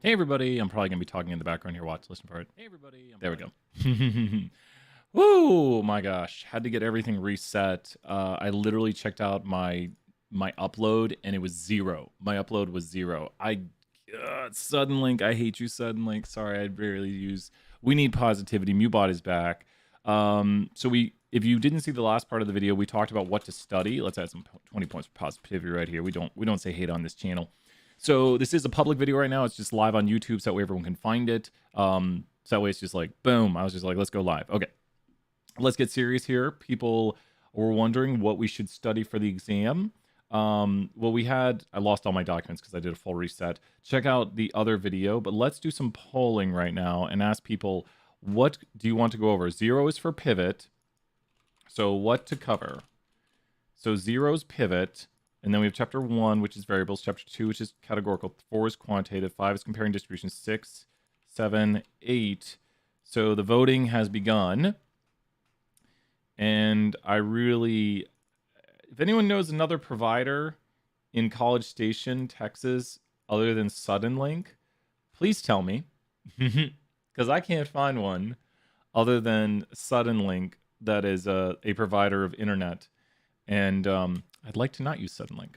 Hey everybody, I'm probably gonna be talking in the background here. Watch, listen for it. Hey everybody, there we go. Woo! My gosh, had to get everything reset. I literally checked out my upload and it was zero. My upload was zero. Sudden I hate you, Sudden. Sorry, I barely use. We need positivity. Mubot is back. If you didn't see the last part of the video, we talked about what to study. Let's add some 20 points for positivity right here. We don't say hate on this channel. So this is a public video right now. It's just live on YouTube, so that way everyone can find it. So that way it's just like, boom. I was just like, let's go live. Okay, let's get serious here. People were wondering what we should study for the exam. Well, I lost all my documents because I did a full reset. Check out the other video, but let's do some polling right now and ask people, what do you want to go over? 0 is for pivot. So what to cover? So 0 is pivot. And then we have chapter 1, which is variables, chapter 2, which is categorical, 4 is quantitative, 5 is comparing distributions, 6, 7, 8. So the voting has begun. And if anyone knows another provider in College Station, Texas, other than Suddenlink, please tell me. Because I can't find one other than Suddenlink that is a provider of internet. And I'd like to not use Suddenlink.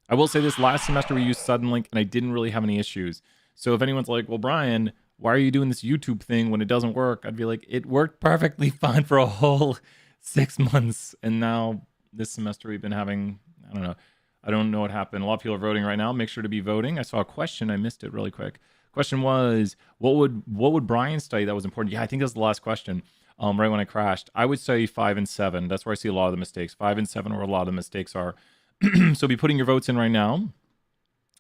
I will say this, last semester we used Suddenlink and I didn't really have any issues. So if anyone's like, well, Brian, why are you doing this YouTube thing when it doesn't work? I'd be like, it worked perfectly fine for a whole 6 months. And now this semester we've been having, I don't know what happened. A lot of people are voting right now. Make sure to be voting. I saw a question. I missed it really quick. Question was, what would Brian study that was important? Yeah, I think that was the last question. Right when I crashed, I would say 5 and 7. That's where I see a lot of the mistakes. 5 and 7 are where a lot of the mistakes are. So be putting your votes in right now.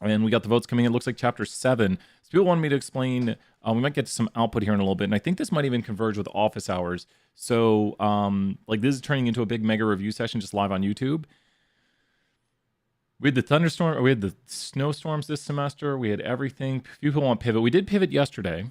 And we got the votes coming in. It looks like chapter 7. So people wanted me to explain. We might get to some output here in a little bit. And I think this might even converge with office hours. So this is turning into a big mega review session just live on YouTube. We had the snowstorms this semester. We had everything. People want pivot. We did pivot yesterday.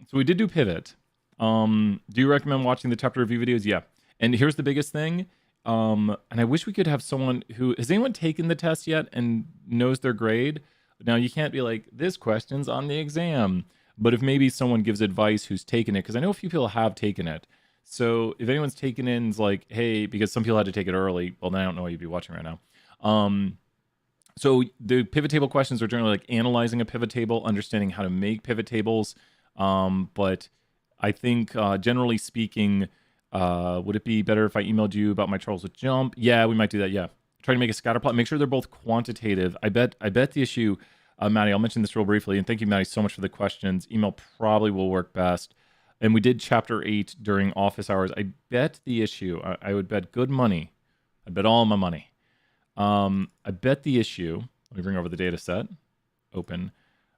So we did do pivot. Do you recommend watching the chapter review videos? Yeah. And here's the biggest thing. And I wish we could have someone has anyone taken the test yet and knows their grade? Now you can't be like, this question's on the exam, but if maybe someone gives advice who's taken it, because I know a few people have taken it. So if anyone's taken it and is like, hey, because some people had to take it early, well, then I don't know what you'd be watching right now. So the pivot table questions are generally like analyzing a pivot table, understanding how to make pivot tables. But I think, generally speaking, would it be better if I emailed you about my troubles with jump? Yeah, we might do that. Yeah. Try to make a scatter plot. Make sure they're both quantitative. I bet the issue, Maddie, I'll mention this real briefly. And thank you, Maddie, so much for the questions. Email probably will work best. And we did chapter 8 during office hours. I bet the issue, I would bet good money. I bet all my money. I bet the issue, let me bring over the data set. Open.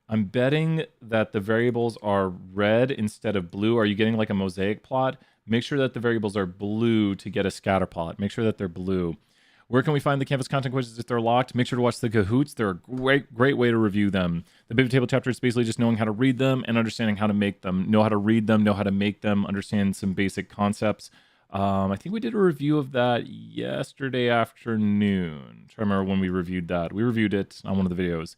I'm betting that the variables are red instead of blue. Are you getting like a mosaic plot? Make sure that the variables are blue to get a scatter plot. Make sure that they're blue. Where can we find the Canvas content quizzes if they're locked? Make sure to watch the Kahoots. They're a great way to review them. The pivot table chapter is basically just knowing how to read them and understanding how to make them. Know how to read them, know how to make them, understand some basic concepts. I think we did a review of that yesterday afternoon. I'm trying to remember when we reviewed that. We reviewed it on one of the videos.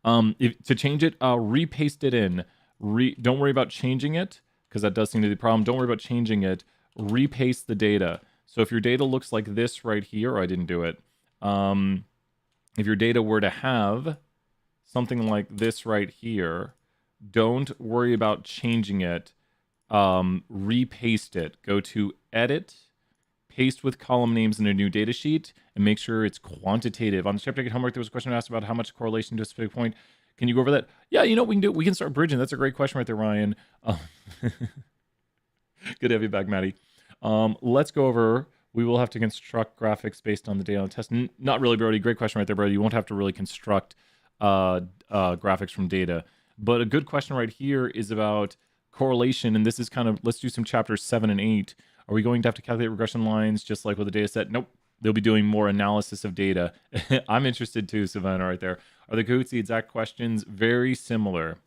To change it, repaste it in. Don't worry about changing it, because that does seem to be the problem. Don't worry about changing it. Repaste the data. So if your data looks like this right here, or I didn't do it. If your data were to have something like this right here, don't worry about changing it. Repaste it. Go to Edit, Paste with column names in a new data sheet, and make sure it's quantitative. On the chapter 8 homework, there was a question asked about how much correlation to a specific point. Can you go over that? Yeah, you know what we can do? We can start bridging. That's a great question right there, Ryan. Good to have you back, Maddie. Let's go over. We will have to construct graphics based on the data on the test. Not really, Brody. Great question right there, Brody. You won't have to really construct graphics from data. But a good question right here is about correlation, and this is kind of, let's do some chapters 7 and 8. Are we going to have to calculate regression lines just like with a data set? Nope. They'll be doing more analysis of data. I'm interested too, Savannah, right there. Are the Kahoots the exact questions? Very similar.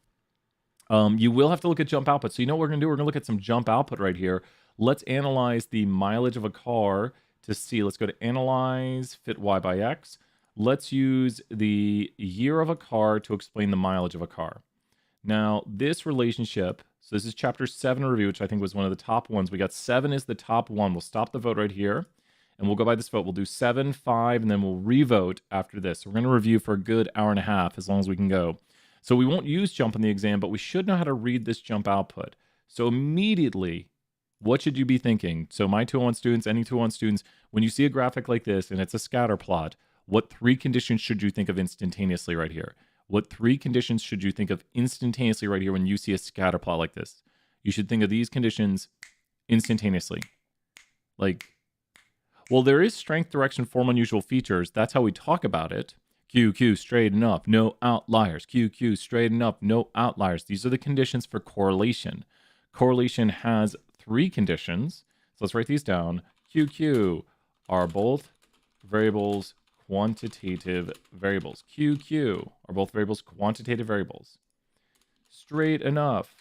You will have to look at jump output. So you know what we're going to do? We're going to look at some jump output right here. Let's analyze the mileage of a car to see. Let's go to Analyze, Fit Y by X. Let's use the year of a car to explain the mileage of a car. Now, this relationship, so this is chapter 7 review, which I think was one of the top ones. We got 7 is the top one. We'll stop the vote right here, and we'll go by this vote. We'll do 7, 5, and then we'll revote after this. So we're going to review for a good hour and a half, as long as we can go. So we won't use jump in the exam, but we should know how to read this jump output. So immediately, what should you be thinking? So my 201 students, any 201 students, when you see a graphic like this and it's a scatter plot, what 3 conditions should you think of instantaneously right here? What 3 conditions should you think of instantaneously right here when you see a scatter plot like this? You should think of these conditions instantaneously. Like, well, there is strength, direction, form, unusual features. That's how we talk about it. Q, Q, straighten up, no outliers. Q, Q, straighten up, no outliers. These are the conditions for correlation. Correlation has 3 conditions. So let's write these down. Q, Q are both variables, quantitative variables. Q, Q are both variables, quantitative variables. Straight enough.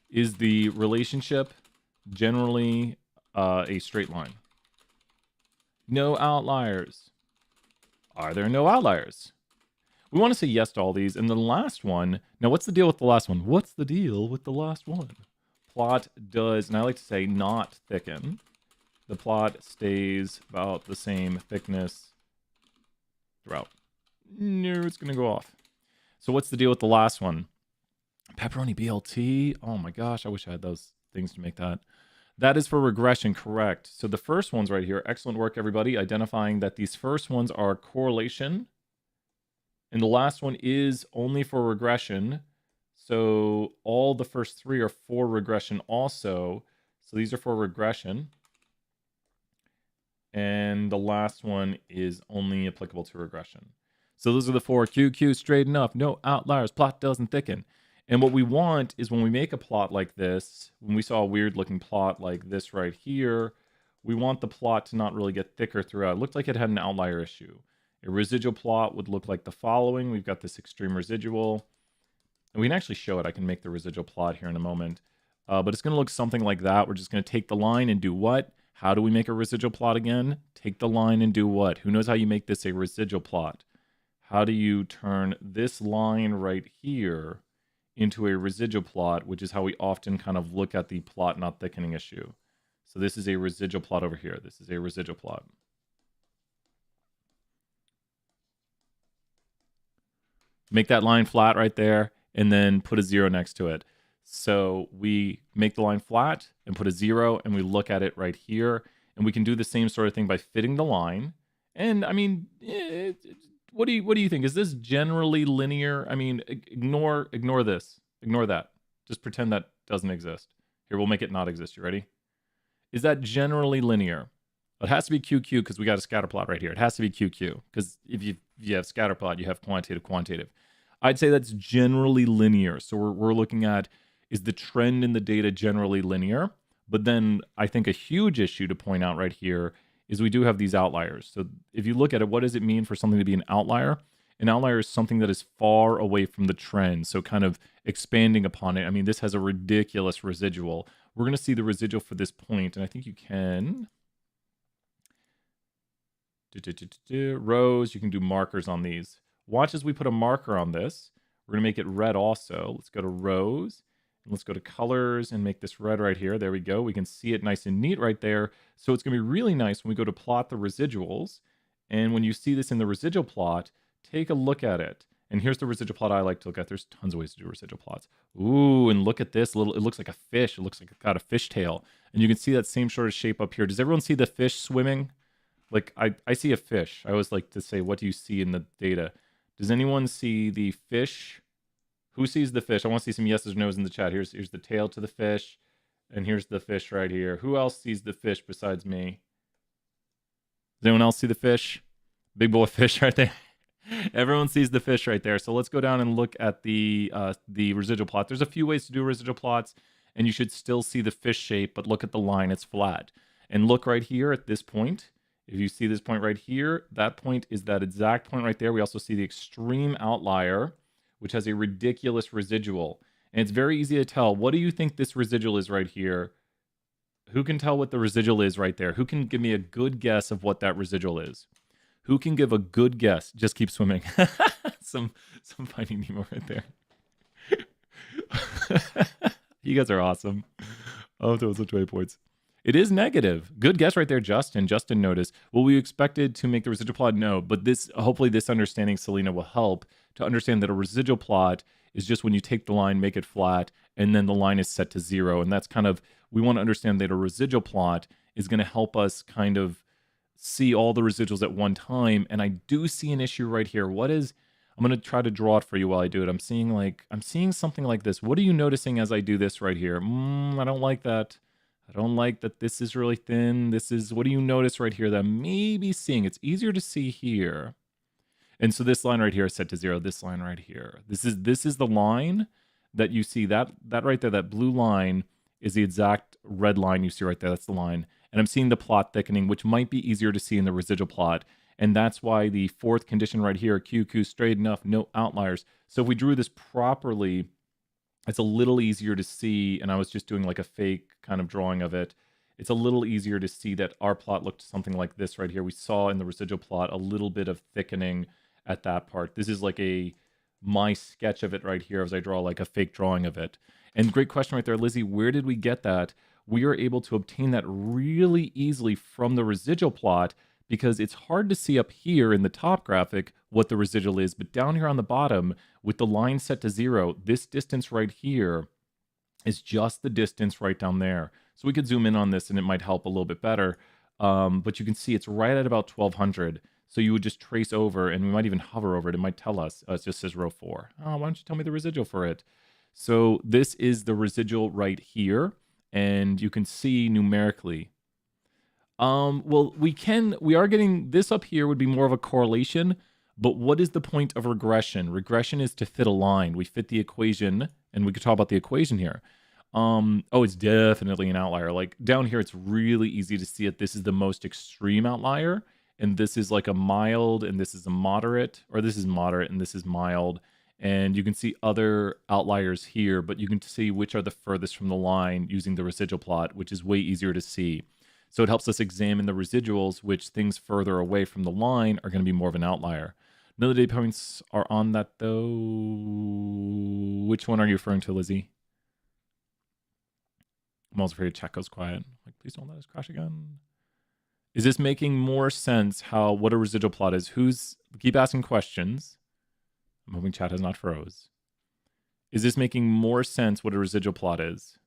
Is the relationship generally a straight line? No outliers. Are there no outliers? We want to say yes to all these. And the last one, now what's the deal with the last one? What's the deal with the last one? Plot does, and I like to say not thicken. The plot stays about the same thickness throughout. No, it's going to go off. So what's the deal with the last one? Pepperoni BLT. Oh my gosh, I wish I had those things to make that. That is for regression, correct. So the first one's right here. Excellent work, everybody, identifying that these first ones are correlation. And the last one is only for regression. So all the first 3 are for regression also. So these are for regression. And the last one is only applicable to regression. So those are the 4. Q, Q, straighten up, no outliers, plot doesn't thicken. And what we want is when we make a plot like this, when we saw a weird looking plot like this right here, we want the plot to not really get thicker throughout. It looked like it had an outlier issue. A residual plot would look like the following. We've got this extreme residual. And we can actually show it. I can make the residual plot here in a moment. But it's going to look something like that. We're just going to take the line and do what? How do we make a residual plot again? Take the line and do what? Who knows how you make this a residual plot? How do you turn this line right here into a residual plot, which is how we often kind of look at the plot not thickening issue. So this is a residual plot over here. This is a residual plot. Make that line flat right there, and then put a 0 next to it. So we make the line flat and put a 0, and we look at it right here. And we can do the same sort of thing by fitting the line. And I mean, what do you think? Is this generally linear? I mean, ignore this. Ignore that. Just pretend that doesn't exist. Here, we'll make it not exist. You ready? Is that generally linear? It has to be QQ because we got a scatter plot right here. It has to be QQ because if you have scatter plot, you have quantitative. I'd say that's generally linear. So we're looking at, is the trend in the data generally linear? But then I think a huge issue to point out right here is we do have these outliers. So if you look at it, what does it mean for something to be an outlier? An outlier is something that is far away from the trend. So kind of expanding upon it. I mean, this has a ridiculous residual. We're going to see the residual for this point, and I think you can. Rows, you can do markers on these. Watch as we put a marker on this. We're going to make it red also. Let's go to rows. And let's go to colors and make this red right here. There we go. We can see it nice and neat right there. So it's going to be really nice when we go to plot the residuals. And when you see this in the residual plot, take a look at it. And here's the residual plot I like to look at. There's tons of ways to do residual plots. Ooh, and look at this. It looks like a fish. It looks like it's got a fish tail. And you can see that same sort of shape up here. Does everyone see the fish swimming? Like, I see a fish. I always like to say, what do you see in the data? Does anyone see the fish? Who sees the fish? I want to see some yeses or nos in the chat. Here's the tail to the fish. And here's the fish right here. Who else sees the fish besides me? Does anyone else see the fish? Big boy fish right there. Everyone sees the fish right there. So let's go down and look at the residual plot. There's a few ways to do residual plots, and you should still see the fish shape, but look at the line. It's flat. And look right here at this point. If you see this point right here, that point is that exact point right there. We also see the extreme outlier, which has a ridiculous residual. And it's very easy to tell. What do you think this residual is right here? Who can tell what the residual is right there? Who can give me a good guess of what that residual is? Who can give a good guess? Just keep swimming. some Finding Nemo right there. You guys are awesome. Oh, those are 20 points. It is negative. Good guess right there, Justin. Justin noticed. Well, we expected to make the residual plot? No, but this, hopefully this understanding, Selena, will help to understand that a residual plot is just when you take the line, make it flat, and then the line is set to 0. And that's kind of, we want to understand that a residual plot is going to help us kind of see all the residuals at one time. And I do see an issue right here. What is, I'm going to try to draw it for you while I do it. I'm seeing something like this. What are you noticing as I do this right here? I don't like that. I don't like that this is really thin. This is, what do you notice right here that I'm maybe seeing? It's easier to see here. And so this line right here is set to 0. This line right here. This is the line that you see. That right there, that blue line is the exact red line you see right there. That's the line. And I'm seeing the plot thickening, which might be easier to see in the residual plot. And that's why the fourth condition right here, QQ straight enough, no outliers. So if we drew this properly, it's a little easier to see. And I was just doing like a fake kind of drawing of it. It's a little easier to see that our plot looked something like this right here. We saw in the residual plot a little bit of thickening at that part. This is like my sketch of it right here as I draw like a fake drawing of it. And great question right there, Lizzie. Where did we get that? We are able to obtain that really easily from the residual plot because it's hard to see up here in the top graphic what the residual is, but down here on the bottom with the line set to 0, this distance right here is just the distance right down there. So we could zoom in on this and it might help a little bit better. But you can see it's right at about 1200. So you would just trace over and we might even hover over it. It might tell us, it just says row 4. Oh, why don't you tell me the residual for it? So this is the residual right here. And you can see numerically. Well, we are getting this up here would be more of a correlation, but what is the point of regression? Regression is to fit a line. We fit the equation, and we could talk about the equation here. Oh, it's definitely an outlier. Like down here, it's really easy to see it. This is the most extreme outlier, and this is like a mild, and this is a moderate, or this is moderate, and this is mild. And you can see other outliers here, but you can see which are the furthest from the line using the residual plot, which is way easier to see. So it helps us examine the residuals, which things further away from the line are going to be more of an outlier. None of the data points are on that, though. Which one are you referring to, Lizzie? I'm almost afraid chat goes quiet. Like, please don't let us crash again. Is this making more sense what a residual plot is? Keep asking questions. I'm hoping chat has not froze. Is this making more sense what a residual plot is?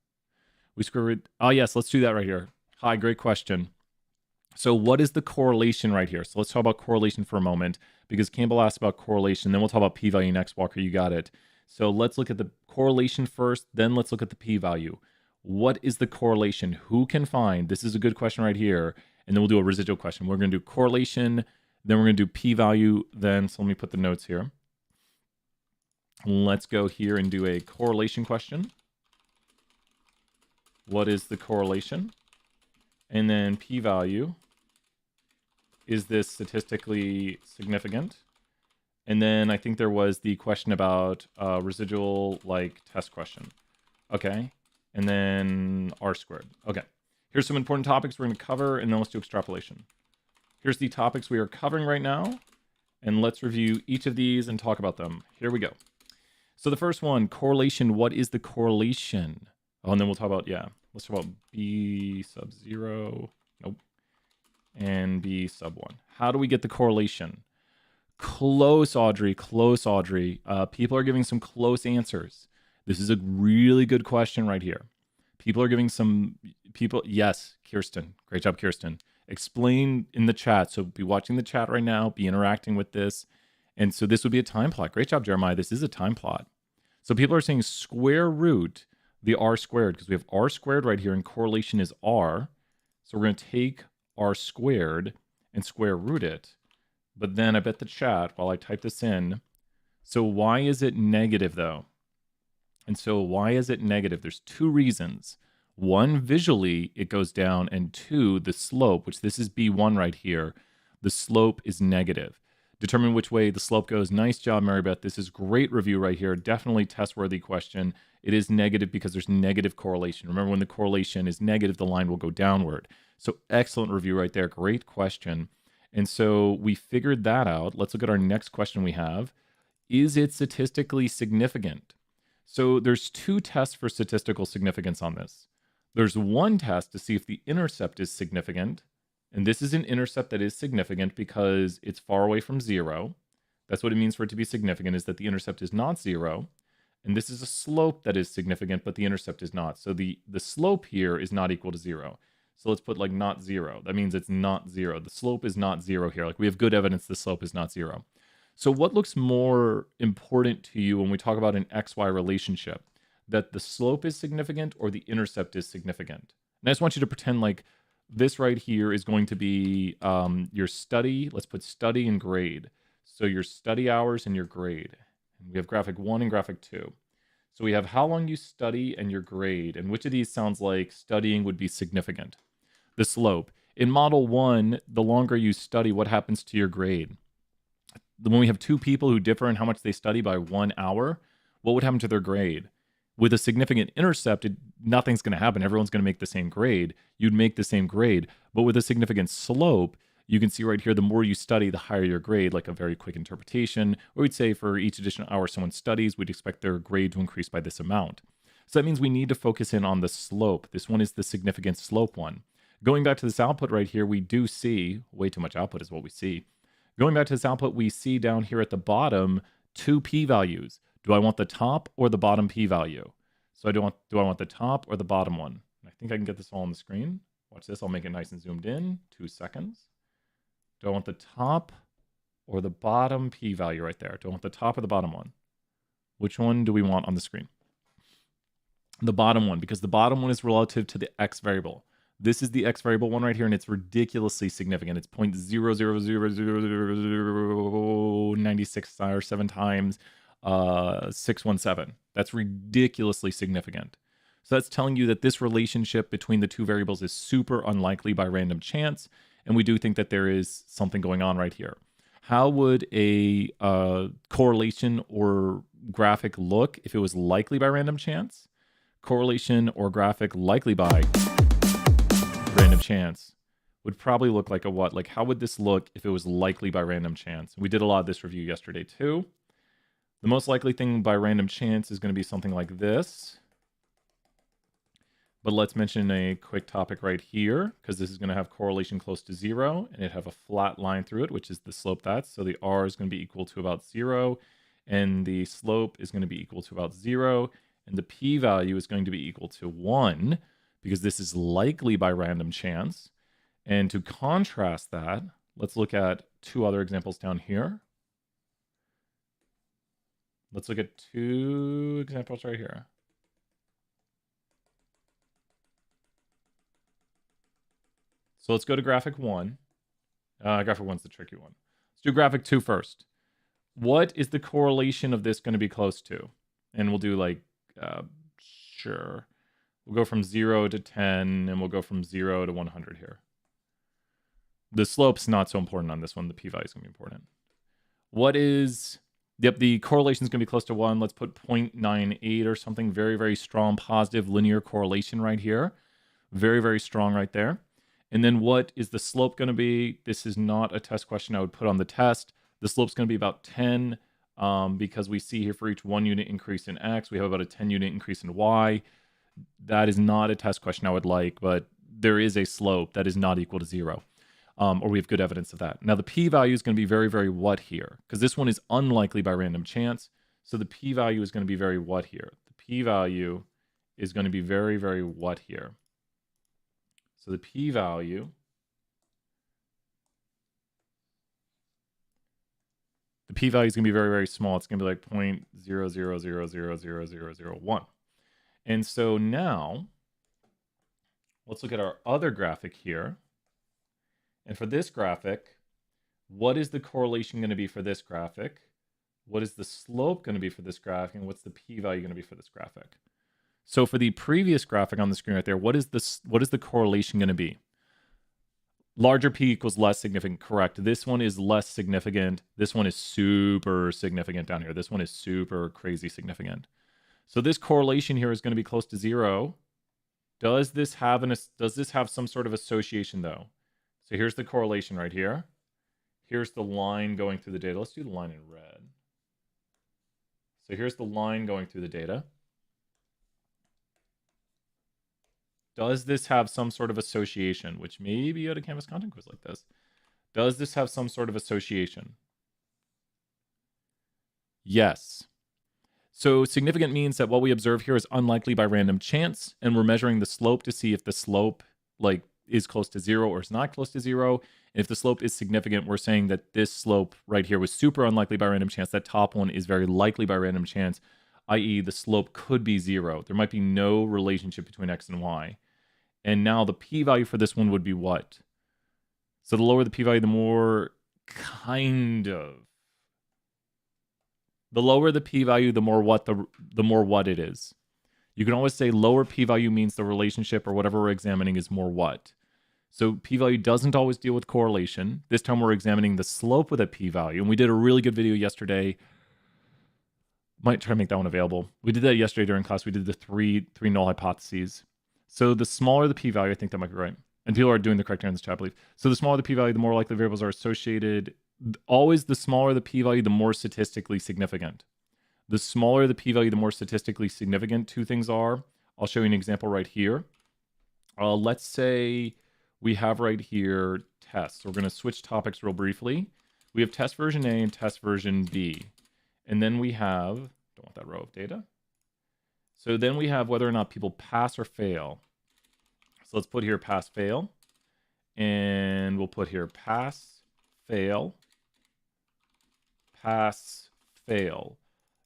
Oh, yes, let's do that right here. Hi, great question. So what is the correlation right here? So let's talk about correlation for a moment because Campbell asked about correlation. Then we'll talk about p-value next. Walker, you got it. So let's look at the correlation first. Then let's look at the p-value. What is the correlation? Who can find? This is a good question right here. And then we'll do a residual question. We're going to do correlation. Then we're going to do p-value. So let me put the notes here. Let's go here and do a correlation question. What is the correlation? And then p-value. Is this statistically significant? And then I think there was the question about residual like test question. Okay. And then r squared. Okay. Here's some important topics we're going to cover, and then let's do extrapolation. Here's the topics we are covering right now. And let's review each of these and talk about them. Here we go. So the first one, correlation. What is the correlation? Oh, and then we'll talk about, let's talk about B sub 0. Nope. And B sub 1. How do we get the correlation? Close, Audrey. Close, Audrey. People are giving some close answers. This is a really good question right here. Yes, Kirsten. Great job, Kirsten. Explain in the chat. So be watching the chat right now. Be interacting with this. And so this would be a time plot. Great job, Jeremiah. This is a time plot. So people are saying square root the r squared because we have r squared right here and correlation is r. So we're going to take r squared and square root it. But then I bet the chat, while I type this in, so why is it negative though? And so why is it negative? There's two reasons. One, visually, it goes down, and two, the slope, which this is B1 right here, the slope is negative. Determine which way the slope goes. Nice job, Marybeth. This is great review right here. Definitely test-worthy question. It is negative because there's negative correlation. Remember, when the correlation is negative, the line will go downward. So excellent review right there. Great question. And so we figured that out. Let's look at our next question we have. Is it statistically significant? So there's two tests for statistical significance on this. There's one test to see if the intercept is significant, and this is an intercept that is significant because it's far away from 0. That's what it means for it to be significant, is that the intercept is not 0. And this is a slope that is significant, but the intercept is not. So the slope here is not equal to 0. So let's put like not 0. That means it's not 0. The slope is not 0 here. Like we have good evidence the slope is not 0. So what looks more important to you when we talk about an XY relationship? That the slope is significant or the intercept is significant? And I just want you to pretend like this right here is going to be your study. Let's put study and grade. So your study hours and your grade. And we have graphic 1 and graphic 2. So we have how long you study and your grade. And which of these sounds like studying would be significant? The slope. In model 1, the longer you study, what happens to your grade? When we have two people who differ in how much they study by 1 hour, what would happen to their grade? With a significant intercept, nothing's going to happen. Everyone's going to make the same grade. You'd make the same grade. But with a significant slope, you can see right here, the more you study, the higher your grade, like a very quick interpretation. Or we'd say for each additional hour someone studies, we'd expect their grade to increase by this amount. So that means we need to focus in on the slope. This one is the significant slope one. Going back to this output right here, we do see, way too much output is what we see. Going back to this output, we see down here at the bottom, 2 p-values. Do I want the top or the bottom p-value? So do I want the top or the bottom one? I think I can get this all on the screen. Watch this, I'll make it nice and zoomed in. 2 seconds. Do I want the top or the bottom p-value right there? Do I want the top or the bottom one? Which one do we want on the screen? The bottom one, because the bottom one is relative to the x variable. This is the x variable one right here, and it's ridiculously significant. It's 0.0000096 or 7 times 617. That's ridiculously significant. So that's telling you that this relationship between the two variables is super unlikely by random chance, and we do think that there is something going on right here. How would a correlation or graphic look if it was likely by random chance? Correlation or graphic likely by random chance would probably look like a what? Like how would this look if it was likely by random chance? We did a lot of this review yesterday too. The most likely thing by random chance is going to be something like this. But let's mention a quick topic right here, because this is going to have correlation close to 0, and it have a flat line through it, which is the slope that's. So the R is going to be equal to about 0, and the slope is going to be equal to about 0, and the p-value is going to be equal to 1, because this is likely by random chance. And to contrast that, let's look at 2 other examples down here. Let's look at 2 examples right here. So let's go to graphic 1. Graphic 1's the tricky one. Let's do graphic 2 first. What is the correlation of this going to be close to? And we'll do like, sure. We'll go from 0 to 10, and we'll go from 0 to 100 here. The slope's not so important on this one. The p-value is going to be important. What is... Yep, the correlation is going to be close to 1. Let's put 0.98 or something. Very, very strong positive linear correlation right here. Very, very strong right there. And then what is the slope going to be? This is not a test question I would put on the test. The slope's going to be about 10 because we see here for each 1 unit increase in x, we have about a 10 unit increase in y. That is not a test question I would like, but there is a slope that is not equal to 0. Or we have good evidence of that. Now the p-value is going to be very, very what here? Because this one is unlikely by random chance. So the p-value is going to be very what here? The p-value is going to be very, very what here? So the p-value is going to be very, very small. It's going to be like 0.0000001. And so now let's look at our other graphic here. And for this graphic, what is the correlation going to be for this graphic? What is the slope going to be for this graphic? And what's the p-value going to be for this graphic? So for the previous graphic on the screen right there, what is the correlation going to be? Larger p equals less significant, correct. This one is less significant. This one is super significant down here. This one is super crazy significant. So this correlation here is going to be close to 0. Does this have some sort of association though? So here's the correlation right here. Here's the line going through the data. Let's do the line in red. So here's the line going through the data. Does this have some sort of association? Which maybe you had a Canvas content quiz like this. Does this have some sort of association? Yes. So significant means that what we observe here is unlikely by random chance, and we're measuring the slope to see if the slope is close to 0 or is not close to 0. And if the slope is significant, we're saying that this slope right here was super unlikely by random chance. That top one is very likely by random chance, i.e. the slope could be 0. There might be no relationship between x and y. And now the p-value for this one would be what? So the lower the p-value, the more kind of. The lower the p-value, the more what it is. You can always say lower p-value means the relationship or whatever we're examining is more what. So p-value doesn't always deal with correlation. This time we're examining the slope with a p-value. And we did a really good video yesterday. Might try to make that one available. We did that yesterday during class. We did the three null hypotheses. So the smaller the p-value, I think that might be right. And people are doing the correct answer in this chat, I believe. So the smaller the p-value, the more likely variables are associated. Always the smaller the p-value, the more statistically significant. The smaller the p-value, the more statistically significant two things are. I'll show you an example right here. Let's say we have right here tests. We're going to switch topics real briefly. We have test version A and test version B. And then we have, don't want that row of data. So then we have whether or not people pass or fail. So let's put here pass, fail. And we'll put here pass, fail, pass, fail.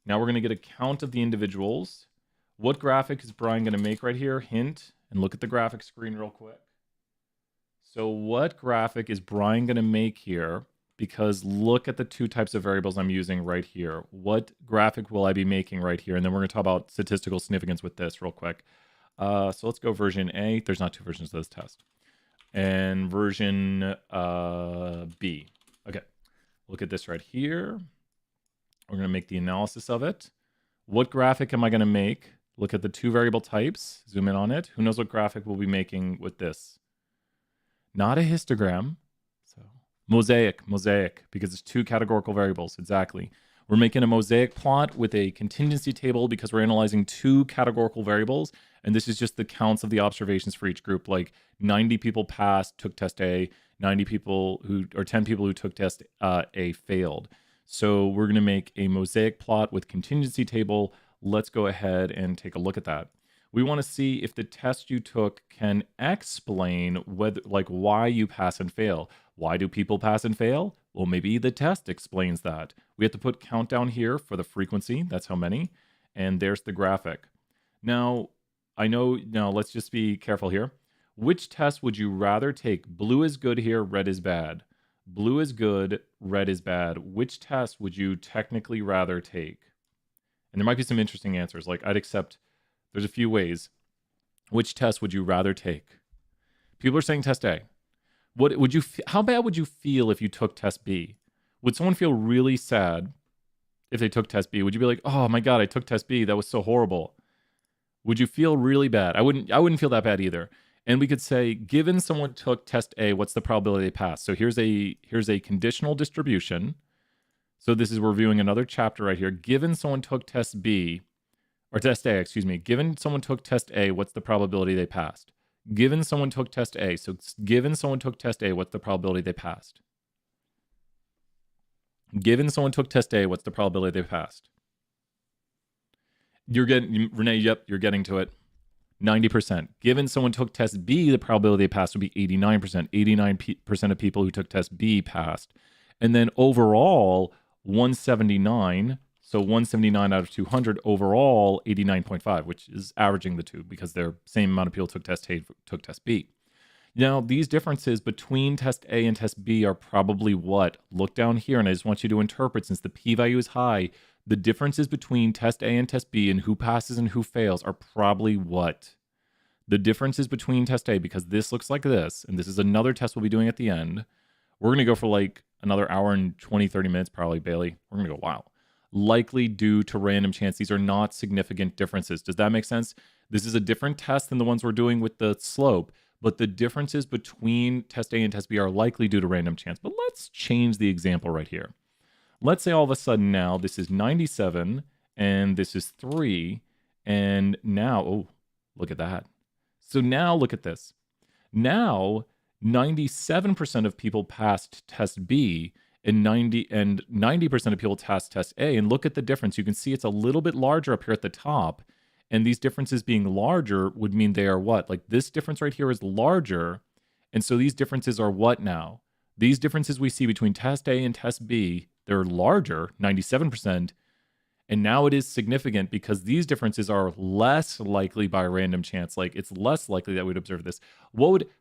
Now we're going to get a count of the individuals. What graphic is Brian going to make right here? Hint, and look at the graphic screen real quick. So what graphic is Brian going to make here? Because look at the two types of variables I'm using right here. What graphic will I be making right here? And then we're going to talk about statistical significance with this real quick. So let's go version A. There's not two versions of this test. And version B. Okay, look at this right here. We're going to make the analysis of it. What graphic am I going to make? Look at the two variable types. Zoom in on it. Who knows what graphic we'll be making with this? Not a histogram. So mosaic, because it's two categorical variables. Exactly. We're making a mosaic plot with a contingency table because we're analyzing two categorical variables. And this is just the counts of the observations for each group. Like 90 people passed, took test A, 10 people who took test A failed. So we're going to make a mosaic plot with contingency table. Let's go ahead and take a look at that. We want to see if the test you took can explain why you pass and fail. Why do people pass and fail? Well, maybe the test explains that. We have to put countdown here for the frequency. That's how many. And there's the graphic. Now, let's just be careful here. Which test would you rather take? Blue is good here, red is bad. Blue is good, red is bad. Which test would you technically rather take? And there might be some interesting answers. Like I'd accept, there's a few ways. Which test would you rather take? People are saying test A. How bad would you feel if you took test B? Would someone feel really sad if they took test B? Would you be like, oh my God, I took test B. That was so horrible. Would you feel really bad? I wouldn't feel that bad either. And we could say, given someone took test A, what's the probability they pass? So here's a conditional distribution. So this is, we're reviewing another chapter right here. Given someone took test B, or test A, excuse me. Given someone took test A, what's the probability they passed? Given someone took test A. So given someone took test A, what's the probability they passed? Given someone took test A, what's the probability they passed? Renee, yep, you're getting to it. 90%. Given someone took test B, the probability they passed would be 89%. 89% of people who took test B passed. And then overall, 179. So 179 out of 200. Overall, 89.5, which is averaging the two because they're same amount of people took test A, took test B. Now, these differences between test A and test B are probably what? Look down here, and I just want you to interpret, since the p-value is high, the differences between test A and test B and who passes and who fails are probably what? The differences between test A, because this looks like this, and this is another test we'll be doing at the end. We're going to go for like another hour and 20, 30 minutes, probably, Bailey. We're going to go, wow. Likely due to random chance. These are not significant differences. Does that make sense? This is a different test than the ones we're doing with the slope, but the differences between test A and test B are likely due to random chance. But let's change the example right here. Let's say all of a sudden now this is 97 and this is 3. And now, oh, look at that. So now look at this. Now, 97% of people passed test B, and 90% of people passed test A. And look at the difference. You can see it's a little bit larger up here at the top. And these differences being larger would mean they are what? Like this difference right here is larger. And so these differences are what now? These differences we see between test A and test B, they're larger, 97%. And now it is significant because these differences are less likely by random chance. Like it's less likely that we'd observe this.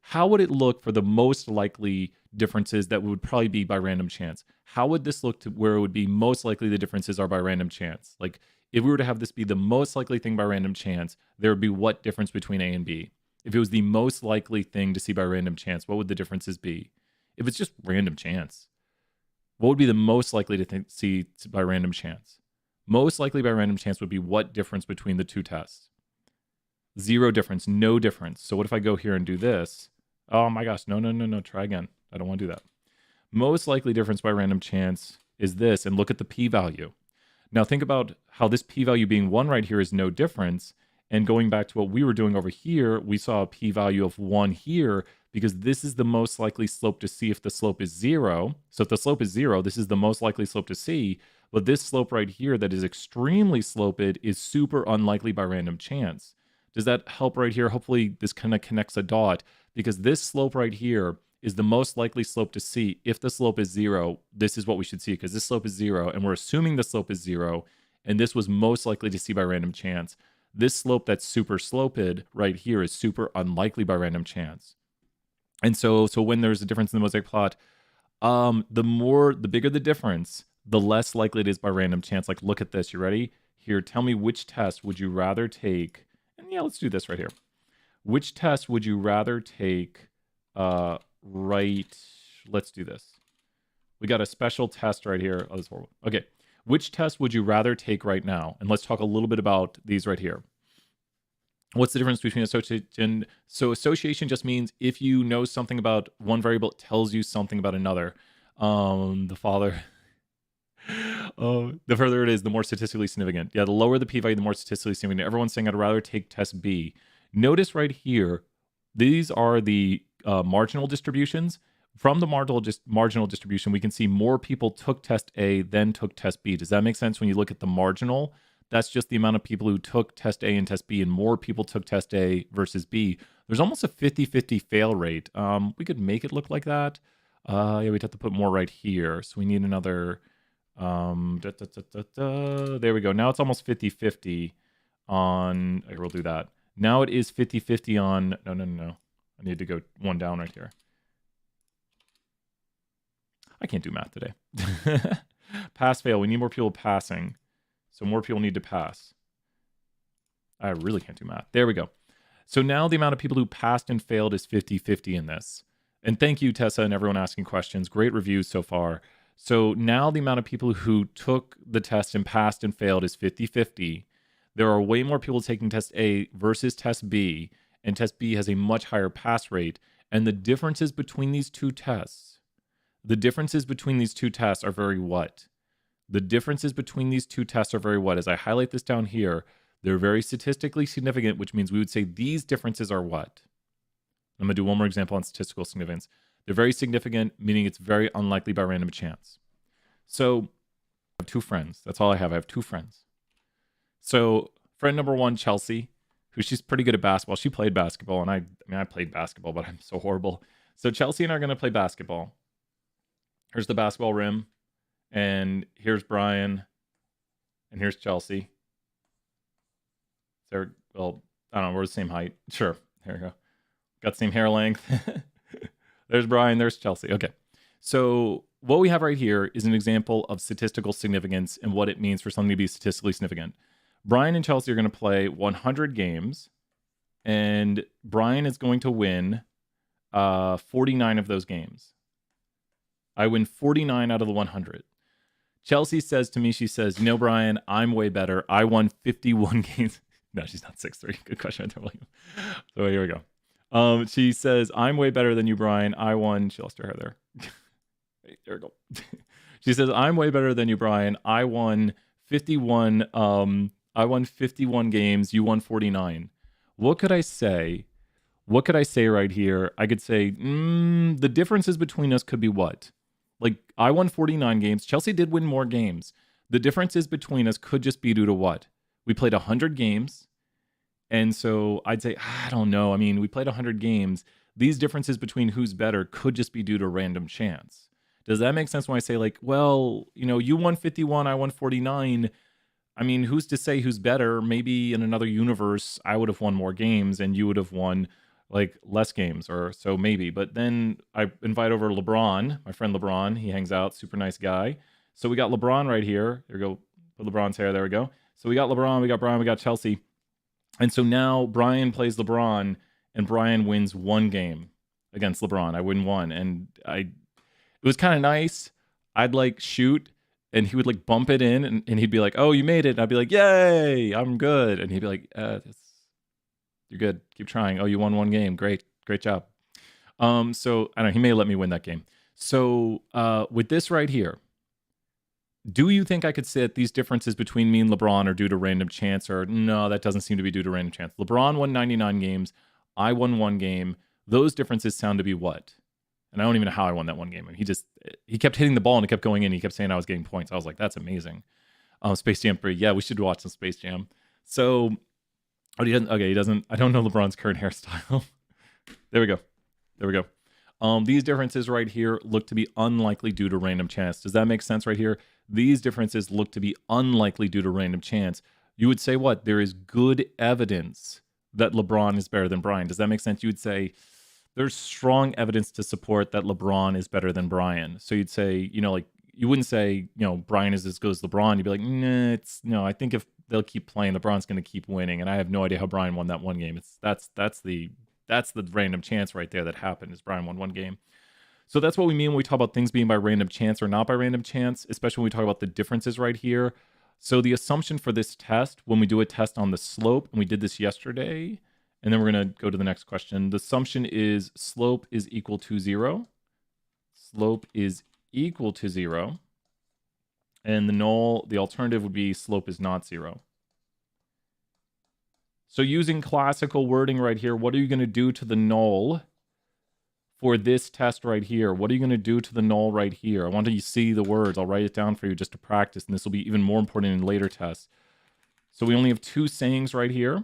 How would it look for the most likely differences that would probably be by random chance? How would this look to where it would be most likely the differences are by random chance? Like if we were to have this be the most likely thing by random chance, there would be what difference between A and B? If it was the most likely thing to see by random chance, what would the differences be? If it's just random chance, what would be the most likely to see by random chance? Most likely by random chance would be what difference between the two tests? 0 difference, no difference. So what if I go here and do this? Oh my gosh, no, try again. I don't want to do that. Most likely difference by random chance is this, and look at the p-value. Now think about how this p-value being 1 right here is no difference, and going back to what we were doing over here, we saw a p-value of 1 here, because this is the most likely slope to see if the slope is 0. So if the slope is 0, this is the most likely slope to see. But this slope right here that is extremely sloped is super unlikely by random chance. Does that help right here? Hopefully this kind of connects a dot, because this slope right here is the most likely slope to see. If the slope is 0, this is what we should see, because this slope is 0, and we're assuming the slope is 0, and this was most likely to see by random chance. This slope that's super sloped right here is super unlikely by random chance. And so when there's a difference in the mosaic plot, the bigger the difference, the less likely it is by random chance. Like, look at this. You ready? Here, tell me which test would you rather take? And yeah, let's do this right here. Which test would you rather take let's do this. We got a special test right here. Oh, that's horrible. Okay. Which test would you rather take right now? And let's talk a little bit about these right here. What's the difference between association? So association just means if you know something about one variable, it tells you something about another. The further it is, the more statistically significant. Yeah, the lower the p-value, the more statistically significant. Everyone's saying I'd rather take test B. Notice right here, these are the marginal distributions. From the marginal distribution, we can see more people took test A than took test B. Does that make sense when you look at the marginal? That's just the amount of people who took test A and test B, and more people took test A versus B. There's almost a 50-50 fail rate. We could make it look like that. Yeah, we'd have to put more right here. So we need another... there we go. Now it's almost 50-50 on... Okay, we'll do that. Now it is 50-50 on... No. I need to go one down right here. I can't do math today. Pass, fail. We need more people passing. So more people need to pass. I really can't do math. There we go. So now the amount of people who passed and failed is 50-50 in this. And thank you, Tessa, and everyone asking questions. Great reviews so far. So now the amount of people who took the test and passed and failed is 50-50. There are way more people taking test A versus test B, and test B has a much higher pass rate. And the differences between these two tests, are very what? The differences between these two tests are very what? As I highlight this down here, they're very statistically significant, which means we would say these differences are what? I'm going to do one more example on statistical significance. They're very significant, meaning it's very unlikely by random chance. So I have 2 friends. That's all I have. I have 2 friends. So friend number 1, Chelsea, she's pretty good at basketball. She played basketball, and I played basketball, but I'm so horrible. So Chelsea and I are going to play basketball. Here's the basketball rim, and here's Brian, and here's Chelsea. Well, I don't know. We're the same height. Sure. There we go. Got the same hair length. There's Brian. There's Chelsea. Okay. So what we have right here is an example of statistical significance and what it means for something to be statistically significant. Brian and Chelsea are going to play 100 games, and Brian is going to win 49 of those games. I win 49 out of the 100. Chelsea says to me, she says, Brian, I'm way better. I won 51 games. No, she's not 6'3". Good question. So here we go. She says, I'm way better than you, Brian. I won. She lost her hair there. There we go. She says, I'm way better than you, Brian. I won 51. I won 51 games. You won 49. What could I say? What could I say right here? I could say the differences between us could be what? Like, I won 49 games. Chelsea did win more games. The differences between us could just be due to what? We played 100 games. And so I'd say, I don't know. I mean, we played 100 games. These differences between who's better could just be due to random chance. Does that make sense when I say, like, well, you know, you won 51, I won 49. I mean, who's to say who's better? Maybe in another universe, I would have won more games and you would have won like less games or so maybe. But then I invite over LeBron, my friend LeBron. He hangs out, super nice guy. So we got LeBron right here. There we go. Put LeBron's hair. There we go. So we got LeBron, we got Brian, we got Chelsea. And so now Brian plays LeBron and Brian wins one game against LeBron. I win one. And it was kind of nice. I'd like shoot and he would like bump it in and he'd be like, oh, you made it. And I'd be like, yay, I'm good. And he'd be like, you're good. Keep trying. Oh, you won one game. Great job. So I don't know. He may let me win that game. So with this right here, do you think I could say that these differences between me and LeBron are due to random chance? Or no, that doesn't seem to be due to random chance. LeBron won 99 games. I won one game. Those differences sound to be what? And I don't even know how I won that one game. And he kept hitting the ball and it kept going in. He kept saying I was getting points. I was like, that's amazing. Space Jam 3. Yeah, we should watch some Space Jam. So, he doesn't. I don't know LeBron's current hairstyle. There we go. These differences right here look to be unlikely due to random chance. Does that make sense right here? These differences look to be unlikely due to random chance. You would say what? There is good evidence that LeBron is better than Brian. Does that make sense? You would say there's strong evidence to support that LeBron is better than Brian. So you'd say, like, you wouldn't say, Brian is as good as LeBron. You'd be like, no, I think if they'll keep playing, LeBron's going to keep winning. And I have no idea how Brian won that one game. That's the random chance right there that happened, is Brian won one game. So that's what we mean when we talk about things being by random chance or not by random chance, especially when we talk about the differences right here. So the assumption for this test, when we do a test on the slope, and we did this yesterday, and then we're going to go to the next question. The assumption is slope is equal to 0. Slope is equal to 0. And the alternative would be slope is not 0. So using classical wording right here, what are you going to do to the null for this test right here? What are you going to do to the null right here? I want you to see the words. I'll write it down for you just to practice, and this will be even more important in later tests. So we only have two sayings right here.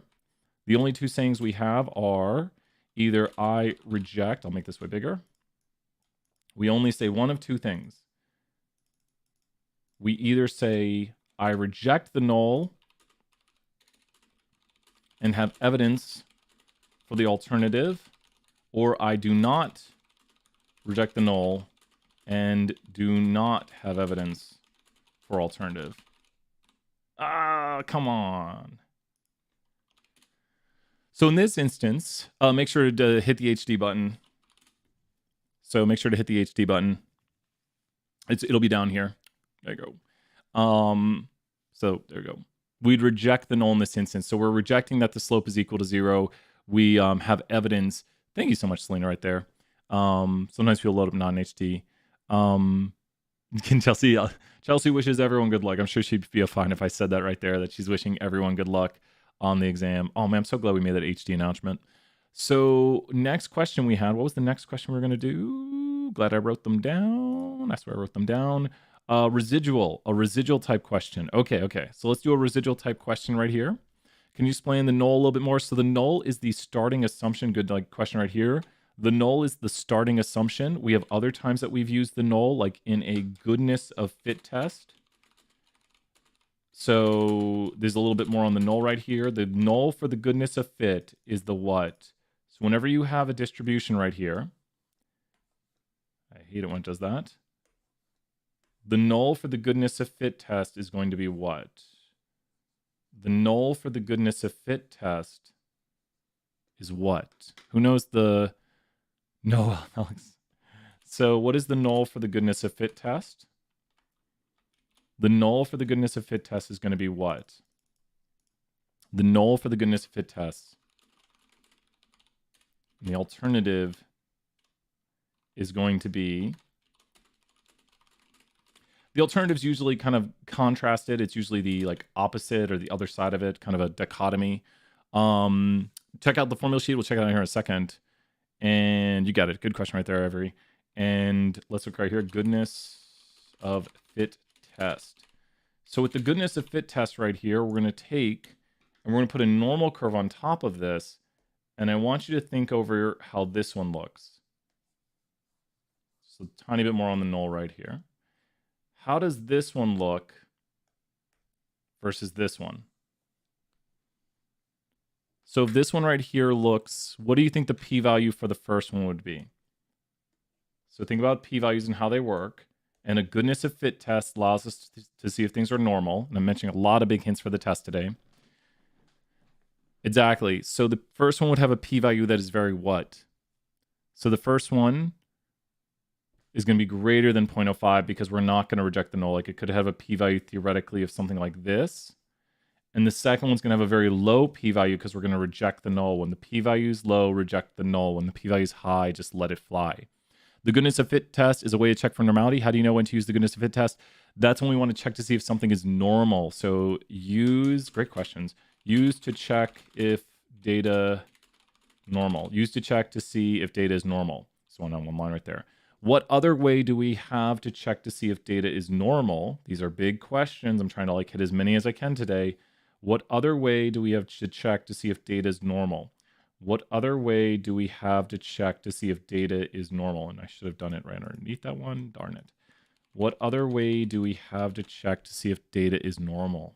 The only two sayings we have are either I reject. I'll make this way bigger. We only say one of two things. We either say I reject the null and have evidence for the alternative, or I do not reject the null and do not have evidence for alternative. Come on. So in this instance, make sure to hit the HD button. So make sure to hit the HD button. It'll be down here. There you go. So there you go. We'd reject the null in this instance. So we're rejecting that the slope is equal to 0. We have evidence. Thank you so much, Selena, right there. Sometimes people load up non-HD. Chelsea wishes everyone good luck. I'm sure she'd feel fine if I said that right there, that she's wishing everyone good luck on the exam. Oh, man, I'm so glad we made that HD announcement. So next question we had. What was the next question we were going to do? Glad I wrote them down. I swear I wrote them down. A residual type question. Okay. So let's do a residual type question right here. Can you explain the null a little bit more? So the null is the starting assumption. Good question right here. The null is the starting assumption. We have other times that we've used the null, like in a goodness of fit test. So there's a little bit more on the null right here. The null for the goodness of fit is the what? So whenever you have a distribution right here, I hate it when it does that. The null for the goodness of fit test is going to be what? The null for the goodness of fit test is what? Who knows the... No, Alex. So what is the null for the goodness of fit test? The null for the goodness of fit test is going to be what? The null for the goodness of fit test. And the alternative is going to be... The alternative's usually kind of contrasted. It's usually the like opposite or the other side of it, kind of a dichotomy. Check out the formula sheet. We'll check it out here in a second. And you got it. Good question right there, Avery. And let's look right here. Goodness of fit test. So with the goodness of fit test right here, we're going to take and we're going to put a normal curve on top of this. And I want you to think over how this one looks. Just a tiny bit more on the null right here. How does this one look versus this one? So if this one right here looks, what do you think the p-value for the first one would be? So think about p-values and how they work. And a goodness of fit test allows us to see if things are normal. And I'm mentioning a lot of big hints for the test today. Exactly. So the first one would have a p-value that is very what? So the first one is going to be greater than 0.05 because we're not going to reject the null. Like it could have a p-value theoretically of something like this. And the second one's going to have a very low p-value because we're going to reject the null. When the p-value is low, reject the null. When the p-value is high, just let it fly. The goodness of fit test is a way to check for normality. How do you know when to use the goodness of fit test? That's when we want to check to see if something is normal. So use, great questions, use to check if data normal. Use to check to see if data is normal. So on one line right there. What other way do we have to check to see if data is normal? These are big questions. I'm trying to like hit as many as I can today. What other way do we have to check to see if data is normal? What other way do we have to check to see if data is normal? And I should have done it right underneath that one. Darn it. What other way do we have to check to see if data is normal?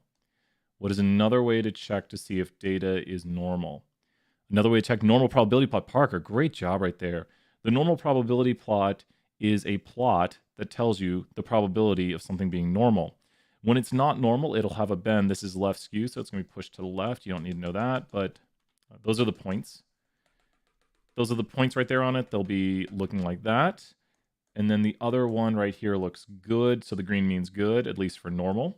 What is another way to check to see if data is normal? Another way to check normal probability plot. Parker, great job right there. The normal probability plot is a plot that tells you the probability of something being normal. When it's not normal, it'll have a bend. This is left skew, so it's going to be pushed to the left. You don't need to know that, but those are the points. Those are the points right there on it. They'll be looking like that. And then the other one right here looks good. So the green means good, at least for normal.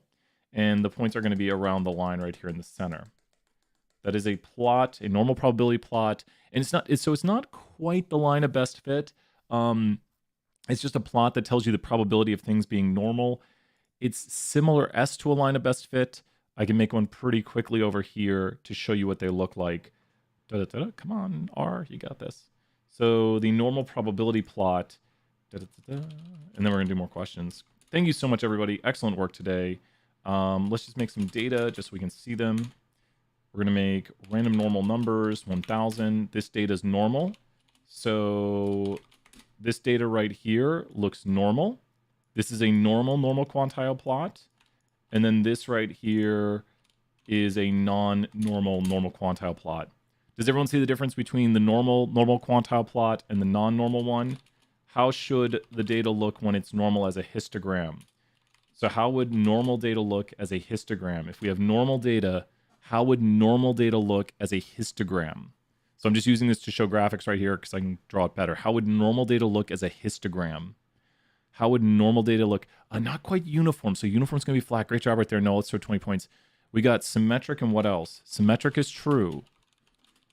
And the points are going to be around the line right here in the center. That is a plot, a normal probability plot. And it's not quite the line of best fit. It's just a plot that tells you the probability of things being normal. It's similar-esque to a line of best fit. I can make one pretty quickly over here to show you what they look like. Come on, R, you got this. So the normal probability plot, and then we're going to do more questions. Thank you so much, everybody. Excellent work today. Let's just make some data just so we can see them. We're going to make random normal numbers, 1,000. This data is normal. So this data right here looks normal. This is a normal quantile plot. And then this right here is a non-normal quantile plot. Does everyone see the difference between the normal quantile plot and the non-normal one? How should the data look when it's normal as a histogram? So how would normal data look as a histogram? If we have normal data, how would normal data look as a histogram? So I'm just using this to show graphics right here because I can draw it better. How would normal data look as a histogram? How would normal data look? Not quite uniform. So uniform's going to be flat. Great job right there. No, let's throw 20 points. We got symmetric and what else? Symmetric is true.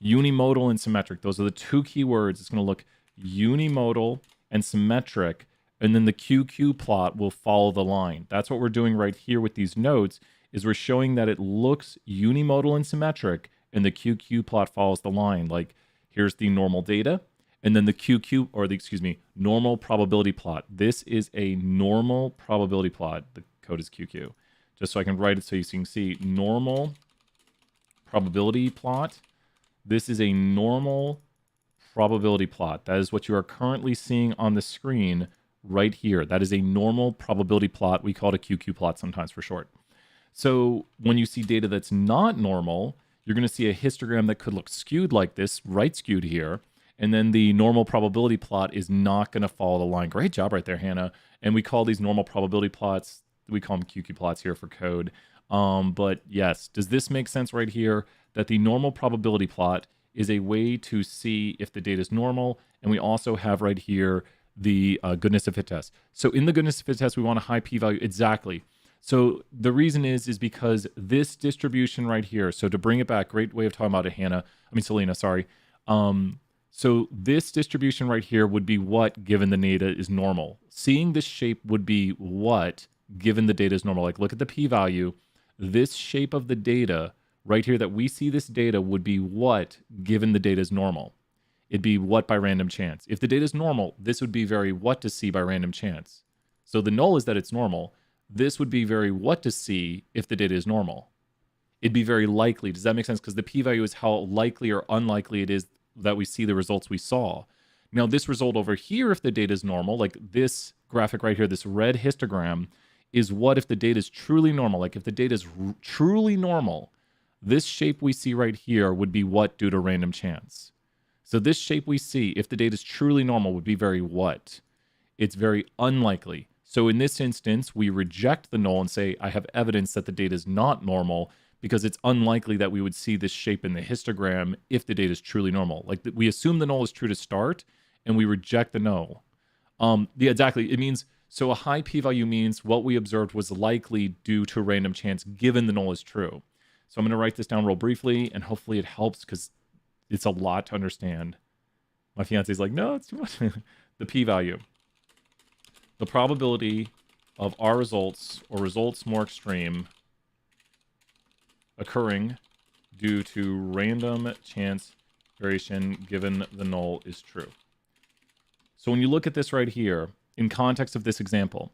Unimodal and symmetric. Those are the two key words. It's going to look unimodal and symmetric. And then the QQ plot will follow the line. That's what we're doing right here with these notes, is we're showing that it looks unimodal and symmetric, and the QQ plot follows the line. Like, here's the normal data, and then the QQ, or the, excuse me, normal probability plot. This is a normal probability plot. The code is QQ. Just so I can write it so you can see normal probability plot. This is a normal probability plot. That is what you are currently seeing on the screen right here. That is a normal probability plot. We call it a QQ plot sometimes for short. So when you see data that's not normal, you're going to see a histogram that could look skewed like this, right skewed here. And then the normal probability plot is not going to follow the line. Great job right there, Hannah. And we call these normal probability plots, we call them QQ plots here for code. But yes, does this make sense right here? That the normal probability plot is a way to see if the data is normal. And we also have right here the goodness of fit test. So in the goodness of fit test, we want a high p-value. Exactly. So the reason is because this distribution right here, so to bring it back, great way of talking about it, Selena, sorry. So this distribution right here would be what given the data is normal. Seeing this shape would be what given the data is normal. Like, look at the p-value. This shape of the data right here that we see this data would be what given the data is normal. It'd be what by random chance. If the data is normal, this would be very what to see by random chance. So the null is that it's normal. This would be very what to see if the data is normal. It'd be very likely. Does that make sense? Because the p-value is how likely or unlikely it is that we see the results we saw. Now, this result over here, if the data is normal, like this graphic right here, this red histogram, is what if the data is truly normal. Like if the data is truly normal, this shape we see right here would be what due to random chance. So this shape we see, if the data is truly normal, would be very what? It's very unlikely. So in this instance, we reject the null and say, I have evidence that the data is not normal because it's unlikely that we would see this shape in the histogram if the data is truly normal. Like we assume the null is true to start and we reject the null. Yeah, exactly. It means, so a high p-value means what we observed was likely due to random chance given the null is true. So I'm going to write this down real briefly and hopefully it helps because it's a lot to understand. My fiance's like, no, it's too much. The p-value. The probability of our results or results more extreme occurring due to random chance variation given the null is true. So when you look at this right here, in context of this example,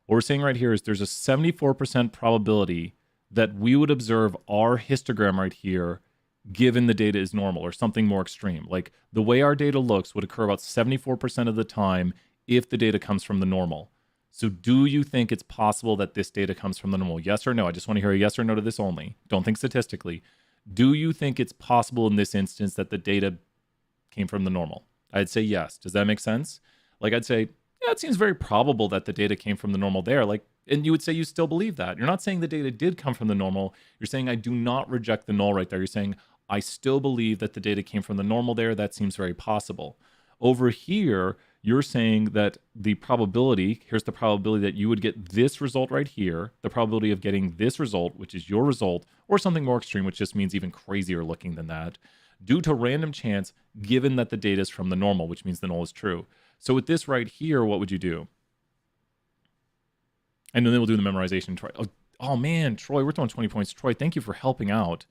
what we're saying right here is there's a 74% probability that we would observe our histogram right here given the data is normal or something more extreme. Like the way our data looks would occur about 74% of the time if the data comes from the normal. So do you think it's possible that this data comes from the normal? Yes or no? I just want to hear a yes or no to this only. Don't think statistically. Do you think it's possible in this instance that the data came from the normal? I'd say yes. Does that make sense? Like I'd say, yeah, it seems very probable that the data came from the normal there. Like, and you would say you still believe that. You're not saying the data did come from the normal. You're saying I do not reject the null right there. You're saying I still believe that the data came from the normal there. That seems very possible. Over here, you're saying that the probability, here's the probability that you would get this result right here, the probability of getting this result, which is your result, or something more extreme, which just means even crazier looking than that, due to random chance, given that the data is from the normal, which means the null is true. So with this right here, what would you do? And then we'll do the memorization. Troy. Oh man, Troy, we're throwing 20 points. Troy, thank you for helping out.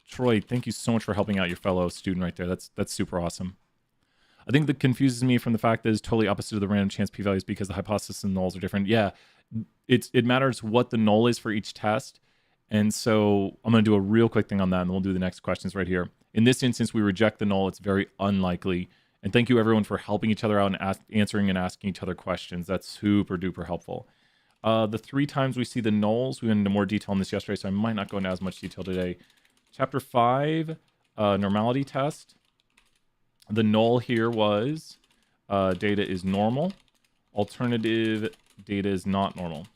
Troy, thank you so much for helping out your fellow student right there. That's super awesome. I think that confuses me from the fact that it's totally opposite of the random chance p-values because the hypothesis and nulls are different. Yeah, it matters what the null is for each test. And so I'm going to do a real quick thing on that, and then we'll do the next questions right here. In this instance, we reject the null. It's very unlikely. And thank you, everyone, for helping each other out and answering and asking each other questions. That's super duper helpful. The 3 times we see the nulls, we went into more detail on this yesterday, so I might not go into as much detail today. Chapter 5, normality test. The null here was data is normal. Alternative, data is not normal.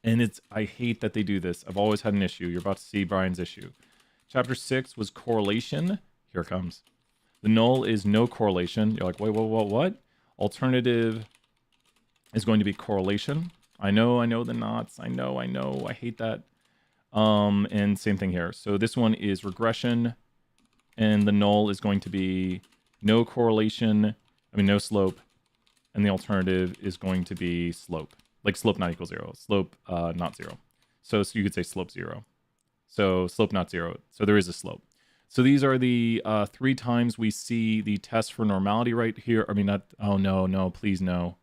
And I hate that they do this. I've always had an issue. You're about to see Brian's issue. Chapter 6 was correlation. Here it comes. The null is no correlation. You're like, wait, what? Alternative is going to be correlation. I know the knots. I know. I hate that. And same thing here. So this one is regression. And the null is going to be no correlation. No slope. And the alternative is going to be slope. Like slope not equal 0. Slope not 0. So you could say slope 0. So slope not 0. So there is a slope. So these are the 3 times we see the test for normality right here. Oh no, please no.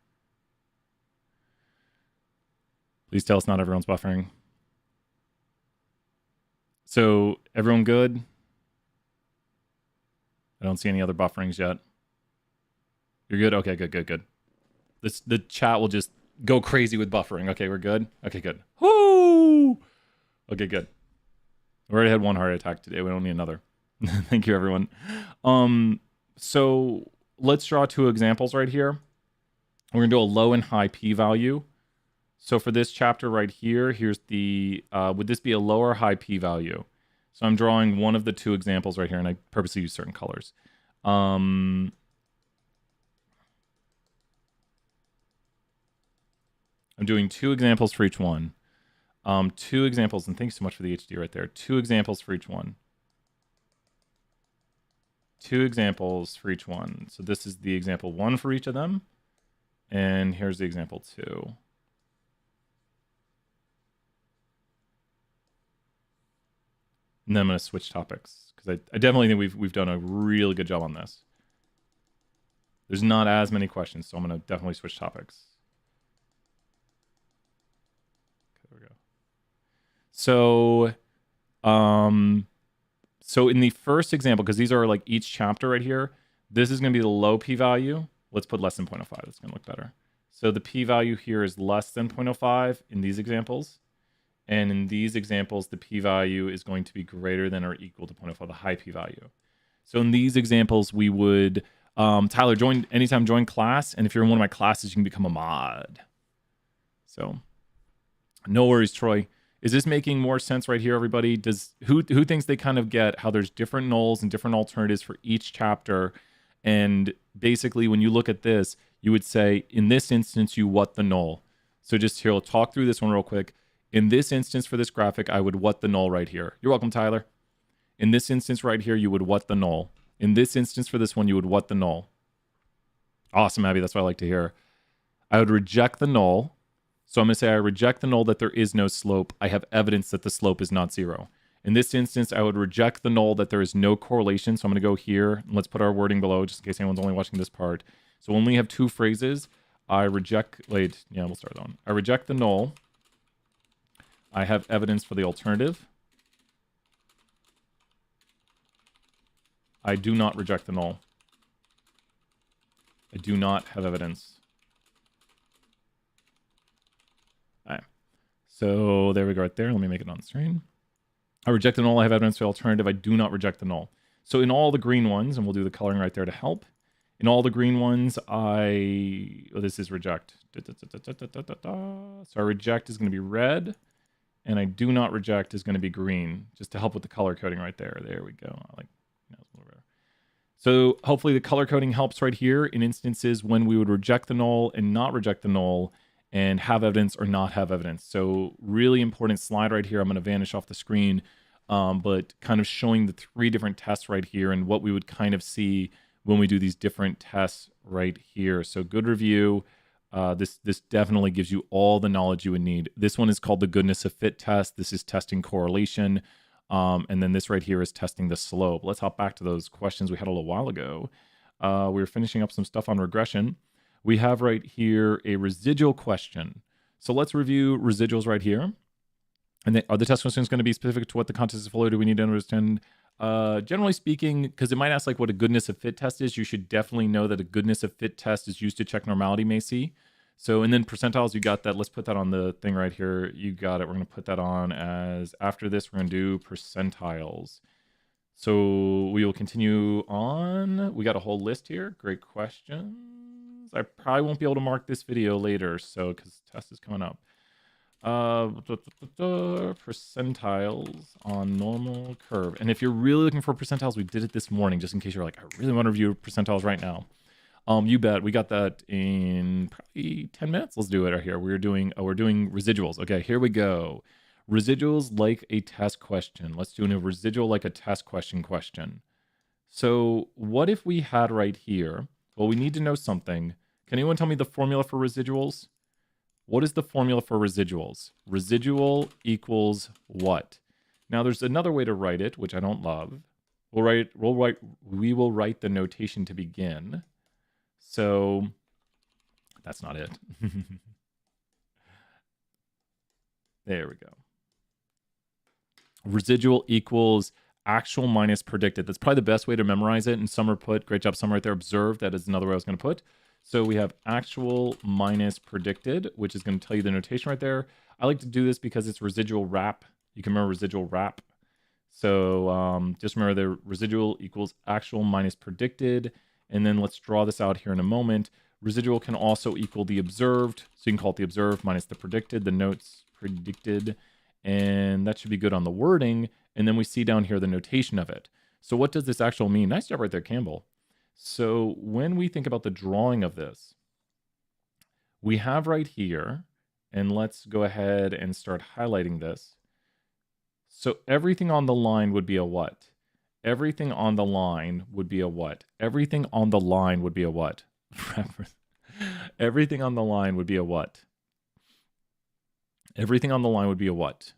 Please tell us not everyone's buffering. So everyone good? I don't see any other bufferings yet. You're good? Okay, good. The chat will just go crazy with buffering. Okay, we're good? Okay, good. Woo! Okay, good. We already had 1 heart attack today. We don't need another. Thank you, everyone. So let's draw 2 examples right here. We're going to do a low and high p-value. So for this chapter right here, here's the, would this be a low or high p-value? So I'm drawing one of the 2 examples right here, and I purposely use certain colors. I'm doing 2 examples for each one. 2 examples, and thanks so much for the HD right there. 2 examples for each one. 2 examples for each one. So this is the example 1 for each of them. And here's the example 2. And then I'm going to switch topics because I definitely think we've done a really good job on this. There's not as many questions, so I'm going to definitely switch topics. Okay, there we go. So, so in the first example, because these are like each chapter right here, this is going to be the low p-value. Let's put less than 0.05. That's going to look better. So the p-value here is less than 0.05 in these examples. And in these examples, the p-value is going to be greater than or equal to 0.05, the high p-value. So in these examples, we would, Tyler, join class. And if you're in one of my classes, you can become a mod. So no worries, Troy. Is this making more sense right here, everybody? Who thinks they kind of get how there's different nulls and different alternatives for each chapter? And basically, when you look at this, you would say, in this instance, you what the null. So just here, we'll talk through this one real quick. In this instance for this graphic, I would what the null right here. You're welcome, Tyler. In this instance right here, you would what the null. In this instance for this one, you would what the null. Awesome, Abby. That's what I like to hear. I would reject the null. So I'm going to say I reject the null that there is no slope. I have evidence that the slope is not 0. In this instance, I would reject the null that there is no correlation. So I'm going to go here. And let's put our wording below just in case anyone's only watching this part. So when we have 2 phrases, I reject... Wait, yeah, we'll start that one. I reject the null. I have evidence for the alternative. I do not reject the null. I do not have evidence. All right. So there we go right there. Let me make it on screen. I reject the null. I have evidence for the alternative. I do not reject the null. So in all the green ones, and we'll do the coloring right there to help. In all the green ones, this is reject. So our reject is going to be red. And I do not reject is going to be green, just to help with the color coding right there. There we go. I like, you know, it's a little better. So hopefully the color coding helps right here in instances when we would reject the null and not reject the null and have evidence or not have evidence. So really important slide right here. I'm going to vanish off the screen, but kind of showing the 3 different tests right here and what we would kind of see when we do these different tests right here. So good review. This definitely gives you all the knowledge you would need. This one is called the goodness of fit test. This is testing correlation. And then this right here is testing the slope. Let's hop back to those questions we had a little while ago. We were finishing up some stuff on regression. We have right here a residual question. So let's review residuals right here. And are the test questions going to be specific to what the context is below? Do we need to understand? Generally speaking, because it might ask like what a goodness of fit test is, you should definitely know that a goodness of fit test is used to check normality, Macy. So, and then percentiles, you got that. Let's put that on the thing right here. You got it. We're going to put that on as after this, we're going to do percentiles. So we will continue on. We got a whole list here. Great questions. I probably won't be able to mark this video later, so because test is coming up. Percentiles on normal curve. And if you're really looking for percentiles, we did it this morning, just in case you're like, I really want to review percentiles right now. You bet. We got that in probably 10 minutes. Let's do it right here. We're doing residuals. Okay, here we go. Residuals like a test question. Let's do a residual like a test question. So what if we had right here, well, we need to know something. Can anyone tell me the formula for residuals? What is the formula for residuals? Residual equals what? Now there's another way to write it, which I don't love. We will write the notation to begin. So that's not it. There we go. Residual equals actual minus predicted. That's probably the best way to memorize it. And Summer put, great job, Summer, right there. Observed, that is another way I was going to put. So we have actual minus predicted, which is going to tell you the notation right there. I like to do this because it's residual wrap. You can remember residual wrap. So just remember the residual equals actual minus predicted. And then let's draw this out here in a moment. Residual can also equal the observed. So you can call it the observed minus the predicted, the notes predicted. And that should be good on the wording. And then we see down here the notation of it. So what does this actually mean? Nice job right there, Campbell. So when we think about the drawing of this, we have right here, and let's go ahead and start highlighting this. So everything on the line would be a what? Everything on the line would be a what? Everything on the line would be a what? Everything on the line would be a what? Everything on the line would be a what?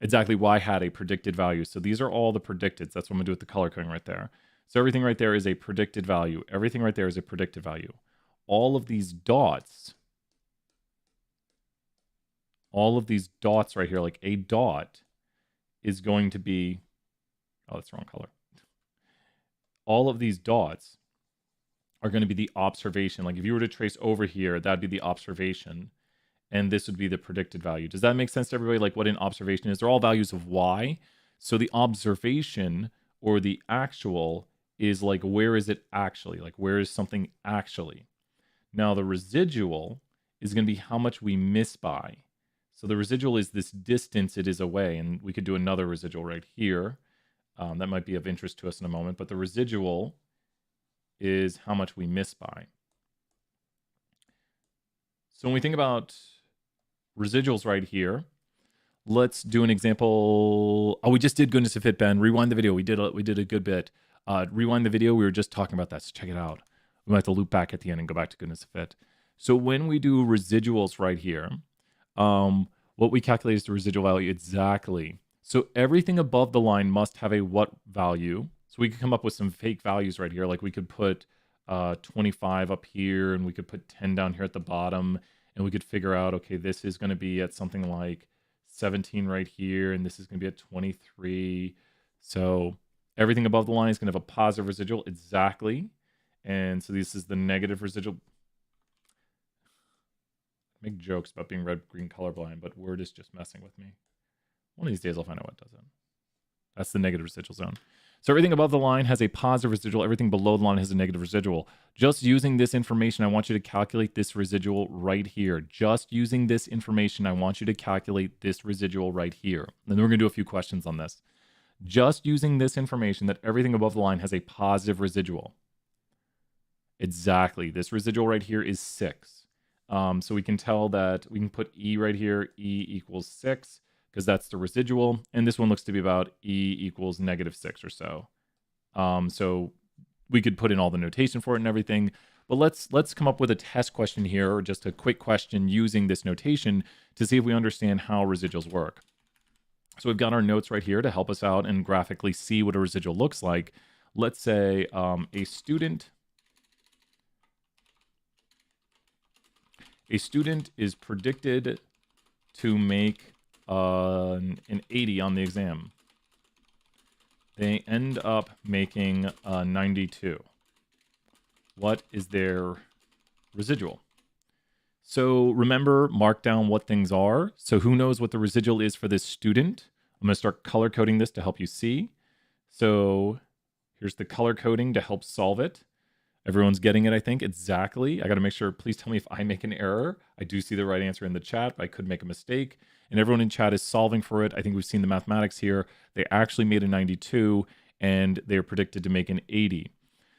Exactly, y hat a predicted value. So these are all the predicteds. That's what I'm going to do with the color coding right there. So everything right there is a predicted value. Everything right there is a predicted value. All of these dots right here, like a dot is going to be, oh, that's the wrong color. All of these dots are going to be the observation. Like if you were to trace over here, that'd be the observation. And this would be the predicted value. Does that make sense to everybody? Like what an observation is? They're all values of y. So the observation or the actual is like, where is it actually? Like where is something actually? Now the residual is going to be how much we miss by. So the residual is this distance it is away. And we could do another residual right here. That might be of interest to us in a moment. But the residual is how much we miss by. So when we think about residuals right here, let's do an example. Oh, we just did goodness of fit, Ben. Rewind the video. We did a good bit. Rewind the video. We were just talking about that. So check it out. We might have to loop back at the end and go back to goodness of fit. So when we do residuals right here, what we calculate is the residual value exactly. So everything above the line must have a what value. So we could come up with some fake values right here. Like we could put 25 up here, and we could put 10 down here at the bottom, and we could figure out, okay, this is going to be at something like 17 right here, and this is going to be at 23. So everything above the line is going to have a positive residual exactly. And so this is the negative residual. I make jokes about being red-green colorblind, but Word is just messing with me. One of these days I'll find out what does it. That's the negative residual zone. So everything above the line has a positive residual. Everything below the line has a negative residual. Just using this information, I want you to calculate this residual right here. Just using this information, I want you to calculate this residual right here. And then we're going to do a few questions on this. Just using this information that everything above the line has a positive residual. Exactly. This residual right here is 6. So we can tell that we can put E right here. E equals 6. Because that's the residual, and this one looks to be about E equals -6 or so. So we could put in all the notation for it and everything, but let's come up with a test question here, or just a quick question using this notation to see if we understand how residuals work. So we've got our notes right here to help us out and graphically see what a residual looks like. Let's say a student is predicted to make an 80 on the exam. They end up making 92. What is their residual? So remember, mark down what things are. So who knows what the residual is for this student? I'm going to start color coding this to help you see. So here's the color coding to help solve it. Everyone's getting it, I think. Exactly. I got to make sure. Please tell me if I make an error. I do see the right answer in the chat, but I could make a mistake. And everyone in chat is solving for it. I think we've seen the mathematics here. They actually made a 92, and they're predicted to make an 80.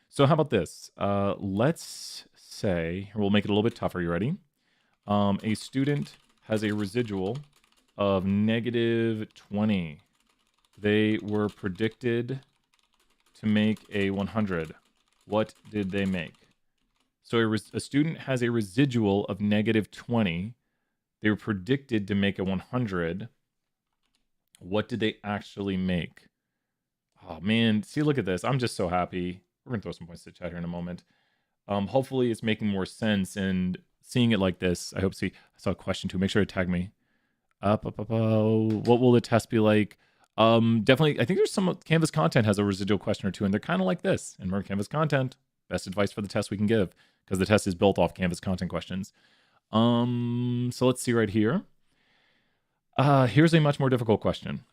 So how about this? Let's say, we'll make it a little bit tougher. You ready? A student has a residual of -20. They were predicted to make a 100. What did they make? So a student has a residual of -20. They were predicted to make a 100. What did they actually make? Oh, man. See, look at this. I'm just so happy. We're going to throw some points to chat here in a moment. Hopefully, it's making more sense. And seeing it like this, I hope. See, I saw a question too. Make sure to tag me. What will the test be like? Definitely, I think there's some Canvas content has a residual question or two, and they're kind of like this. And more Canvas content, best advice for the test we can give, because the test is built off Canvas content questions. So let's see right here. Here's a much more difficult question.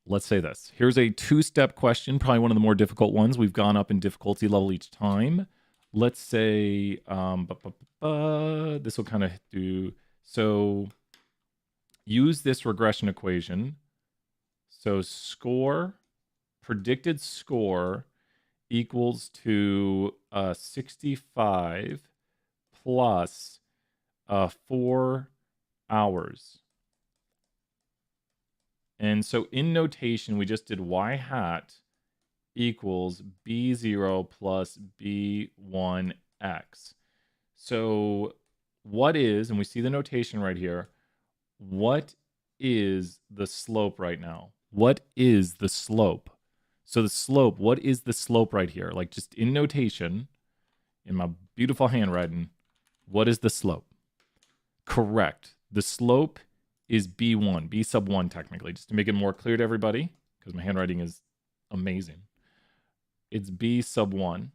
Let's say this. Here's a 2-step question, probably one of the more difficult ones. We've gone up in difficulty level each time. Let's say this will kind of do, so use this regression equation. So predicted score equals to 65 plus 4 hours. And so in notation, we just did y hat equals b0 plus b1x. So what is, and we see the notation right here, what is the slope right now? What is the slope? So the slope, what is the slope right here? Like just in notation, in my beautiful handwriting, what is the slope? Correct. The slope is B1, B sub 1 technically, just to make it more clear to everybody, because my handwriting is amazing. It's B sub 1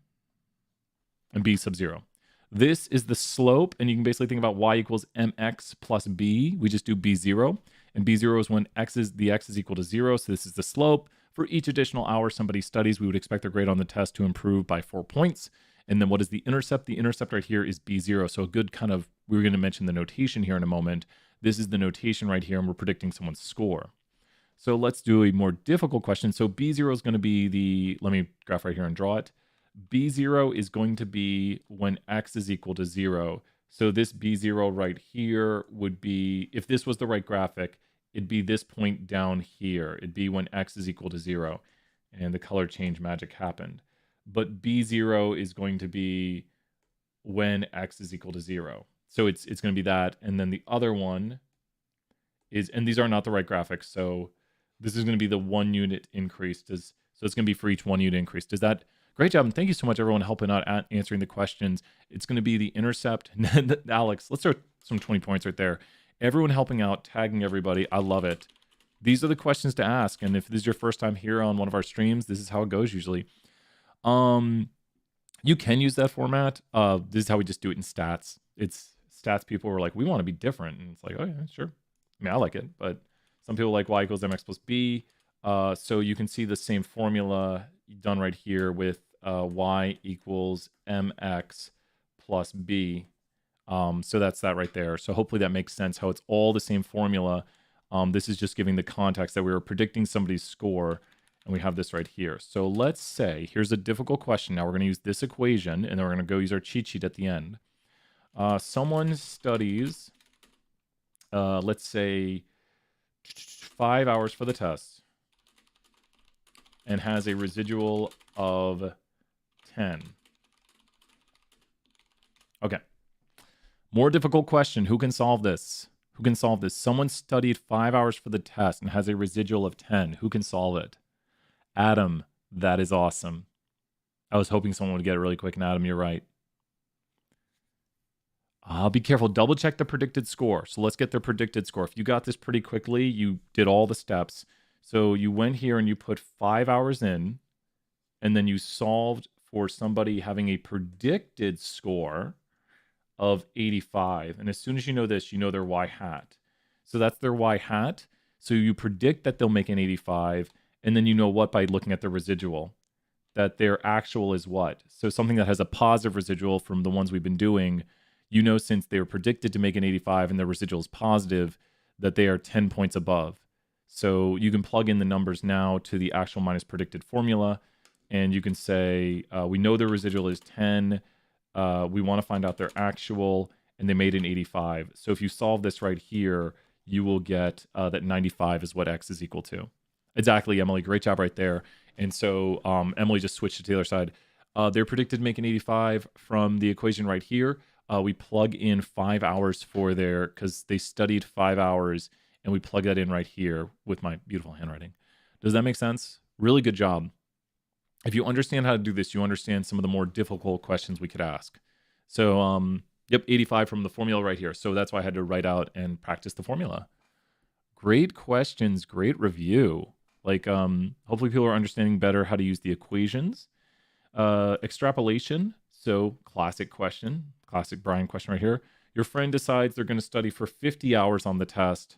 and B sub 0. This is the slope, and you can basically think about y equals mx plus b. We just do b0, and b0 is when the x is equal to 0, so this is the slope. For each additional hour somebody studies, we would expect their grade on the test to improve by 4 points. And then what is the intercept? The intercept right here is b0, so a good kind of, we're going to mention the notation here in a moment. This is the notation right here, and we're predicting someone's score. So let's do a more difficult question. So b0 is going to be the, let me graph right here and draw it. B0 is going to be when x is equal to 0. So this B0 right here would be, if this was the right graphic, it'd be this point down here. It'd be when x is equal to 0. And the color change magic happened. But B0 is going to be when x is equal to 0. So it's going to be that. And then the other one is, and these are not the right graphics, so this is going to be the 1 unit increase. So it's going to be for each 1 unit increase. Does that... Great job, and thank you so much, everyone, helping out answering the questions. It's going to be the intercept. Alex, let's throw some 20 points right there. Everyone helping out, tagging everybody. I love it. These are the questions to ask, and if this is your first time here on one of our streams, this is how it goes usually. You can use that format. This is how we just do it in stats. It's stats people were like, we want to be different, and it's like, oh yeah, sure. I mean, I like it, but some people like y equals mx plus b. So you can see the same formula done right here with y equals mx plus b. So that's that right there. So hopefully that makes sense how it's all the same formula. This is just giving the context that we were predicting somebody's score, and we have this right here. So let's say, here's a difficult question. Now we're going to use this equation, and then we're going to go use our cheat sheet at the end. Someone studies, let's say, 5 hours for the test and has a residual of 10. Okay. More difficult question. Who can solve this? Who can solve this? Someone studied 5 hours for the test and has a residual of 10. Who can solve it? Adam, that is awesome. I was hoping someone would get it really quick, and Adam, you're right. Be careful. Double check the predicted score. So let's get their predicted score. If you got this pretty quickly, you did all the steps. So you went here and you put 5 hours in, and then you solved for somebody having a predicted score of 85. And as soon as you know this, you know their y hat. So that's their y hat. So you predict that they'll make an 85, and then you know what by looking at the residual, that their actual is what. So something that has a positive residual from the ones we've been doing, you know, since they were predicted to make an 85 and their residual is positive, that they are 10 points above. So you can plug in the numbers now to the actual minus predicted formula, and you can say, we know their residual is 10. We want to find out their actual, and they made an 85. So if you solve this right here, you will get that 95 is what x is equal to. Exactly, Emily. Great job right there. And so Emily just switched it to the other side. They're predicted to make an 85 from the equation right here. We plug in 5 hours for their, because they studied 5 hours, and we plug that in right here with my beautiful handwriting. Does that make sense? Really good job. If you understand how to do this, you understand some of the more difficult questions we could ask. So, yep, 85 from the formula right here. So that's why I had to write out and practice the formula. Great questions, great review. Like, hopefully people are understanding better how to use the equations. Extrapolation. So classic question, classic Brian question right here. Your friend decides they're going to study for 50 hours on the test.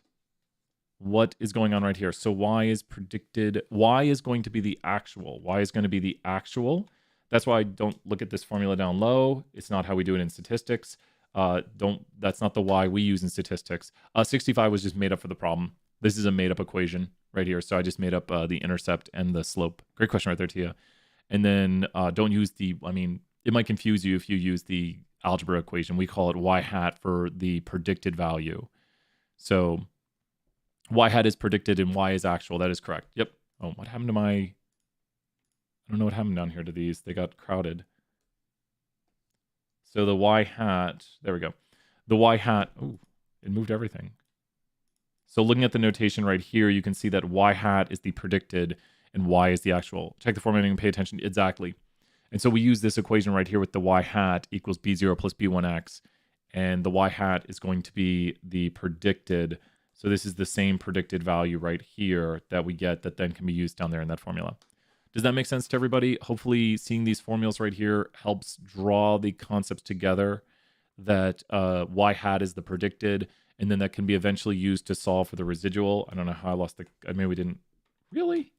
What is going on right here? So y is predicted. Y is going to be the actual. Y is going to be the actual. That's why I don't look at this formula down low. It's not how we do it in statistics. That's not the y we use in statistics. 65 was just made up for the problem. This is a made up equation right here. So I just made up the intercept and the slope. Great question right there, Tia. And then don't use the, I mean, it might confuse you if you use the algebra equation. We call it y hat for the predicted value. So y hat is predicted and y is actual. That is correct. Yep. Oh, what happened to my... I don't know what happened down here to these. They got crowded. So the y hat, there we go. The y hat, oh, it moved everything. So looking at the notation right here, you can see that y hat is the predicted and y is the actual. Check the formatting and pay attention. Exactly. And so we use this equation right here with the y hat equals b0 plus b1x. And the y hat is going to be the predicted. So this is the same predicted value right here that we get that then can be used down there in that formula. Does that make sense to everybody? Hopefully seeing these formulas right here helps draw the concepts together that y hat is the predicted, and then that can be eventually used to solve for the residual. I don't know how I lost the, maybe we didn't, really?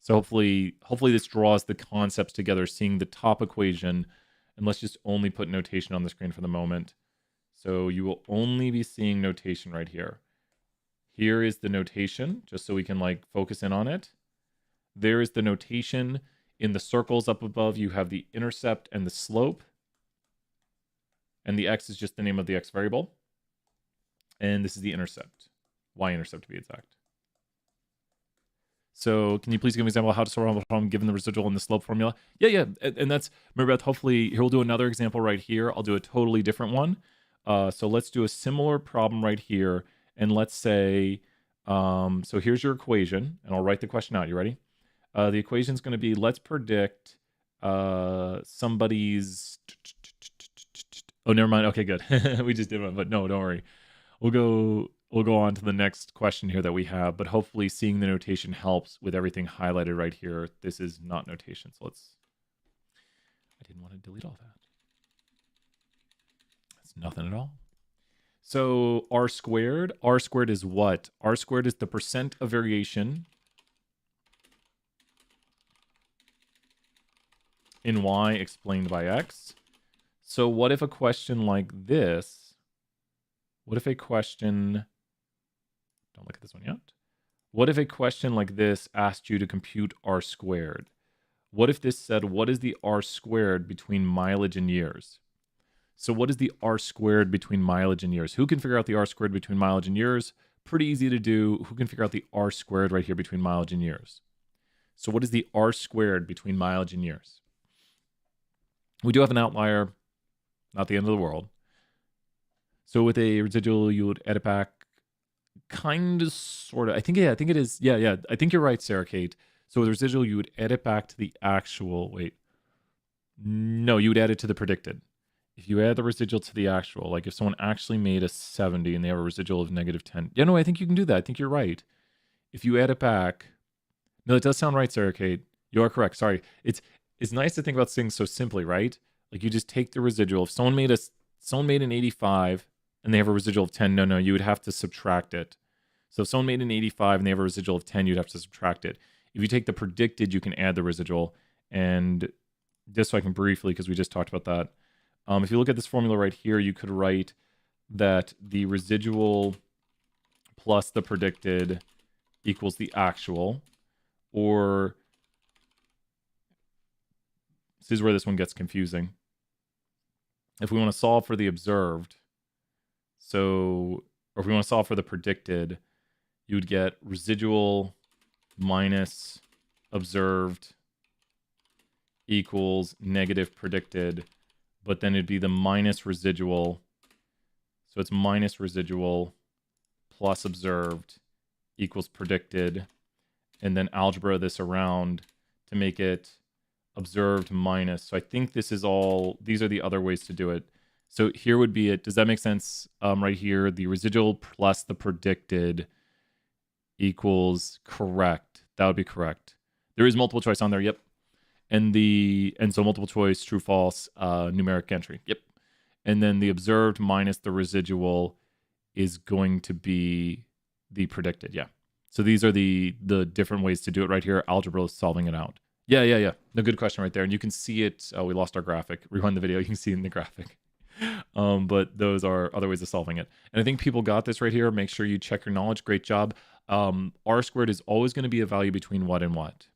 So hopefully this draws the concepts together, seeing the top equation, and let's just only put notation on the screen for the moment. So you will only be seeing notation right here. Here is the notation, just so we can like focus in on it. There is the notation. In the circles up above, you have the intercept and the slope. And the x is just the name of the x variable. And this is the intercept, y-intercept to be exact. So can you please give an example of how to solve a problem given the residual and the slope formula? Yeah. And that's, remember, hopefully, here we'll do another example right here. I'll do a totally different one. So let's do a similar problem right here. And let's say, so here's your equation. And I'll write the question out. You ready? The equation is going to be, let's predict somebody's... Oh, never mind. Okay, good. We just did one, but no, don't worry. We'll go on to the next question here that we have, but hopefully seeing the notation helps with everything highlighted right here. This is not notation, so I didn't want to delete all that. That's nothing at all. So r squared is what? R squared is the percent of variation in y explained by x. So what if a question like this, what if a question, don't look at this one yet. What if a question like this asked you to compute r squared? What if this said, what is the r squared between mileage and years? So what is the r squared between mileage and years? Who can figure out the r squared between mileage and years? Pretty easy to do. Who can figure out the r squared right here between mileage and years? So what is the r squared between mileage and years? We do have an outlier, not the end of the world. So with a residual, you would add it back, kind of, sort of. I think it is. Yeah. I think you're right, Sarah Kate. So with residual, you would add it back to the actual. Wait, no, you would add it to the predicted. If you add the residual to the actual, like if someone actually made a 70 and they have a residual of -10, yeah, no, I think you can do that. I think you're right. If you add it back, no, it does sound right, Sarah Kate. You are correct. Sorry, it's nice to think about things so simply, right? Like you just take the residual. If someone made an 85 and they have a residual of 10, no, you would have to subtract it. So if someone made an 85 and they have a residual of 10, you'd have to subtract it. If you take the predicted, you can add the residual. And just so I can briefly, because we just talked about that. If you look at this formula right here, you could write that the residual plus the predicted equals the actual. Or this is where this one gets confusing. If we want to solve for the observed, or if we want to solve for the predicted, you would get residual minus observed equals negative predicted, but then it'd be the minus residual. So it's minus residual plus observed equals predicted, and then algebra this around to make it observed minus. So I think these are the other ways to do it. So here would be it. Does that make sense? Right here, the residual plus the predicted equals correct. That would be correct. There is multiple choice on there. Yep. And so multiple choice, true, false, numeric entry. Yep. And then the observed minus the residual is going to be the predicted. Yeah. So these are the different ways to do it right here. Algebra is solving it out. Yeah. No, good question right there. And you can see it. Oh, we lost our graphic. Rewind the video. You can see it in the graphic. But those are other ways of solving it. And I think people got this right here. Make sure you check your knowledge. Great job. R squared is always going to be a value between what and what?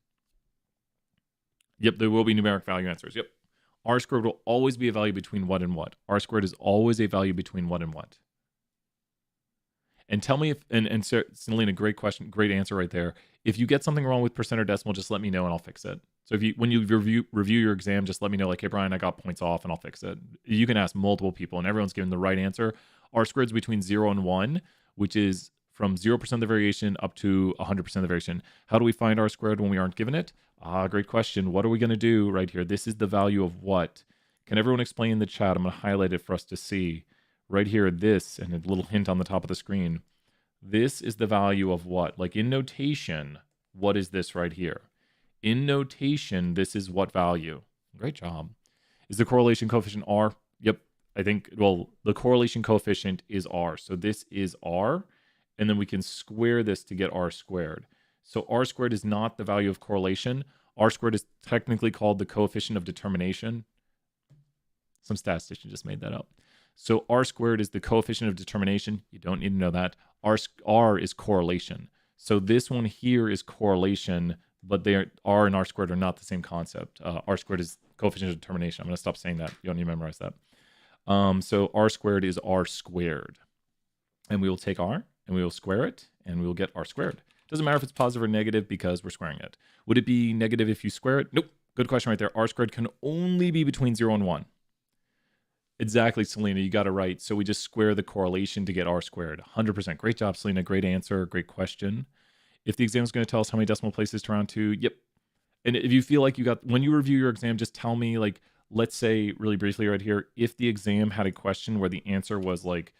Yep, there will be numeric value answers. Yep. R squared will always be a value between what and what? R squared is always a value between what and what? And tell me if, and Selena, great question, great answer right there. If you get something wrong with percent or decimal, just let me know and I'll fix it. So if you, when you review your exam, just let me know, like, hey, Brian, I got points off, and I'll fix it. You can ask multiple people and everyone's given the right answer. R squared is between 0 and 1, which is from 0% of the variation up to 100% of the variation. How do we find R squared when we aren't given it? Great question. What are we going to do right here? This is the value of what? Can everyone explain in the chat? I'm going to highlight it for us to see. Right here, this, and a little hint on the top of the screen. This is the value of what? Like in notation, what is this right here? In notation, this is what value? Great job. Is the correlation coefficient R? Yep. I think, well, the correlation coefficient is R. So this is R, and then we can square this to get R squared. So R squared is not the value of correlation. R squared is technically called the coefficient of determination. Some statistician just made that up. So R squared is the coefficient of determination. You don't need to know that. R is correlation. So this one here is correlation, but R and R squared are not the same concept. R squared is coefficient of determination. I'm going to stop saying that. You don't need to memorize that. So R squared is R squared. And we will take R, and we will square it, and we will get R squared. Doesn't matter if it's positive or negative because we're squaring it. Would it be negative if you square it? Nope. Good question right there. R squared can only be between 0 and 1. Exactly, Selena. You got it right. So we just square the correlation to get R squared. 100%. Great job, Selena. Great answer. Great question. If the exam is going to tell us how many decimal places to round to, yep. And if you feel like you got, when you review your exam, just tell me, like, let's say really briefly right here, if the exam had a question where the answer was like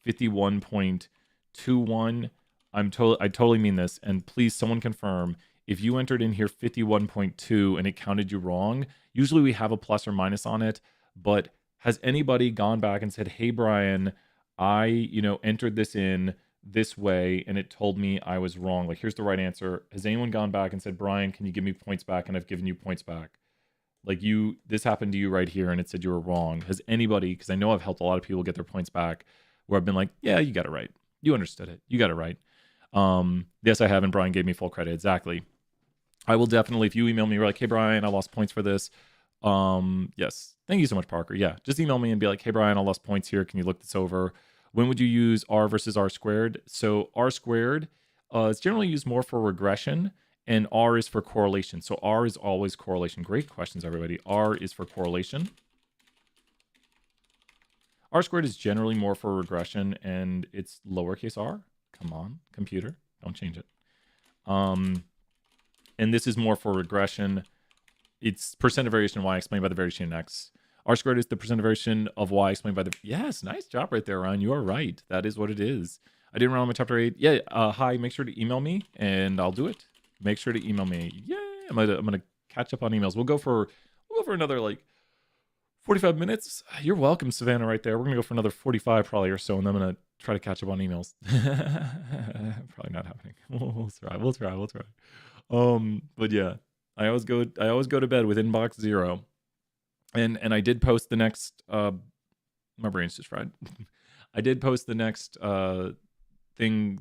51.21, I totally mean this. And please, someone confirm, if you entered in here 51.2 and it counted you wrong, usually we have a plus or minus on it, but has anybody gone back and said, hey, Brian, I, entered this in this way and it told me I was wrong. Like, here's the right answer. Has anyone gone back and said, Brian, can you give me points back? And I've given you points back. Like, this happened to you right here and it said you were wrong. Has anybody, because I know I've helped a lot of people get their points back, where I've been like, yeah, you got it right. You understood it. You got it right. Yes, I have. And Brian gave me full credit. Exactly. I will definitely, if you email me, you're like, hey, Brian, I lost points for this. Yes. Thank you so much, Parker. Yeah. Just email me and be like, hey, Brian, I lost points here. Can you look this over? When would you use R versus R squared? So R squared, it's generally used more for regression, and R is for correlation. So R is always correlation. Great questions, everybody. R is for correlation. R squared is generally more for regression, and it's lowercase r. Come on, computer. Don't change it. And this is more for regression. It's percent of variation of y explained by the variation in x. R squared is the percent of variation of y explained by the... Yes, nice job right there, Ryan. You are right. That is what it is. I didn't run on my chapter 8. Yeah, hi, make sure to email me, and I'll do it. Make sure to email me. Yeah, I'm gonna catch up on emails. We'll go for another, like, 45 minutes. You're welcome, Savannah, right there. We're going to go for another 45 probably or so, and then I'm going to try to catch up on emails. Probably not happening. We'll try. But yeah, I always go to bed with inbox 0. And I did post the next, my brain's just fried. I did post the next the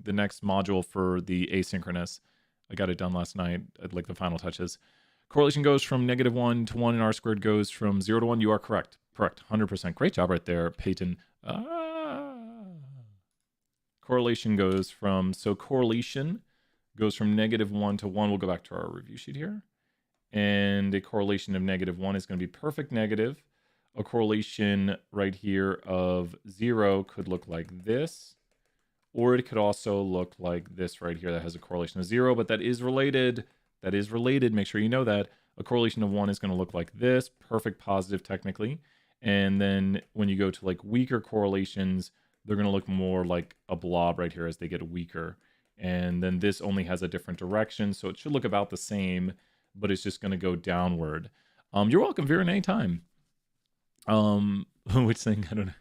next module for the asynchronous. I got it done last night, like the final touches. Correlation goes from -1 to 1, and R squared goes from 0 to 1. You are correct. Correct. 100%. Great job right there, Peyton. Correlation goes from -1 to 1. We'll go back to our review sheet here. And a correlation of -1 is going to be perfect negative. A correlation right here of 0 could look like this. Or it could also look like this right here that has a correlation of 0, but that is related. That is related. Make sure you know that. A correlation of 1 is going to look like this. Perfect positive, technically. And then when you go to like weaker correlations, they're going to look more like a blob right here as they get weaker. And then this only has a different direction. So it should look about the same, but it's just going to go downward. You're welcome, Vera, anytime. Which thing? I don't know.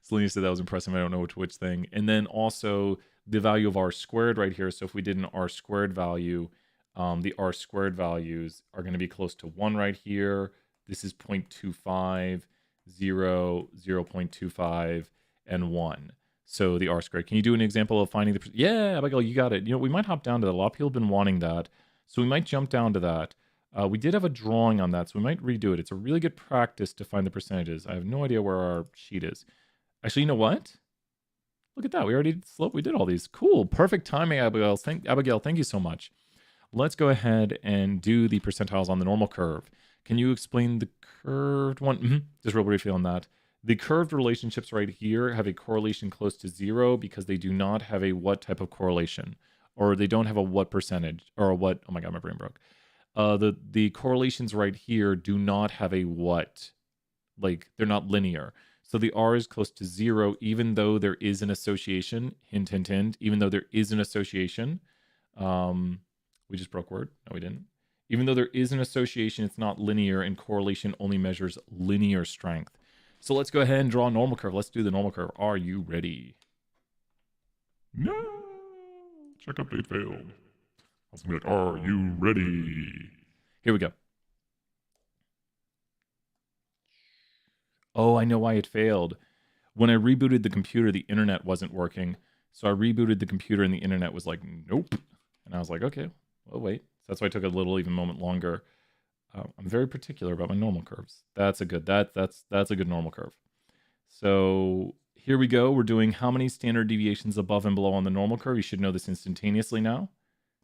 Selena said that was impressive. I don't know which thing. And then also the value of R squared right here. So if we did an R squared value, the R squared values are going to be close to 1 right here. This is 0.25, 0, 0.25, and 1. So the R squared. Can you do an example of finding the... Yeah, Abigail, you got it. You know, we might hop down to that. A lot of people have been wanting that. So we might jump down to that. We did have a drawing on that, so we might redo it. It's a really good practice to find the percentages. I have no idea where our sheet is. Actually, you know what? Look at that. We did all these. Cool. Perfect timing, Abigail. Thank you so much. Let's go ahead and do the percentiles on the normal curve. Can you explain the curved one? Just real briefly on that. The curved relationships right here have a correlation close to 0 because they do not have a what type of correlation, or they don't have a what percentage, or a what. Oh my God, my brain broke. The correlations right here do not have a what. Like, they're not linear. So the R is close to 0, even though there is an association. Hint, hint, hint. Even though there is an association. We just broke word. No, we didn't. Even though there is an association, it's not linear, and correlation only measures linear strength. So let's go ahead and draw a normal curve. Let's do the normal curve. Are you ready? No! Check update failed. I was gonna be like, are you ready? Here we go. Oh, I know why it failed. When I rebooted the computer, the internet wasn't working. So I rebooted the computer and the internet was like, nope. And I was like, okay, well, wait. So that's why I took a little even moment longer. I'm very particular about my normal curves. That's a good normal curve. So here we go. We're doing how many standard deviations above and below on the normal curve. You should know this instantaneously now.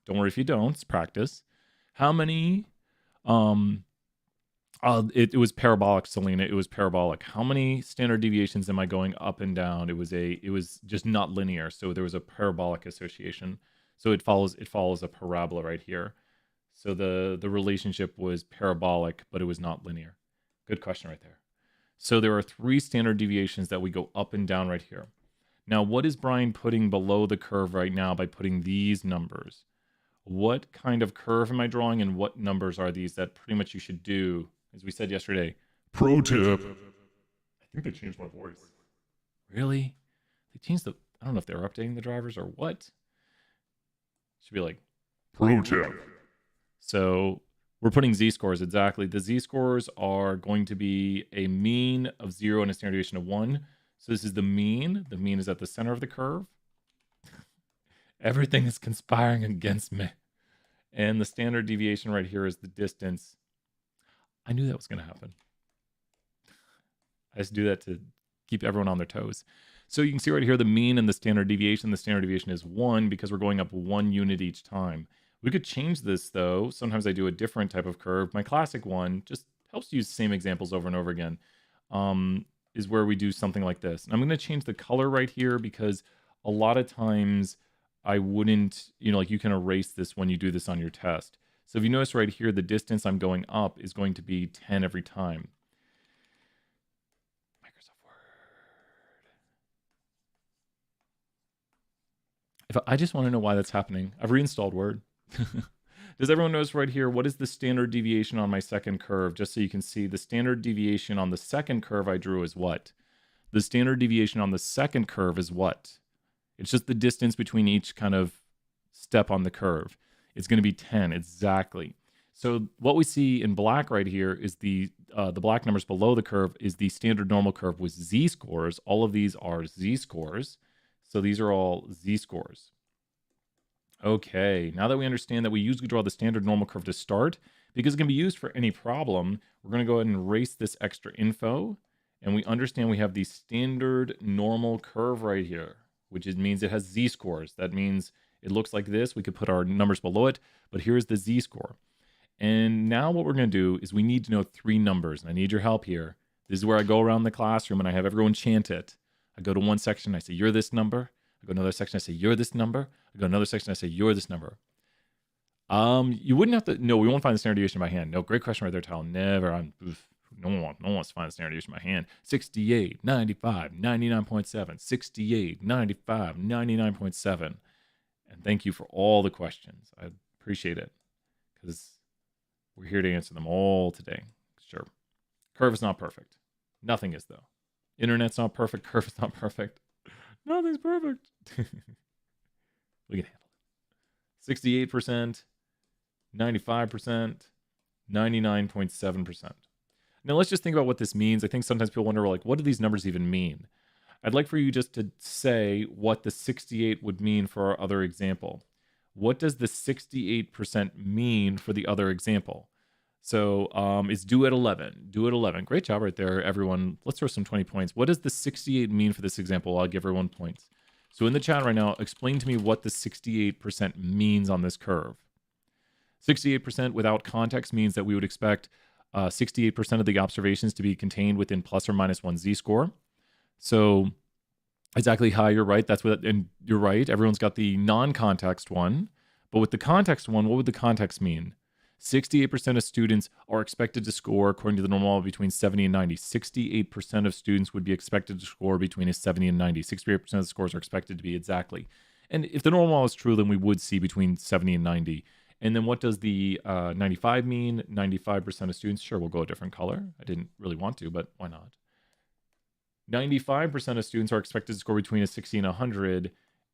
Don't worry if you don't. It's practice. How many? It was parabolic, Selena. It was parabolic. How many standard deviations am I going up and down? It was just not linear. So there was a parabolic association. So it follows a parabola right here. So the relationship was parabolic, but it was not linear. Good question right there. So there are 3 standard deviations that we go up and down right here. Now, what is Brian putting below the curve right now by putting these numbers? What kind of curve am I drawing, and what numbers are these that pretty much you should do, as we said yesterday? Pro tip. I think they changed my voice. Really? They changed I don't know if they were updating the drivers or what. Should be like, pro tip. So we're putting z-scores, exactly. The z-scores are going to be a mean of 0 and a standard deviation of 1. So this is the mean. The mean is at the center of the curve. Everything is conspiring against me. And the standard deviation right here is the distance. I knew that was going to happen. I just do that to keep everyone on their toes. So you can see right here the mean and the standard deviation. The standard deviation is 1 because we're going up 1 unit each time. We could change this, though. Sometimes I do a different type of curve. My classic one just helps use the same examples over and over again, is where we do something like this. And I'm going to change the color right here because a lot of times I wouldn't, like you can erase this when you do this on your test. So if you notice right here, the distance I'm going up is going to be 10 every time. Microsoft Word. I just want to know why that's happening. I've reinstalled Word. Does everyone notice right here, what is the standard deviation on my second curve? Just so you can see, the standard deviation on the second curve I drew is what? The standard deviation on the second curve is what? It's just the distance between each kind of step on the curve. It's going to be 10, exactly. So what we see in black right here is the black numbers below the curve is the standard normal curve with z-scores. All of these are z-scores. So these are all z-scores. Okay, now that we understand that we usually draw the standard normal curve to start, because it can be used for any problem, we're going to go ahead and erase this extra info, and we understand we have the standard normal curve right here, which means it has z-scores. That means it looks like this. We could put our numbers below it, but here's the z-score. And now what we're going to do is we need to know 3 numbers, and I need your help here. This is where I go around the classroom and I have everyone chant it. I go to one section, I say, you're this number. I go to another section, I say, you're this number. I go to another section, I say, you're this number. You wouldn't have to, no, we won't find the standard deviation by hand. No, great question right there, Tal. Never, no one wants to find the standard deviation by hand. 68, 95, 99.7, 68, 95, 99.7. And thank you for all the questions. I appreciate it because we're here to answer them all today. Sure. Curve is not perfect. Nothing is, though. Internet's not perfect. Curve is not perfect. Nothing's perfect. We can handle it. 68%, 95%, 99.7%. Now let's just think about what this means. I think sometimes people wonder, like, what do these numbers even mean? I'd like for you just to say what the 68 would mean for our other example. What does the 68% mean for the other example? So it's due at 11. Due at 11. Great job right there, everyone. Let's throw some 20 points. What does the 68 mean for this example? I'll give everyone points. So in the chat right now, explain to me what the 68% means on this curve. 68% without context means that we would expect 68% of the observations to be contained within plus or minus 1 z-score. So exactly how you're right. That's what, and you're right. Everyone's got the non-context one. But with the context one, what would the context mean? 68% of students are expected to score, according to the normal, between 70 and 90. 68% of students would be expected to score between a 70 and 90. 68% of the scores are expected to be exactly. And if the normal is true, then we would see between 70 and 90. And then what does the 95 mean? 95% of students, sure, we'll go a different color. I didn't really want to, but why not? 95% of students are expected to score between a 60 and 100.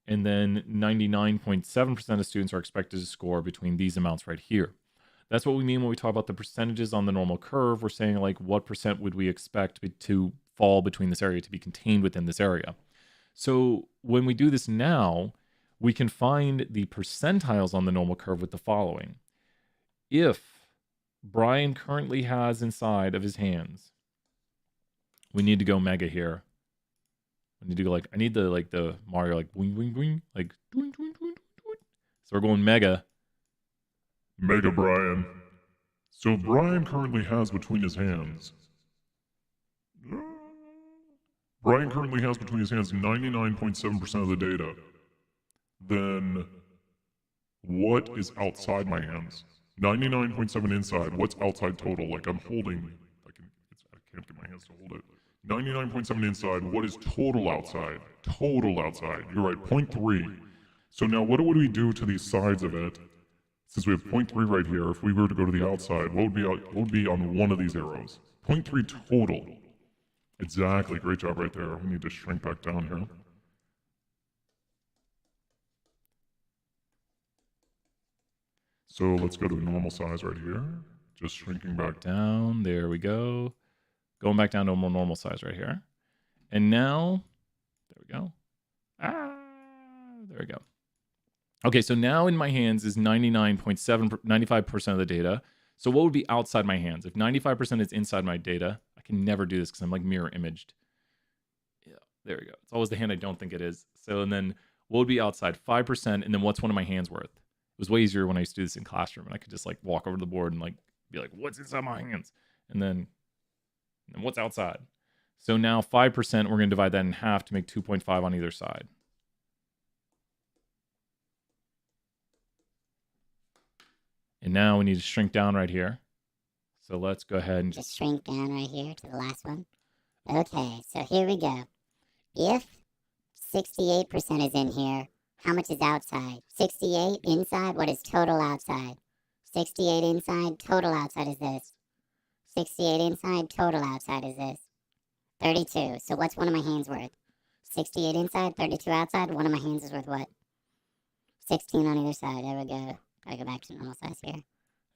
And then 99.7% of students are expected to score between these amounts right here. That's what we mean when we talk about the percentages on the normal curve. We're saying like what percent would we expect to fall between this area, to be contained within this area. So when we do this now, we can find the percentiles on the normal curve with the following. If Brian currently has inside of his hands, we need to go mega here. I need to go like, I need the Mario like boing, boing, boing, like doing, doing, doing, doing. So we're going mega. Mega Brian. So Brian currently has between his hands. Brian currently has between his hands 99.7% of the data. Then what is outside my hands? 99.7 inside. What's outside total? Like I'm holding. I can't get my hands to hold it. 99.7 inside. What is total outside? Total outside. You're right. 0.3. So now what would we do to these sides of it? Since we have 0.3 right here, if we were to go to the outside, what would be on one of these arrows? 0.3 total. Exactly. Great job right there. We need to shrink back down here. So let's go to the normal size right here. Just shrinking back down. There we go. Going back down to a more normal size right here. And now, there we go. There we go. Okay, so now in my hands is 95% of the data. So what would be outside my hands? If 95% is inside my data, I can never do this because I'm like mirror imaged. Yeah, there we go. It's always the hand I don't think it is. So, and then what would be outside? 5%, and then what's one of my hands worth? It was way easier when I used to do this in classroom, and I could just like walk over to the board and like be like, what's inside my hands? And then what's outside? So now 5%, we're going to divide that in half to make 2.5 on either side. And now we need to shrink down right here. So let's go ahead and just shrink down right here to the last one. Okay, so here we go. If 68% is in here, how much is outside? 68 inside, what is total outside? 68 inside, total outside is this. 68 inside, total outside is this. 32. So what's one of my hands worth? 68 inside, 32 outside. One of my hands is worth what? 16 on either side. There we go. Gotta go back to normal size here.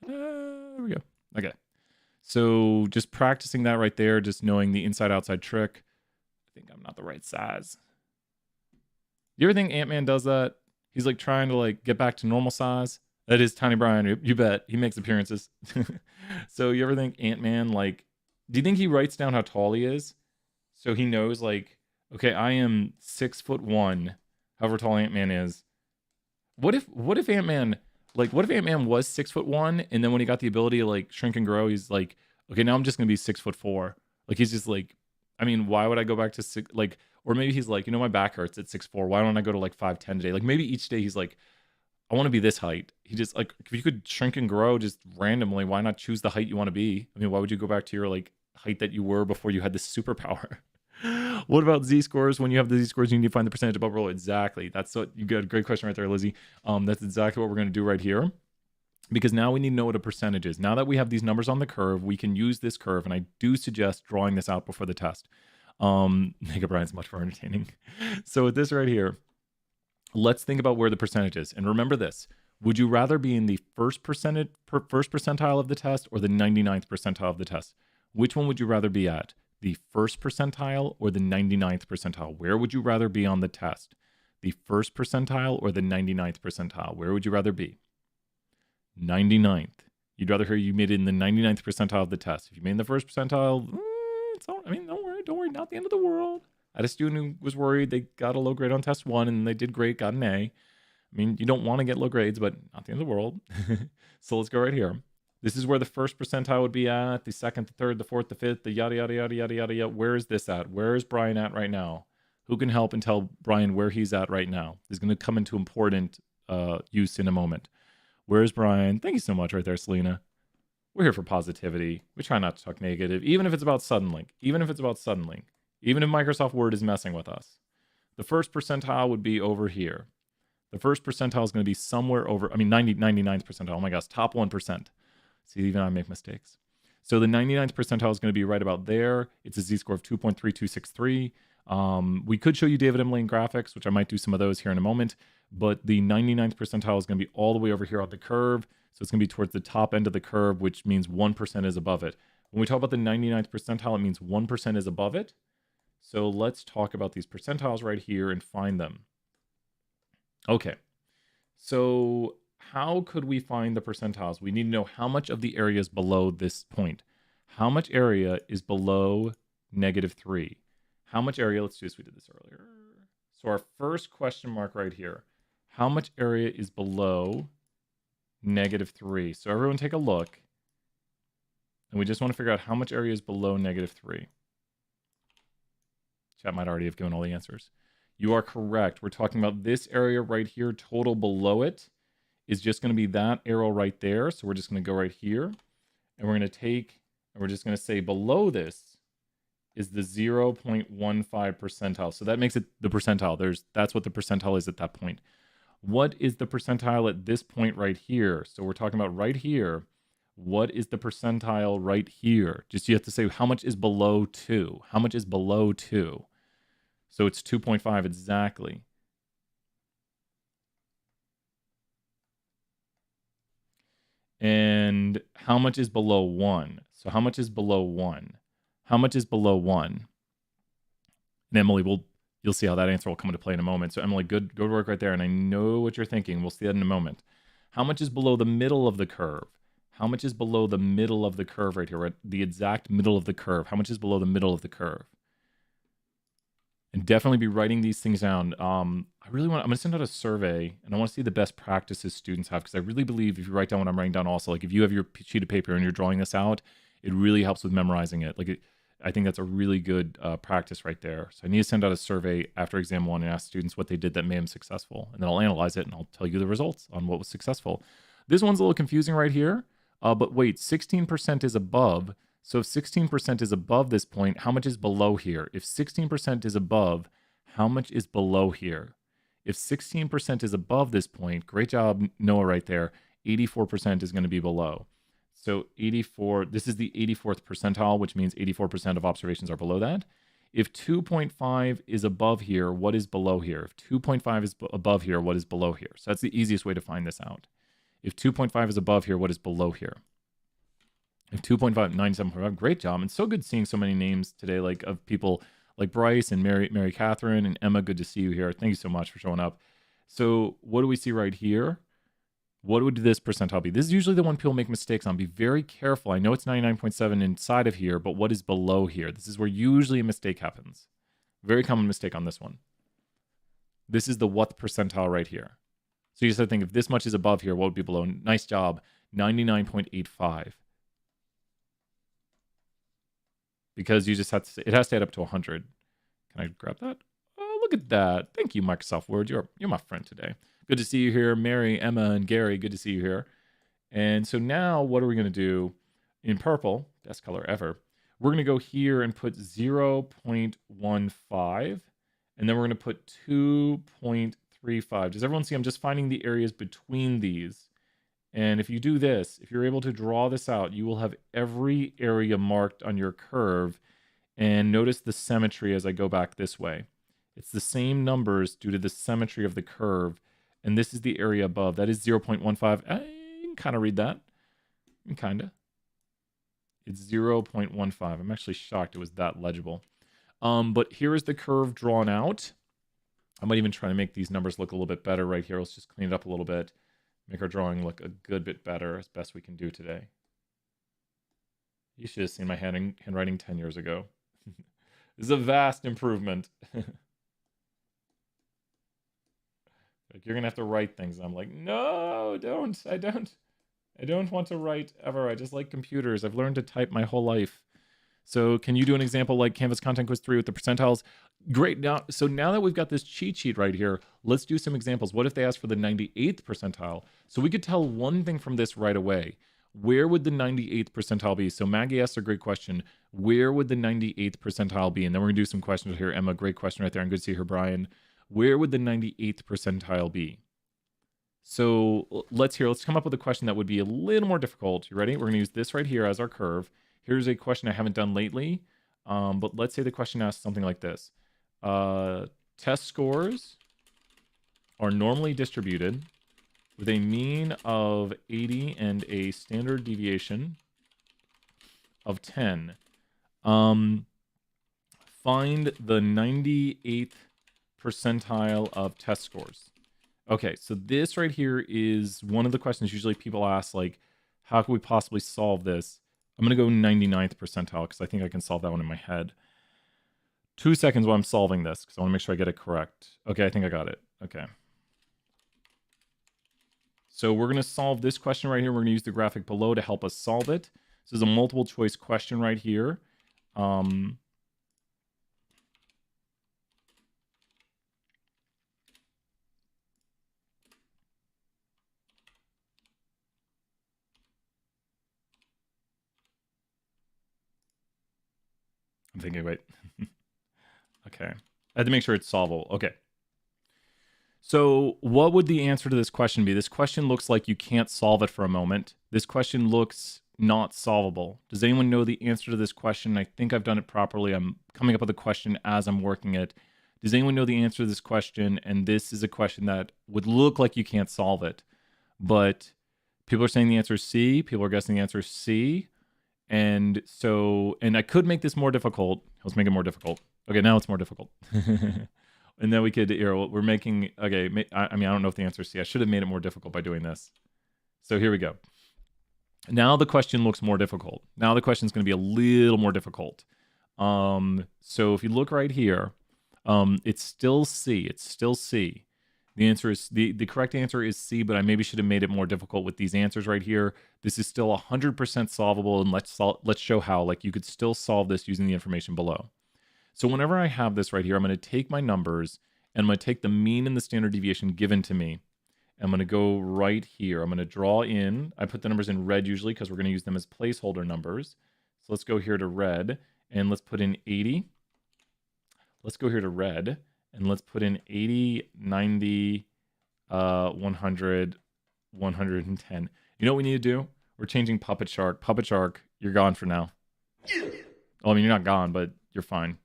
There we go. Okay. So just practicing that right there, just knowing the inside-outside trick. I think I'm not the right size. You ever think Ant-Man does that? He's like trying to like get back to normal size. That is Tiny Brian. You bet. He makes appearances. So you ever think Ant-Man, like, do you think he writes down how tall he is? So he knows like, okay, I am 6'1", however tall Ant-Man is. What if Ant-Man, like, what if Ant-Man was 6'1", and then when he got the ability to like shrink and grow, he's like, okay, now I'm just gonna be 6'4". Like he's just like, I mean, why would I go back to six? Like, or maybe he's like, you know, my back hurts at 6'4". Why don't I go to like 5'10" today? Like maybe each day he's like, I want to be this height. He just like, if you could shrink and grow just randomly, why not choose the height you want to be? I mean, why would you go back to your like height that you were before you had this superpower? What about z-scores? When you have the z-scores, you need to find the percentage above roll. Exactly. That's what you got. Great question right there, Lizzie. That's exactly what we're going to do right here. Because now we need to know what a percentage is. Now that we have these numbers on the curve, we can use this curve. And I do suggest drawing this out before the test. Mega Brian's much more entertaining. So with this right here, let's think about where the percentage is. And remember this. Would you rather be in the first percentile of the test or the 99th percentile of the test? Which one would you rather be at? The first percentile or the 99th percentile? Where would you rather be on the test? The first percentile or the 99th percentile? Where would you rather be? 99th. You'd rather hear you made it in the 99th percentile of the test. If you made in the first percentile, it's all, I mean, don't worry, not the end of the world. I had a student who was worried they got a low grade on test 1 and they did great, got an A. I mean, you don't want to get low grades, but not the end of the world. So let's go right here. This is where the first percentile would be at, the second, the third, the fourth, the fifth, the yada, yada, yada, yada, yada, yada. Where is this at? Where is Brian at right now? Who can help and tell Brian where he's at right now? This is going to come into important use in a moment. Where's Brian? Thank you so much right there, Selena. We're here for positivity. We try not to talk negative, even if it's about Suddenlink, even if Microsoft Word is messing with us. The first percentile would be over here. The first percentile is going to be somewhere over, 99th percentile. Oh my gosh, top 1%. See, even I make mistakes. So the 99th percentile is going to be right about there. It's a z-score of 2.3263. We could show you David M. Lane graphics, which I might do some of those here in a moment, but the 99th percentile is going to be all the way over here on the curve. So it's going to be towards the top end of the curve, which means 1% is above it. When we talk about the 99th percentile, it means 1% is above it. So let's talk about these percentiles right here and find them. Okay, so how could we find the percentiles? We need to know how much of the area is below this point. How much area is below -3? How much area, let's do this, we did this earlier. So our first question mark right here, how much area is below -3? So everyone take a look. And we just want to figure out how much area is below -3. Chat might already have given all the answers. You are correct. We're talking about this area right here. Total below it is just going to be that arrow right there. So we're just going to go right here. And we're going to take, and we're just going to say below this is the 0.15 percentile. So that makes it the percentile. That's what the percentile is at that point. What is the percentile at this point right here? So we're talking about right here. What is the percentile right here? Just you have to say how much is below 2. How much is below 2? So it's 2.5 exactly. And how much is below 1? So how much is below 1? How much is below 1? And Emily, you'll see how that answer will come into play in a moment. So Emily, good work right there. And I know what you're thinking. We'll see that in a moment. How much is below the middle of the curve? How much is below the middle of the curve right here? Right? The exact middle of the curve. How much is below the middle of the curve? And definitely be writing these things down. I'm going to send out a survey, and I want to see the best practices students have, because I really believe if you write down what I'm writing down also, like if you have your sheet of paper and you're drawing this out, it really helps with memorizing it. I think that's a really good practice right there. So I need to send out a survey after exam 1 and ask students what they did that made them successful. And then I'll analyze it and I'll tell you the results on what was successful. This one's a little confusing right here, but wait, 16% is above. So if 16% is above this point, how much is below here? If 16% is above, how much is below here? If 16% is above this point, great job, Noah, right there, 84% is going to be below. So 84, this is the 84th percentile, which means 84% of observations are below that. If 2.5 is above here, what is below here? If 2.5 is above here, what is below here? So that's the easiest way to find this out. If 2.5 is above here, what is below here? If 2.5, 97.5, great job. And so good seeing so many names today, like of people like Bryce and Mary Catherine and Emma. Good to see you here. Thank you so much for showing up. So what do we see right here? What would this percentile be? This is usually the one people make mistakes on. Be very careful. I know it's 99.7 inside of here, but what is below here? This is where usually a mistake happens. Very common mistake on this one. This is the what percentile right here. So you just have to think if this much is above here, what would be below? Nice job. 99.85. Because you just have to say, it has to add up to 100. Can I grab that? Oh, look at that. Thank you, Microsoft Word. You're my friend today. Good to see you here. Mary, Emma, and Gary, good to see you here. And so now what are we going to do in purple, best color ever? We're going to go here and put 0.15, and then we're going to put 2.35. Does everyone see? I'm just finding the areas between these. And if you do this, if you're able to draw this out, you will have every area marked on your curve. And notice the symmetry as I go back this way. It's the same numbers due to the symmetry of the curve. And this is the area above. That is 0.15. I can kind of read that. Kind of. It's 0.15. I'm actually shocked it was that legible. But here is the curve drawn out. I might even try to make these numbers look a little bit better right here. Let's just clean it up a little bit. Make our drawing look a good bit better as best we can do today. You should have seen my handwriting 10 years ago. This is a vast improvement. Like, you're gonna have to write things. I'm like, no, don't. I don't want to write ever. I just like computers. I've learned to type my whole life. So can you do an example like Canvas Content Quiz 3 with the percentiles? Great. Now that we've got this cheat sheet right here, let's do some examples. What if they ask for the 98th percentile? So we could tell one thing from this right away. Where would the 98th percentile be? So Maggie asked a great question. Where would the 98th percentile be? And then we're going to do some questions here. Emma, great question right there. I'm good to see her, Brian. Where would the 98th percentile be? So let's come up with a question that would be a little more difficult. You ready? We're going to use this right here as our curve. Here's a question I haven't done lately, but let's say the question asks something like this. Test scores are normally distributed with a mean of 80 and a standard deviation of 10. Find the 98th percentile of test scores. Okay, so this right here is one of the questions usually people ask, like, how could we possibly solve this? I'm going to go 99th percentile because I think I can solve that one in my head. 2 seconds while I'm solving this because I want to make sure I get it correct. Okay, I think I got it. Okay. So we're going to solve this question right here. We're going to use the graphic below to help us solve it. This is a multiple choice question right here. I'm thinking, wait. Okay. I had to make sure it's solvable. Okay. So what would the answer to this question be? This question looks like you can't solve it for a moment. This question looks not solvable. Does anyone know the answer to this question? I think I've done it properly. I'm coming up with a question as I'm working it. Does anyone know the answer to this question? And this is a question that would look like you can't solve it. But people are saying the answer is C. People are guessing the answer is C. And I could make this more difficult. Let's make it more difficult. Okay, now it's more difficult. And then we could, we're making, okay, I mean, I don't know if the answer is C. I should have made it more difficult by doing this. So here we go. Now the question looks more difficult. Now the question is going to be a little more difficult. So if you look right here, it's still C. It's still C. The answer is, the correct answer is C, but I maybe should have made it more difficult with these answers right here. This is still 100% solvable, and let's show how. Like, you could still solve this using the information below. So whenever I have this right here, I'm going to take my numbers, and I'm going to take the mean and the standard deviation given to me. I'm going to go right here. I'm going to draw in. I put the numbers in red usually because we're going to use them as placeholder numbers. So let's go here to red, and let's put in 80. Let's go here to red, and let's put in 80, 90, 100, 110. You know what we need to do? We're changing Puppet Shark. Puppet Shark, you're gone for now. Well, I mean, you're not gone, but you're fine.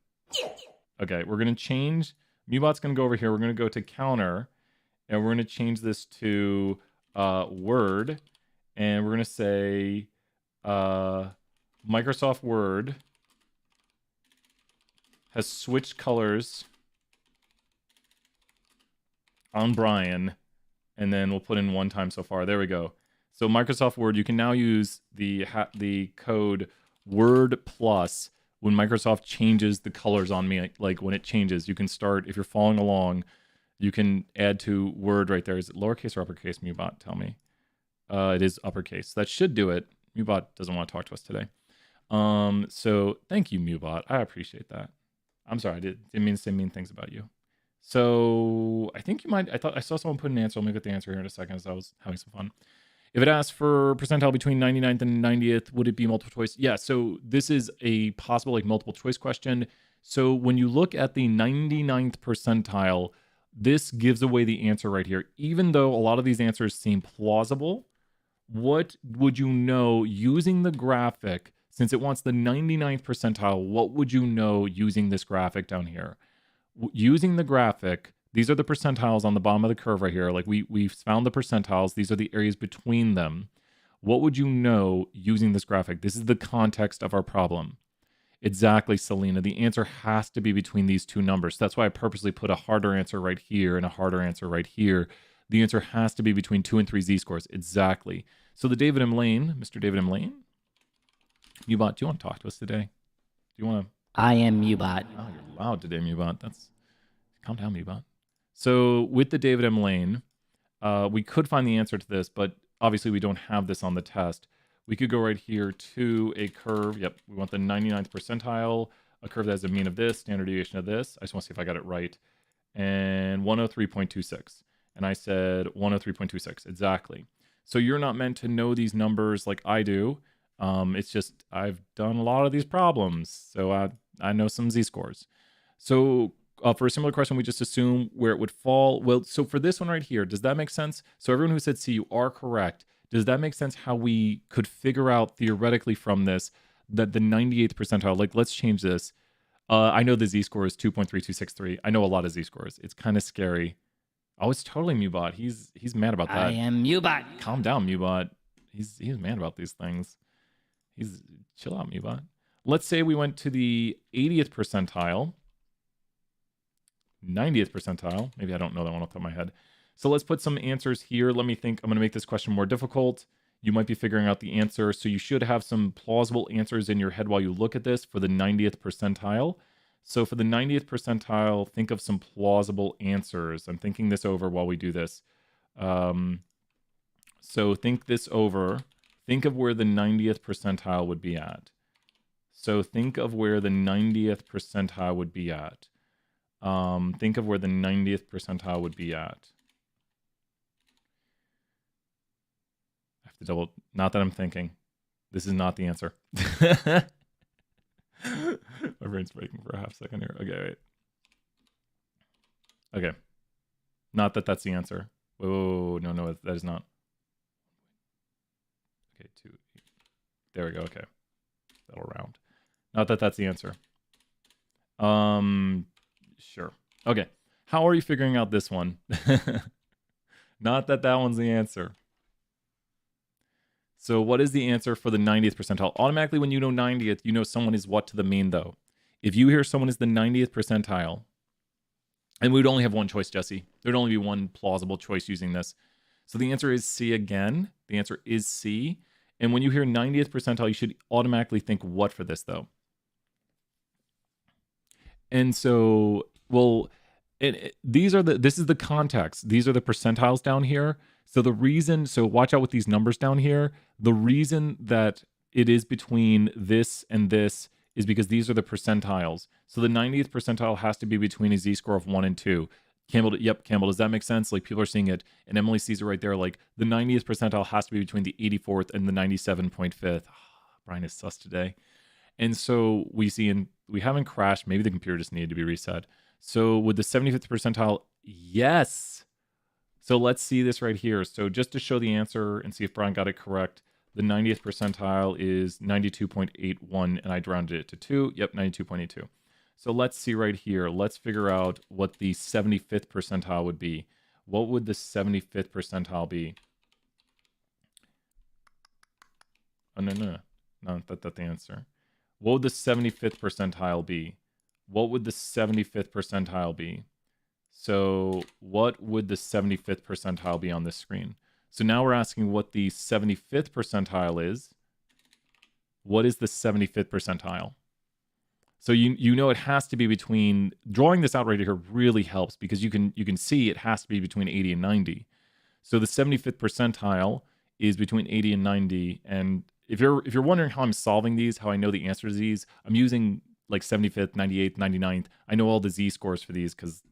Okay, we're going to change. Mubot's going to go over here. We're going to go to counter, and we're going to change this to Word, and we're going to say Microsoft Word has switched colors on Brian, and then we'll put in 1 time so far. There we go. So Microsoft Word, you can now use the code Word Plus when Microsoft changes the colors on me. Like when it changes, you can start, if you're following along, you can add to Word right there. Is it lowercase or uppercase, Mubot? Tell me. It is uppercase. That should do it. Mubot doesn't want to talk to us today. So thank you, Mubot. I appreciate that. I'm sorry, I didn't mean to say mean things about you. So I think you might, I saw someone put an answer. Let me get the answer here in a second as I was having some fun. If it asks for percentile between 99th and 90th, would it be multiple choice? Yeah, so this is a possible like multiple choice question. So when you look at the 99th percentile, this gives away the answer right here. Even though a lot of these answers seem plausible, what would you know using the graphic? Since it wants the 99th percentile, what would you know using this graphic down here? Using the graphic, these are the percentiles on the bottom of the curve right here. Like we've found the percentiles. These are the areas between them. What would you know using this graphic? This is the context of our problem. Exactly, Selena. The answer has to be between these two numbers. That's why I purposely put a harder answer right here and a harder answer right here. The answer has to be between 2 and 3 z-scores. Exactly. So the David M. Lane, Mr. David M. Lane, Mubot, do you want to talk to us today? Do you want to I am Mubot. Oh, you're loud today, Mubot. Calm down, Mubot. So with the David M. Lane, we could find the answer to this, but obviously we don't have this on the test. We could go right here to a curve. Yep, we want the 99th percentile, a curve that has a mean of this, standard deviation of this. I just want to see if I got it right. And 103.26. And I said 103.26, exactly. So you're not meant to know these numbers like I do. It's just I've done a lot of these problems, so I know some z-scores. So for a similar question, we just assume where it would fall. Well, so for this one right here, does that make sense? So everyone who said C, you are correct. Does that make sense how we could figure out theoretically from this that the 98th percentile, like let's change this. I know the z-score is 2.3263. I know a lot of z-scores. It's kind of scary. Oh, it's totally Mubot. He's mad about that. I am Mubot. Calm down, Mubot. He's mad about these things. Chill out, Mubot. Let's say we went to the 80th percentile. 90th percentile. Maybe I don't know that one off the top of my head. So let's put some answers here. Let me think. I'm going to make this question more difficult. You might be figuring out the answer. So you should have some plausible answers in your head while you look at this for the 90th percentile. So for the 90th percentile, think of some plausible answers. I'm thinking this over while we do this. So think this over. Think of where the 90th percentile would be at. So think of where the 90th percentile would be at. Think of where the 90th percentile would be at. I have to double, not that I'm thinking. This is not the answer. My brain's breaking for a half second here. Okay, wait. Okay. Not that that's the answer. Whoa, no, that is not. Okay, 2, 8. There we go, okay. That'll round. Not that that's the answer. Sure. Okay. How are you figuring out this one? Not that that one's the answer. So what is the answer for the 90th percentile? Automatically, when you know 90th, you know someone is what to the mean, though. If you hear someone is the 90th percentile, and we would only have one choice, Jesse. There'd only be one plausible choice using this. So the answer is C again. The answer is C. And when you hear 90th percentile, you should automatically think what for this, though? And so, well, this is the context. These are the percentiles down here. So the reason, so watch out with these numbers down here. The reason that it is between this and this is because these are the percentiles. So the 90th percentile has to be between a z-score of 1 and 2. Campbell, yep, Campbell, does that make sense? Like people are seeing it, and Emily sees it right there. Like the 90th percentile has to be between the 84th and the 97.5th. Brian is sus today. And so we see, and we haven't crashed. Maybe the computer just needed to be reset. So with the 75th percentile, yes. So let's see this right here. So just to show the answer and see if Brian got it correct, the 90th percentile is 92.81, and I rounded it to 2. Yep, 92.82. So let's see right here. Let's figure out what the 75th percentile would be. What would the 75th percentile be? Oh, no. Not that's the answer. What would the 75th percentile be? What would the 75th percentile be? So what would the 75th percentile be on this screen? So now we're asking what the 75th percentile is. What is the 75th percentile? So you know it has to be between, drawing this out right here really helps because you can see it has to be between 80 and 90. So the 75th percentile is between 80 and 90. And if you're wondering how I'm solving these, how I know the answer to these, I'm using like 75th, 98th, 99th. I know all the z-scores for these because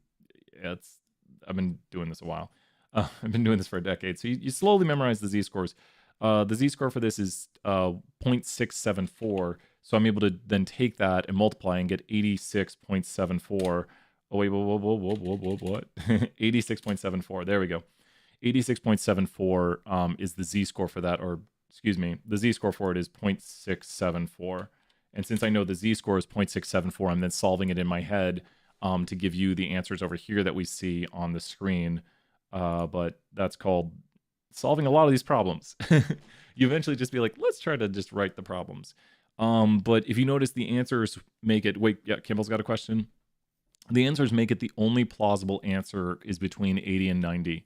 I've been doing this a while. I've been doing this for a decade. So you slowly memorize the z-scores. The z-score for this is 0.674. So I'm able to then take that and multiply and get 86.74. Oh, wait, what? 86.74. There we go. 86.74 is the z-score for that, or excuse me, the z-score for it is 0.674. And since I know the z-score is 0.674, I'm then solving it in my head to give you the answers over here that we see on the screen. But that's called solving a lot of these problems. You eventually just be like, let's try to just write the problems. But if you notice, the answers make it, wait, yeah, Campbell's got a question. The answers make it the only plausible answer is between 80 and 90.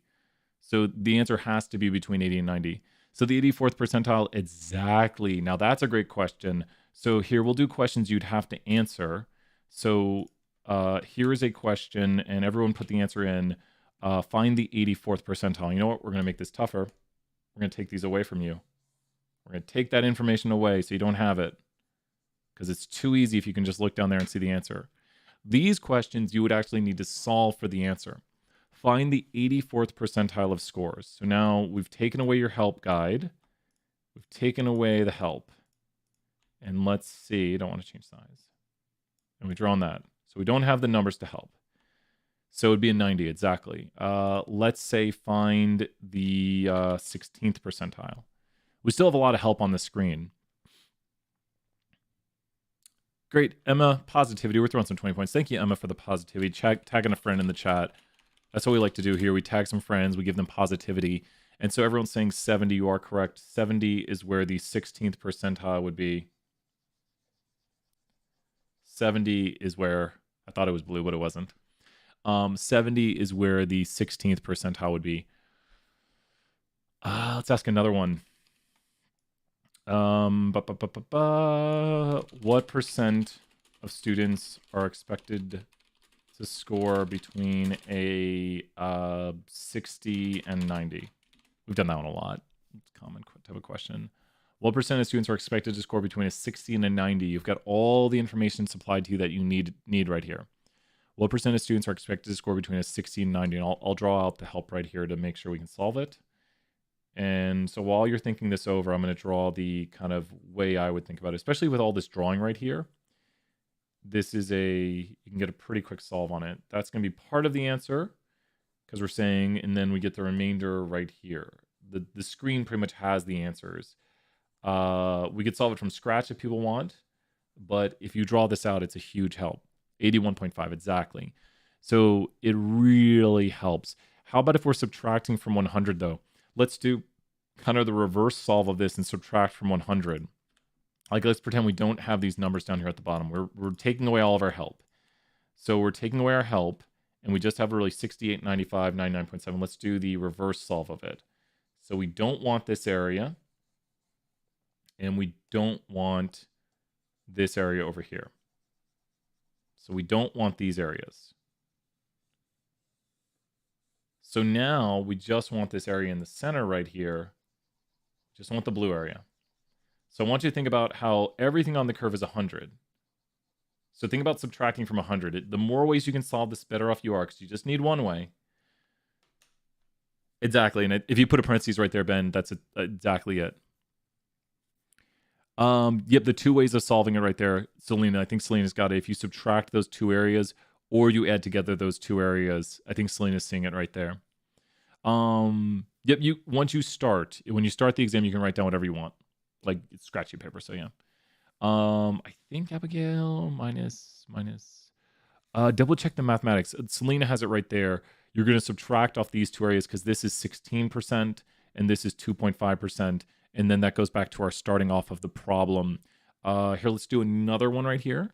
So the answer has to be between 80 and 90. So the 84th percentile, exactly. Now that's a great question. So here we'll do questions you'd have to answer. So here is a question, and everyone put the answer in. Find the 84th percentile. You know what? We're going to make this tougher. We're going to take these away from you. We're going to take that information away so you don't have it, because it's too easy if you can just look down there and see the answer. These questions you would actually need to solve for the answer. Find the 84th percentile of scores. So now we've taken away your help guide. We've taken away the help. And let's see, don't want to change size. And we've drawn that. So we don't have the numbers to help. So it would be a 90, exactly. Let's say find the 16th percentile. We still have a lot of help on the screen. Great, Emma, positivity. We're throwing some 20 points. Thank you, Emma, for the positivity. Tagging a friend in the chat. That's what we like to do here. We tag some friends. We give them positivity. And so everyone's saying 70. You are correct. 70 is where the 16th percentile would be. 70 is where, I thought it was blue, but it wasn't. 70 is where the 16th percentile would be. Let's ask another one. What percent of students are expected to score between a 60 and 90? We've done that one a lot. It's a common type of question. What percent of students are expected to score between a 60 and a 90? You've got all the information supplied to you that you need right here. What percent of students are expected to score between a 60 and 90? And I'll draw out the help right here to make sure we can solve it. And so while you're thinking this over, I'm going to draw the kind of way I would think about it, especially with all this drawing right here. This is you can get a pretty quick solve on it. That's going to be part of the answer, because we're saying, and then we get the remainder right here. The screen pretty much has the answers. We could solve it from scratch if people want, but if you draw this out, it's a huge help. 81.5, exactly. So it really helps. How about if we're subtracting from 100 though? Let's do kind of the reverse solve of this and subtract from 100. Like, let's pretend we don't have these numbers down here at the bottom. We're taking away all of our help. So we're taking away our help, and we just have really 68, 95, 99.7. Let's do the reverse solve of it. So we don't want this area, and we don't want this area over here. So we don't want these areas. So now we just want this area in the center right here. Just want the blue area. So I want you to think about how everything on the curve is 100. So think about subtracting from 100. The more ways you can solve this, better off you are, because you just need one way. Exactly. And if you put a parentheses right there, Ben, that's exactly it. Yep, the two ways of solving it right there, Selena. I think Selena's got it. If you subtract those two areas, or you add together those two areas, I think Selena's seeing it right there. Yep, when you start the exam, you can write down whatever you want, like scratchy paper. So yeah. I think Abigail minus. Double check the mathematics. Selena has it right there. You're going to subtract off these two areas because this is 16% and this is 2.5%. And then that goes back to our starting off of the problem. Here, let's do another one right here.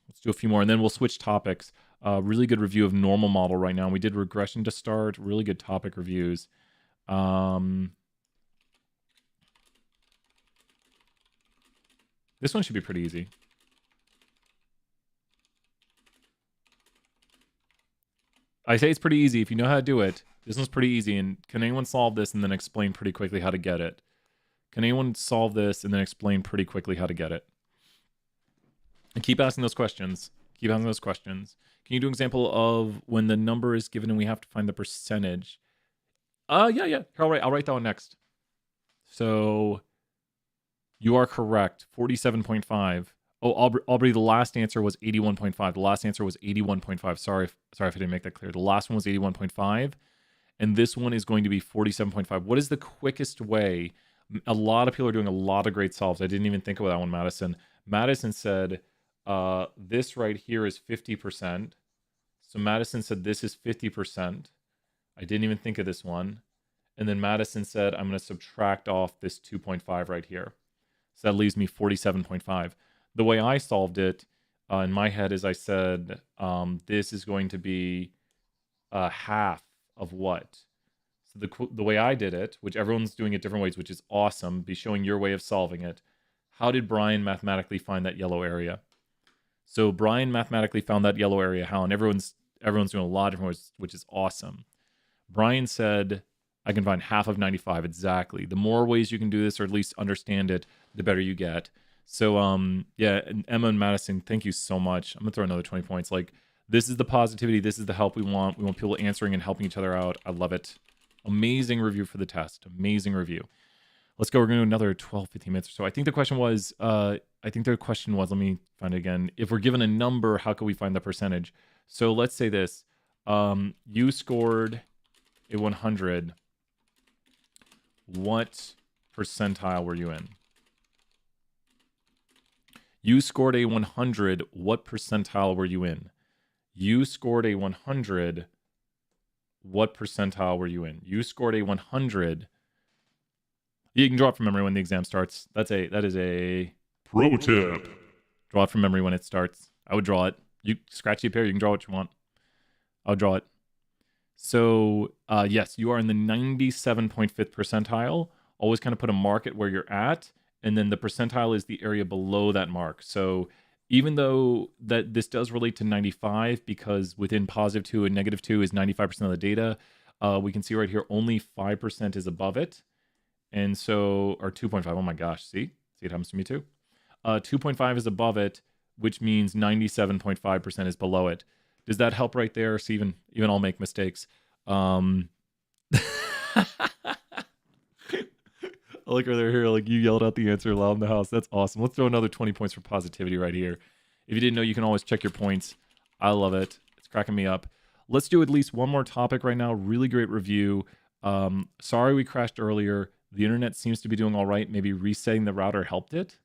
Let's do a few more, and then we'll switch topics. Really good review of normal model right now. We did regression to start. Really good topic reviews. This one should be pretty easy. I say it's pretty easy if you know how to do it. This one's pretty easy. And can anyone solve this and then explain pretty quickly how to get it? Can anyone solve this and then explain pretty quickly how to get it? And keep asking those questions. Keep asking those questions. Can you do an example of when the number is given and we have to find the percentage? Yeah. Here, I'll write that one next. So you are correct. 47.5. Oh, Aubrey, the last answer was 81.5. The last answer was 81.5. Sorry if I didn't make that clear. The last one was 81.5. And this one is going to be 47.5. What is the quickest way? A lot of people are doing a lot of great solves. I didn't even think of that one, Madison. Madison said, this right here is 50%. So Madison said this is 50%. I didn't even think of this one. And then Madison said, I'm going to subtract off this 2.5 right here. So that leaves me 47.5. The way I solved it in my head is I said, this is going to be half of what? So the way I did it, which everyone's doing it different ways, which is awesome, be showing your way of solving it. How did Brian mathematically find that yellow area? So Brian mathematically found that yellow area how, and everyone's doing a lot of different ways, which is awesome. Brian said, I can find half of 95 exactly. The more ways you can do this, or at least understand it, the better you get. So yeah, and Emma and Madison, thank you so much. I'm gonna throw another 20 points. Like, this is the positivity, this is the help we want. We want people answering and helping each other out. I love it. Amazing review for the test. Amazing review. Let's go. We're going to do another 12, 15 minutes or so. I think the question was, let me find it again. If we're given a number, how can we find the percentage? So let's say this. You scored a 100. What percentile were you in? You scored a 100. What percentile were you in? You scored a 100. What percentile were you in? You scored a 100. You can draw it from memory when the exam starts. That is a Pro tip. Draw it from memory when it starts. I would draw it. You scratch the pair. You can draw what you want. I'll draw it. So yes, you are in the 97.5th percentile. Always kind of put a mark at where you're at, and then the percentile is the area below that mark. So even though that this does relate to 95, because within +2 and -2 is 95% of the data, we can see right here only 5% is above it. And so, or 2.5, oh my gosh, see it happens to me too. 2.5 is above it, which means 97.5% is below it. Does that help right there? So even I'll make mistakes. I look right here, like you yelled out the answer loud in the house. That's awesome. Let's throw another 20 points for positivity right here. If you didn't know, you can always check your points. I love it. It's cracking me up. Let's do at least one more topic right now. Really great review. Sorry we crashed earlier. The internet seems to be doing all right. Maybe resetting the router helped it.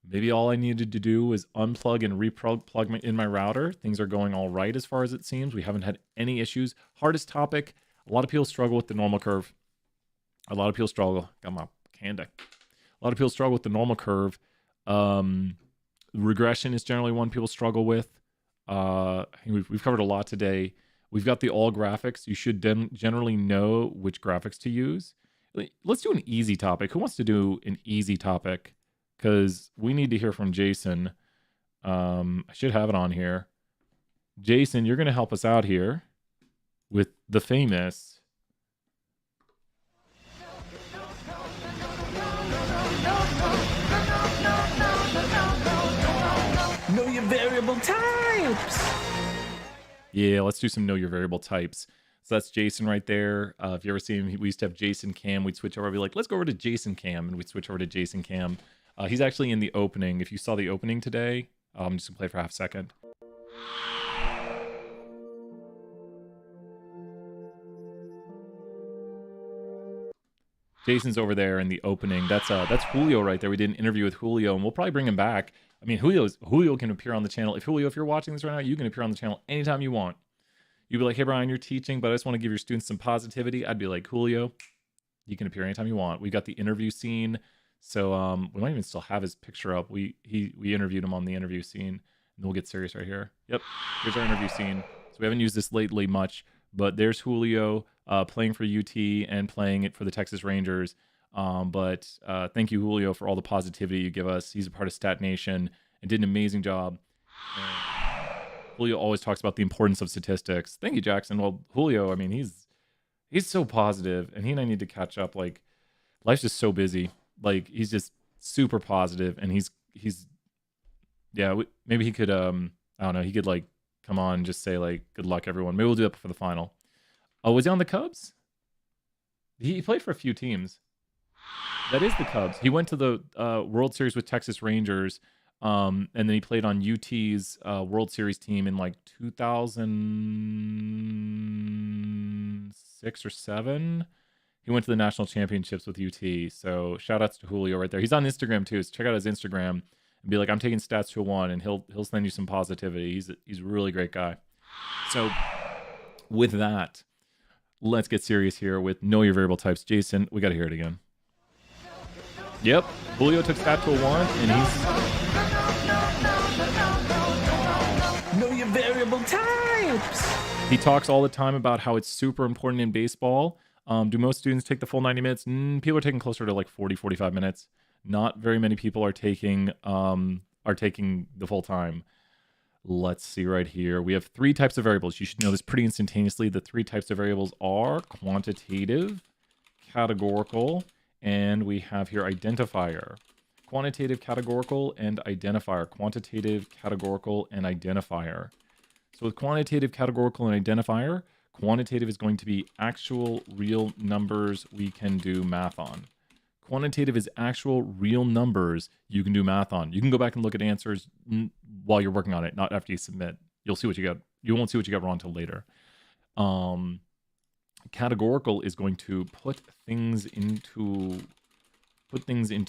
Maybe all I needed to do was unplug and plug in my router. Things are going all right as far as it seems. We haven't had any issues. Hardest topic. A lot of people struggle with the normal curve. A lot of people struggle. Got my candy. A lot of people struggle with the normal curve. Regression is generally one people struggle with. We've covered a lot today. We've got the all graphics. You should generally know which graphics to use. Let's do an easy topic. Who wants to do an easy topic? Because we need to hear from Jason. I should have it on here. Jason, you're going to help us out here with the famous... Know your variable types. Yeah, let's do some know your variable types. So that's Jason right there. If you ever see him, we used to have Jason Cam. We'd switch over. I'd be like, let's go over to Jason Cam. And we'd switch over to Jason Cam. He's actually in the opening. If you saw the opening today, I'm just going to play it for half a second. Jason's over there in the opening. That's Julio right there. We did an interview with Julio, and we'll probably bring him back. I mean, Julio can appear on the channel. If you're watching this right now, you can appear on the channel anytime you want. You'd be like, hey, Brian, you're teaching, but I just want to give your students some positivity. I'd be like, Julio, you can appear anytime you want. We got the interview scene. So we might even still have his picture up. We interviewed him on the interview scene, and we'll get serious right here. Yep, here's our interview scene. So we haven't used this lately much, but there's Julio playing for UT and playing it for the Texas Rangers. But thank you, Julio, for all the positivity you give us. He's a part of Stat Nation and did an amazing job. And Julio always talks about the importance of statistics. Thank you, Jackson. Well, Julio, I mean, he's so positive, and he and I need to catch up. Like, life's just so busy. Like, he's just super positive, and he's maybe he could I don't know, he could like come on and just say like good luck everyone. Maybe we'll do that for the final. Oh, was he on the Cubs? He played for a few teams. That is the Cubs. He went to the World Series with Texas Rangers, and then he played on UT's World Series team in like 2006 or 7. He went to the national championships with UT. So shout outs to Julio right there. He's on Instagram too. So check out his Instagram and be like, I'm taking stats to a 1, and he'll send you some positivity. He's a really great guy. So with that, let's get serious here with know your variable types. Jason, we got to hear it again. Yep, Julio took stat to a 1, and he's... Know your variable types. He talks all the time about how it's super important in baseball. Do most students take the full 90 minutes? People are taking closer to like 40, 45 minutes. Not very many people are taking the full time. Let's see right here. We have 3 types of variables. You should know this pretty instantaneously. The 3 types of variables are quantitative, categorical, and we have here identifier. Quantitative, categorical, and identifier. Quantitative, categorical, and identifier. So with quantitative, categorical, and identifier, quantitative is going to be actual real numbers we can do math on. Quantitative is actual real numbers you can do math on. You can go back and look at answers while you're working on it, not after you submit. You'll see what you got. You won't see what you got wrong until later. Categorical is going to put things into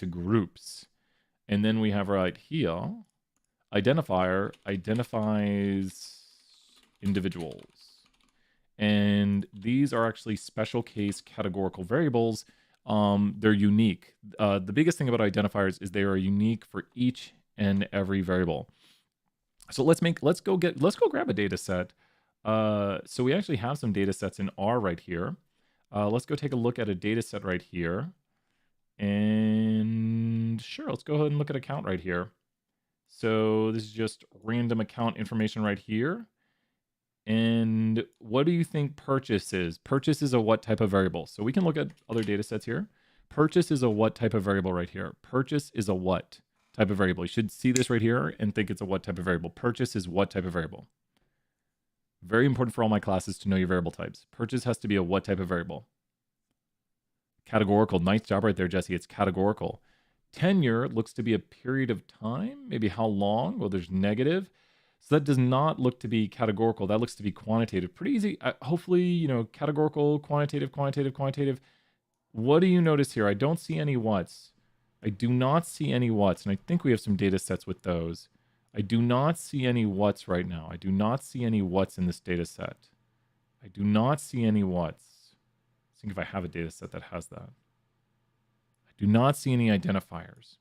groups. And then we have right here, identifier identifies individuals. And these are actually special case categorical variables. They're unique. The biggest thing about identifiers is they are unique for each and every variable. So let's go grab a data set. So we actually have some data sets in R right here. Let's go take a look at a data set right here. And sure, let's go ahead and look at account right here. So this is just random account information right here. And what do you think purchase is? Purchase is a what type of variable? So we can look at other data sets here. Purchase is a what type of variable right here? Purchase is a what type of variable? You should see this right here and think it's a what type of variable. Purchase is what type of variable? Very important for all my classes to know your variable types. Purchase has to be a what type of variable? Categorical. Nice job right there, Jesse. It's categorical. Tenure looks to be a period of time. Maybe how long? Well, there's negative. So that does not look to be categorical. That looks to be quantitative. Pretty easy. Hopefully, categorical, quantitative, quantitative, quantitative. What do you notice here? I don't see any whats. I do not see any whats. And I think we have some data sets with those. I do not see any whats right now. I do not see any whats in this data set. I do not see any whats. Let's think if I have a data set that has that. I do not see any identifiers.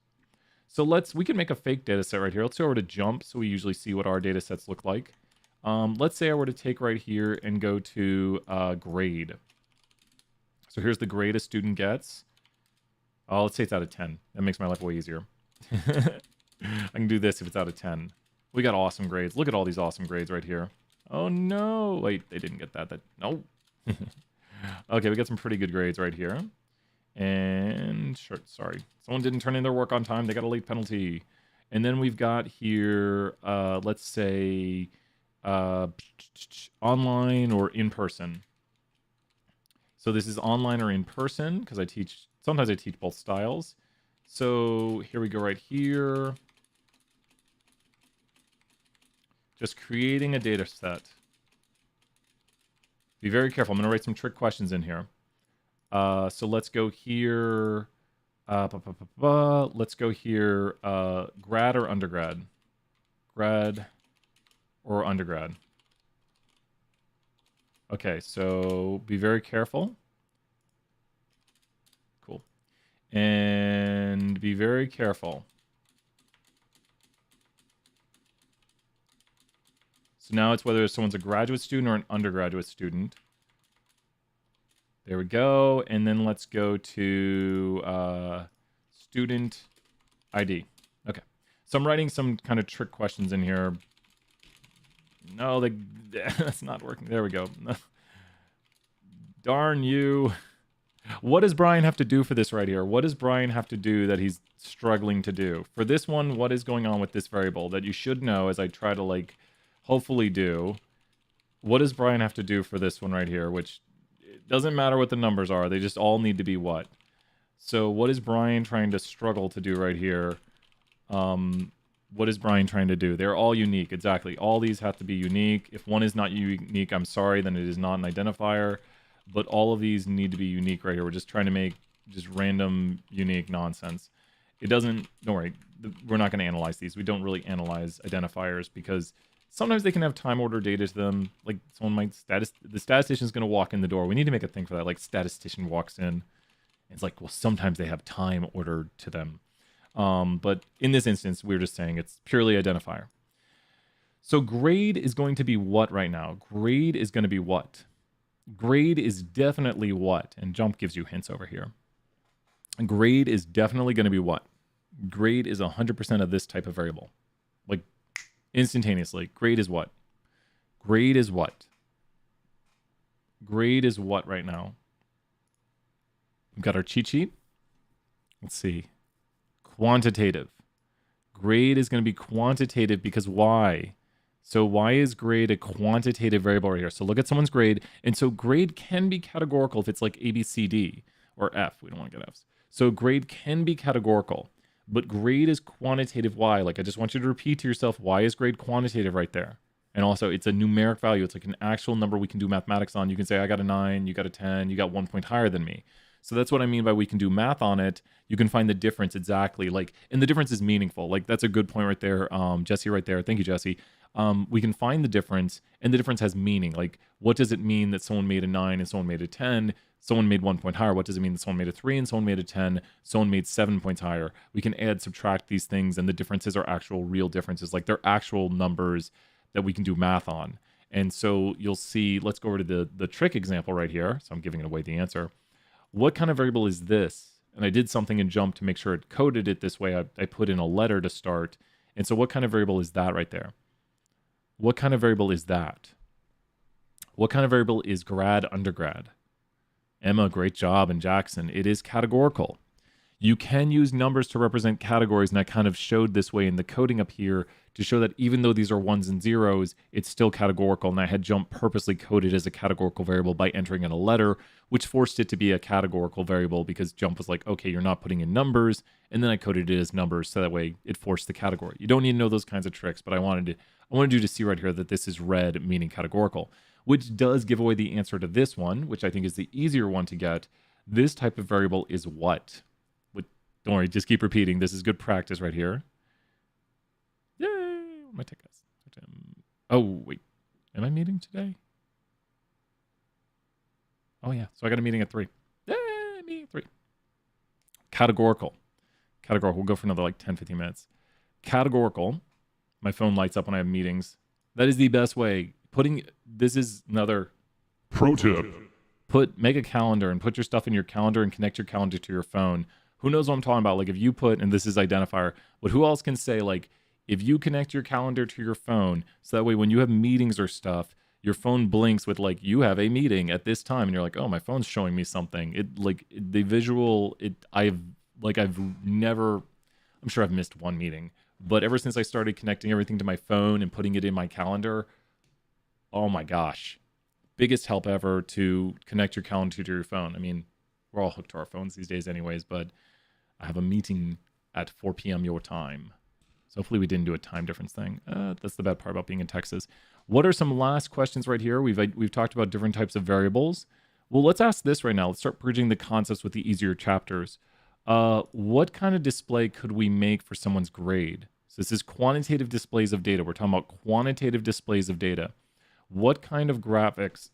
So we can make a fake data set right here. Let's go over to jump so we usually see what our data sets look like. Let's say I were to take right here and go to grade. So here's the grade a student gets. Let's say it's out of 10. That makes my life way easier. I can do this if it's out of 10. We got awesome grades. Look at all these awesome grades right here. Oh no, wait, they didn't get that. No. Okay, we got some pretty good grades right here. And sorry, someone didn't turn in their work on time. They got a late penalty. And then we've got here, let's say, online or in person. So this is online or in person because sometimes I teach both styles. So here we go right here. Just creating a data set. Be very careful. I'm going to write some trick questions in here. So let's go here. Let's go here. Grad or undergrad? Grad or undergrad? Okay, so be very careful. Cool. And be very careful. So now it's whether someone's a graduate student or an undergraduate student. There we go. And then let's go to student ID. Okay. So I'm writing some kind of trick questions in here. No, that's not working. There we go. Darn you. What does Brian have to do for this right here? What does Brian have to do that he's struggling to do? For this one, what is going on with this variable that you should know as I try to hopefully do? What does Brian have to do for this one right here? Which it doesn't matter what the numbers are. They just all need to be what? So what is Brian trying to struggle to do right here? What is Brian trying to do? They're all unique. Exactly. All these have to be unique. If one is not unique, I'm sorry, then it is not an identifier. But all of these need to be unique right here. We're just trying to make just random, unique nonsense. Don't worry. We're not going to analyze these. We don't really analyze identifiers because sometimes they can have time order data to them. Like the statistician is going to walk in the door. We need to make a thing for that. Like statistician walks in. It's like, well, sometimes they have time ordered to them. But in this instance, we're just saying it's purely identifier. So grade is going to be what right now? Grade is going to be what? grade is definitely what? And jump gives you hints over here. Grade is definitely going to be what? Grade is 100% of this type of variable. Like, instantaneously. Grade is what? Grade is what? Grade is what right now? We've got our cheat sheet. Let's see. Quantitative. Grade is going to be quantitative because why? So why is grade a quantitative variable right here? So look at someone's grade. And so grade can be categorical if it's like A, B, C, D, or F. We don't want to get Fs. So grade can be categorical, but grade is quantitative. Why? Like, I just want you to repeat to yourself, why is grade quantitative right there? And also, it's a numeric value. It's like an actual number we can do mathematics on. You can say, I got a 9, you got a 10, you got 1 point higher than me. So that's what I mean by we can do math on it. You can find the difference exactly. Like, and the difference is meaningful. Like, that's a good point right there. Jesse right there. Thank you, Jesse. We can find the difference, and the difference has meaning. Like, what does it mean that someone made a 9 and someone made a 10? Someone made 1 point higher. What does it mean that someone made a 3 and someone made a 10? Someone made 7 points higher. We can add, subtract these things, and the differences are actual real differences. Like, they're actual numbers that we can do math on. And so you'll see, let's go over to the trick example right here. So I'm giving away the answer. What kind of variable is this? And I did something in Jump to make sure it coded it this way. I put in a letter to start. And so what kind of variable is that right there? What kind of variable is that? What kind of variable is grad undergrad? Emma, great job. And Jackson, it is categorical. You can use numbers to represent categories, and I kind of showed this way in the coding up here to show that even though these are 1s and 0s, it's still categorical, and I had Jump purposely coded as a categorical variable by entering in a letter, which forced it to be a categorical variable because Jump was like, okay, you're not putting in numbers, and then I coded it as numbers, so that way it forced the category. You don't need to know those kinds of tricks, but I wanted you to see right here that this is red, meaning categorical, which does give away the answer to this one, which I think is the easier one to get. This type of variable is what? Don't worry, just keep repeating. This is good practice right here. Yay! What my take us? Oh, wait. Am I meeting today? Oh, yeah. So I got a meeting at 3. Yay! Meeting at 3. Categorical. Categorical. We'll go for another like 10, 15 minutes. Categorical. My phone lights up when I have meetings. That is the best way. This is another Pro tip. Make a calendar and put your stuff in your calendar and connect your calendar to your phone. Who knows what I'm talking about? Like if you put, and this is identifier, but who else can say like, if you connect your calendar to your phone, so that way when you have meetings or stuff, your phone blinks with like, you have a meeting at this time. And you're like, oh, my phone's showing me something. I'm sure I've missed one meeting, but ever since I started connecting everything to my phone and putting it in my calendar, oh my gosh, biggest help ever to connect your calendar to your phone. I mean, we're all hooked to our phones these days anyways, but I have a meeting at 4 p.m. your time. So hopefully we didn't do a time difference thing. That's the bad part about being in Texas. What are some last questions right here? We've talked about different types of variables. Well, let's ask this right now. Let's start bridging the concepts with the easier chapters. What kind of display could we make for someone's grade? So this is quantitative displays of data. We're talking about quantitative displays of data. What kind of graphics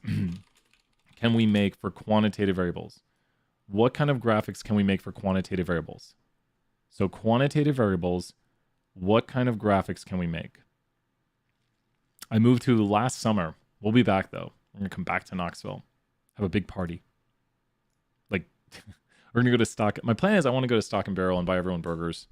can we make for quantitative variables? What kind of graphics can we make for quantitative variables? So quantitative variables, what kind of graphics can we make? I moved to last summer. We'll be back though. We're going to come back to Knoxville. Have a big party. Like, we're going to go to Stock. My plan is I want to go to Stock and Barrel and buy everyone burgers.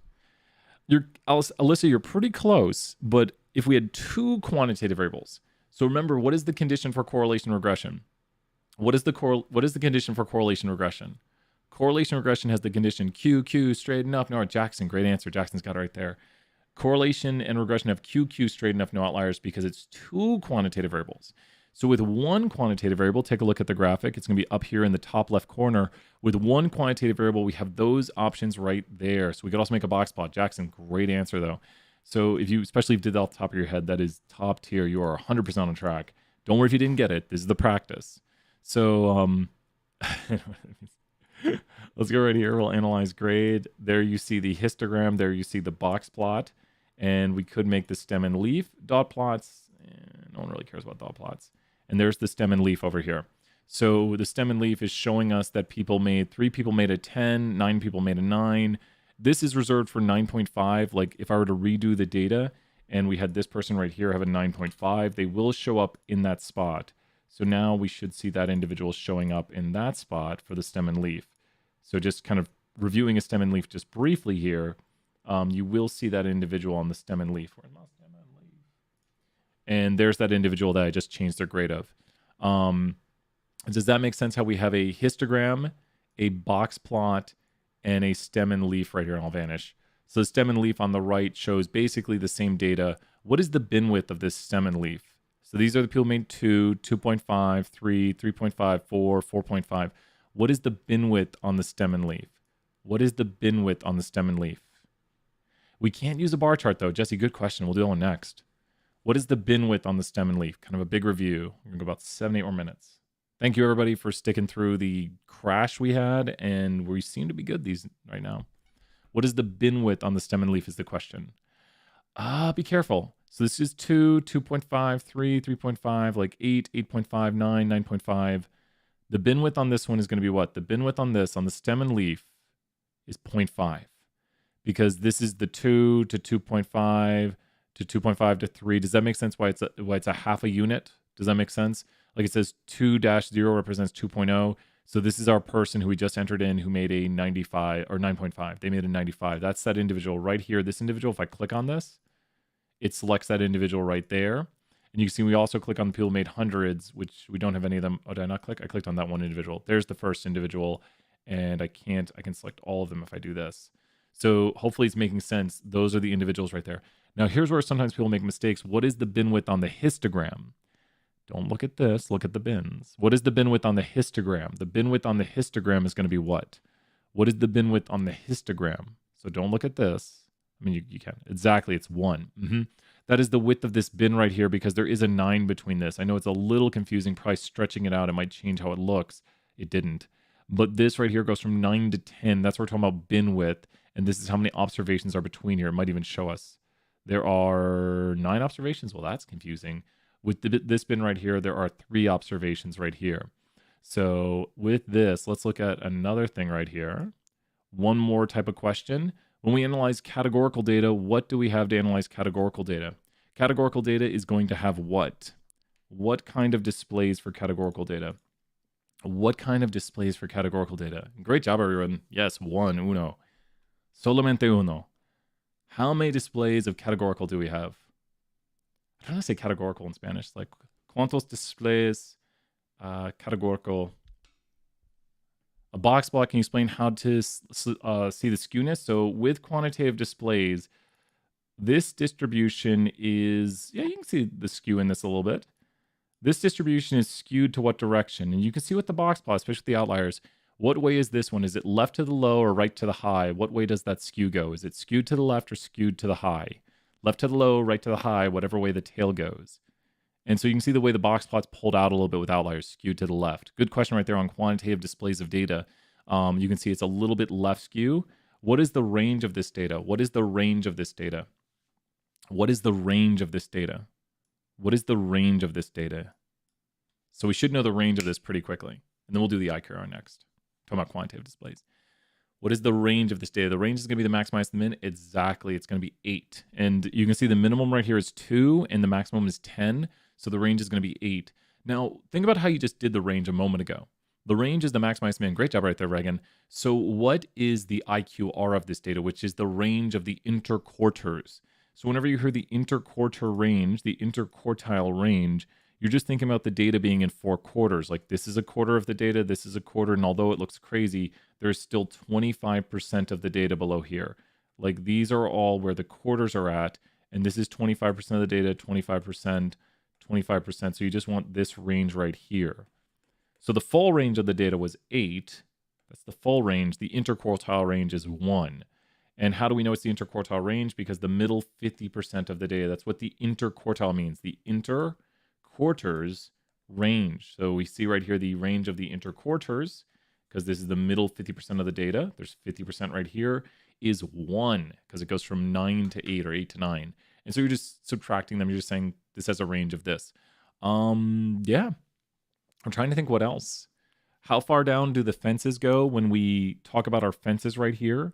Alyssa, you're pretty close, but if we had 2 quantitative variables. So remember, what is the condition for correlation regression? What is the condition for correlation regression? Correlation regression has the condition Q, straight enough. No, Jackson, great answer. Jackson's got it right there. Correlation and regression have Q, straight enough, no outliers, because it's 2 quantitative variables. So with 1 quantitative variable, take a look at the graphic. It's going to be up here in the top left corner. With 1 quantitative variable, we have those options right there. So we could also make a box plot. Jackson, great answer though. So especially if you did that off the top of your head, that is top tier. You are 100% on track. Don't worry if you didn't get it. This is the practice. So let's go right here. We'll analyze grade. There you see the histogram. There you see the box plot. And we could make the stem and leaf dot plots. No one really cares about dot plots. And there's the stem and leaf over here. So the stem and leaf is showing us that 3 people made a 10, 9 people made a 9. This is reserved for 9.5. Like if I were to redo the data and we had this person right here have a 9.5, they will show up in that spot. So now we should see that individual showing up in that spot for the stem and leaf. So just kind of reviewing a stem and leaf just briefly here, you will see that individual on the stem and leaf. Where's my stem and leaf? And there's that individual that I just changed their grade of. Does that make sense how we have a histogram, a box plot, and a stem and leaf right here, and I'll vanish. So the stem and leaf on the right shows basically the same data. What is the bin width of this stem and leaf? So these are the people who made 2, 2.5, 3, 3.5, 4, 4.5. What is the bin width on the stem and leaf? What is the bin width on the stem and leaf? We can't use a bar chart though. Jesse, good question. We'll do that one next. What is the bin width on the stem and leaf? Kind of a big review. We're going to go about 7, 8 more minutes. Thank you everybody for sticking through the crash we had, and we seem to be good these right now. What is the bin width on the stem and leaf is the question. Be careful. So this is 2, 2.5, 3, 3.5, like 8, 8.5, 9, 9.5. The bin width on this one is going to be what? The bin width on this, on the stem and leaf, is 0.5. Because this is the 2 to 2.5 to 2.5 to 3. Does that make sense why it's a half a unit? Does that make sense? Like it says 2-0 represents 2.0. So this is our person who we just entered in who made a 95 or 9.5. They made a 95. That's that individual right here. This individual, if I click on this, it selects that individual right there. And you can see we also click on the people who made hundreds, which we don't have any of them. Oh, did I not click? I clicked on that one individual. There's the first individual. And I can select all of them if I do this. So hopefully it's making sense. Those are the individuals right there. Now here's where sometimes people make mistakes. What is the bin width on the histogram? Don't look at this, look at the bins. What is the bin width on the histogram? The bin width on the histogram is going to be what? What is the bin width on the histogram? So don't look at this. I mean, you can. Exactly, it's 1. That is the width of this bin right here because there is a 9 between this. I know it's a little confusing, probably stretching it out. It might change how it looks. It didn't. But this right here goes from 9 to 10. That's what we're talking about bin width. And this is how many observations are between here. It might even show us. There are 9 observations. Well, that's confusing. With this bin right here, there are 3 observations right here. So with this, let's look at another thing right here. One more type of question. When we analyze categorical data, what do we have to analyze categorical data? Categorical data is going to have what? What kind of displays for categorical data? What kind of displays for categorical data? Great job, everyone. Yes, uno. Solamente uno. How many displays of categorical do we have? I don't know how to say categorical in Spanish. Like, ¿cuántos displays categorical? A box plot can you explain how to see the skewness. So with quantitative displays, this distribution is, yeah, you can see the skew in this a little bit. This distribution is skewed to what direction? And you can see with the box plot, especially with the outliers, what way is this one? Is it left to the low or right to the high? What way does that skew go? Is it skewed to the left or skewed to the high? Left to the low, right to the high, whatever way the tail goes. And so you can see the way the box plot's pulled out a little bit with outliers, skewed to the left. Good question right there on quantitative displays of data. You can see it's a little bit left skew. What is the range of this data? What is the range of this data? What is the range of this data? What is the range of this data? So we should know the range of this pretty quickly. And then we'll do the IQR next. Talking about quantitative displays. What is the range of this data? The range is going to be the max minus the min. Exactly. It's going to be 8. And you can see the minimum right here is 2 and the maximum is 10. So the range is going to be 8. Now, think about how you just did the range a moment ago. The range is the max minus min. Great job right there, Reagan. So what is the IQR of this data, which is the range of the interquarters? So whenever you hear the interquarter range, the interquartile range, you're just thinking about the data being in 4 quarters. Like this is a quarter of the data, this is a quarter, and although it looks crazy, there's still 25% of the data below here. Like these are all where the quarters are at, and this is 25% of the data, 25%, 25%. So you just want this range right here. So the full range of the data was 8. That's the full range. The interquartile range is 1. And how do we know it's the interquartile range? Because the middle 50% of the data, that's what the interquartile means. The interquarters range. So we see right here the range of the interquarters, because this is the middle 50% of the data. There's 50% right here, is 1, because it goes from 9 to 8 or 8 to 9. And so you're just subtracting them. You're just saying this has a range of this. Yeah. I'm trying to think what else. How far down do the fences go when we talk about our fences right here?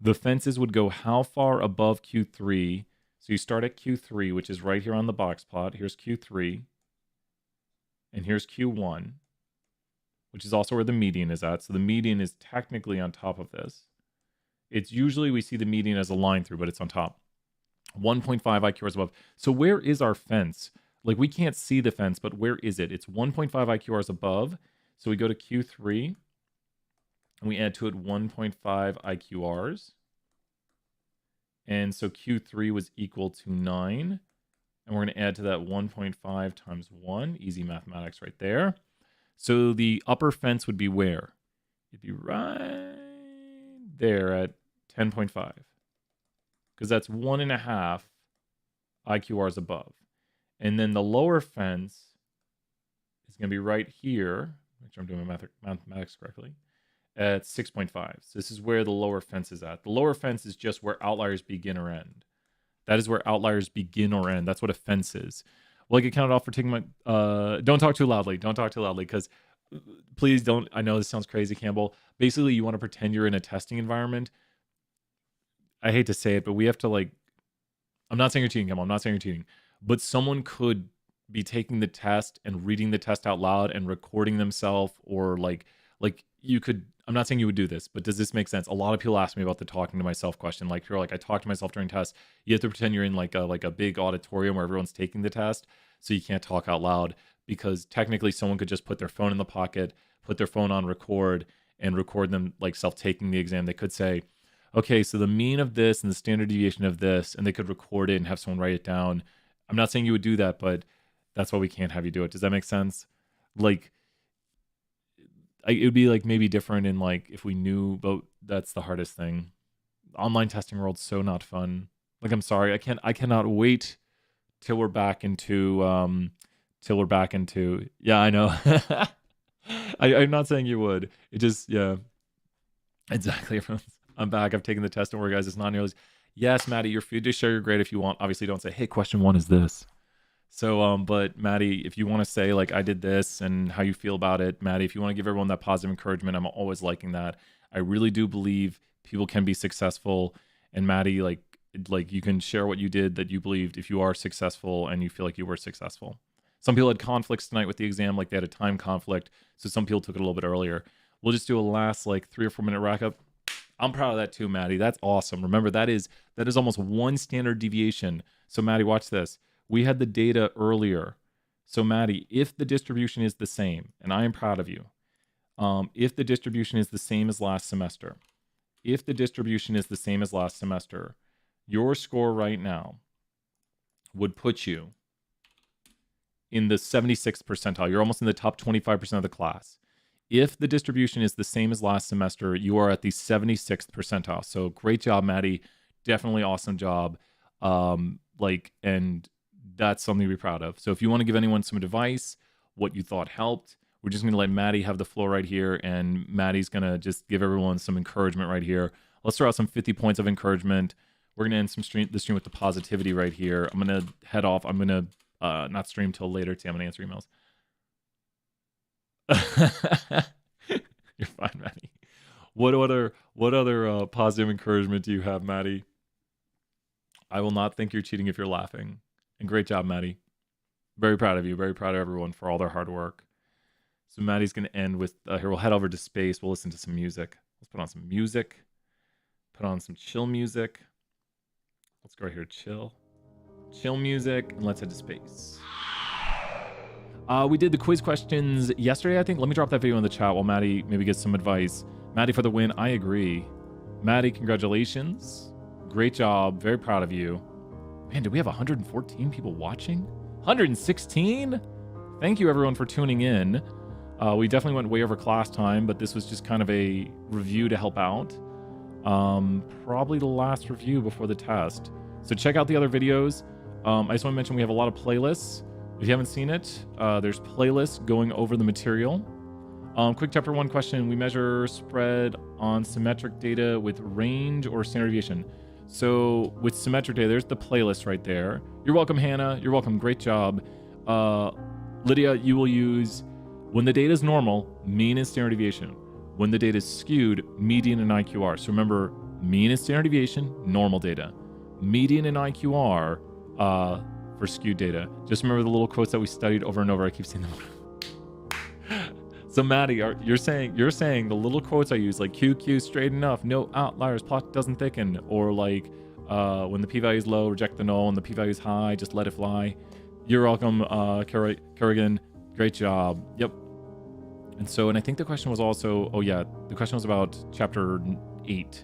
The fences would go how far above Q3? So you start at Q3, which is right here on the box plot. Here's Q3. and here's Q1, which is also where the median is at. So the median is technically on top of this. It's usually we see the median as a line through, but it's on top. 1.5 IQRs above. So where is our fence? Like we can't see the fence, but where is it? It's 1.5 IQRs above. So we go to Q3 and we add to it 1.5 IQRs. And so Q3 was equal to 9. And we're going to add to that 1.5 times 1. Easy mathematics right there. So the upper fence would be where? It'd be right there at 10.5. Because that's 1.5 IQRs above. And then the lower fence is going to be right here. Make sure I'm doing my mathematics correctly. At 6.5. So this is where the lower fence is at. The lower fence is just where outliers begin or end. That is where outliers begin or end. That's what a fence is. Will I get counted off for taking my... don't talk too loudly. Don't talk too loudly because please don't... I know this sounds crazy, Campbell. Basically, you want to pretend you're in a testing environment. I hate to say it, but we have to like... I'm not saying you're cheating, Campbell. I'm not saying you're cheating. But someone could be taking the test and reading the test out loud and recording themselves or like you could... I'm not saying you would do this, but does this make sense? A lot of people ask me about the talking to myself question. Like, you're like, I talk to myself during tests. You have to pretend you're in like a big auditorium where everyone's taking the test, so you can't talk out loud because technically someone could just put their phone in the pocket, put their phone on record, and record them like self-taking the exam. They could say, okay, so the mean of this and the standard deviation of this, and they could record it and have someone write it down. I'm not saying you would do that, but that's why we can't have you do it. Does that make sense? Like, it would be like maybe different in like if we knew, but that's the hardest thing. Online testing world's so not fun. Like, I'm sorry, I cannot wait till we're back into yeah, I know. I'm not saying you would. It just, yeah, exactly. I'm back. I've taken the test. Don't worry, guys. It's not nearly. Yes, Maddie, you're free to share your grade if you want. Obviously, don't say, hey, question 1 is this. So, but Maddie, if you want to say like I did this and how you feel about it, Maddie, if you want to give everyone that positive encouragement, I'm always liking that. I really do believe people can be successful. And Maddie, like you can share what you did that you believed if you are successful and you feel like you were successful. Some people had conflicts tonight with the exam, like they had a time conflict. So some people took it a little bit earlier. We'll just do a last like 3 or 4 minute rack up. I'm proud of that too, Maddie. That's awesome. Remember, that is almost 1 standard deviation. So Maddie, watch this. We had the data earlier. So Maddie, if the distribution is the same, and I am proud of you, if the distribution is the same as last semester, your score right now would put you in the 76th percentile. You're almost in the top 25% of the class. If the distribution is the same as last semester, you are at the 76th percentile. So great job, Maddie. Definitely awesome job. And that's something to be proud of. So if you want to give anyone some advice, what you thought helped, we're just going to let Maddie have the floor right here. And Maddie's going to just give everyone some encouragement right here. Let's throw out some 50 points of encouragement. We're going to end the stream with the positivity right here. I'm going to head off. I'm going to not stream till later. I'm going to answer emails. You're fine, Maddie. What other positive encouragement do you have, Maddie? I will not think you're cheating if you're laughing. And great job, Maddie. Very proud of you. Very proud of everyone for all their hard work. So Maddie's going to end with, here, we'll head over to space. We'll listen to some music. Let's put on some music. Put on some chill music. Let's go right here, chill music, and let's head to space. We did the quiz questions yesterday, I think. Let me drop that video in the chat while Maddie maybe gets some advice. Maddie for the win. I agree. Maddie, congratulations. Great job. Very proud of you. Man, did we have 114 people watching? 116? Thank you, everyone, for tuning in. We definitely went way over class time, but this was just kind of a review to help out. Probably the last review before the test. So check out the other videos. I just want to mention we have a lot of playlists. If you haven't seen it, there's playlists going over the material. Quick chapter 1 question. We measure spread on symmetric data with range or standard deviation. So with symmetric data, there's the playlist right there. You're welcome, Hannah. You're welcome. Great job. Lydia, you will use, when the data is normal, mean and standard deviation. When the data is skewed, median and IQR. So remember, mean and standard deviation, normal data. Median and IQR for skewed data. Just remember the little quotes that we studied over and over. I keep saying them. So Maddie, you're saying the little quotes I use, like QQ straight enough, no outliers, plot doesn't thicken, or like when the p-value is low, reject the null, and the p-value is high, just let it fly. You're welcome, Kerrigan. Great job. Yep. And so, and I think the question was also, oh yeah, the question was about chapter 8.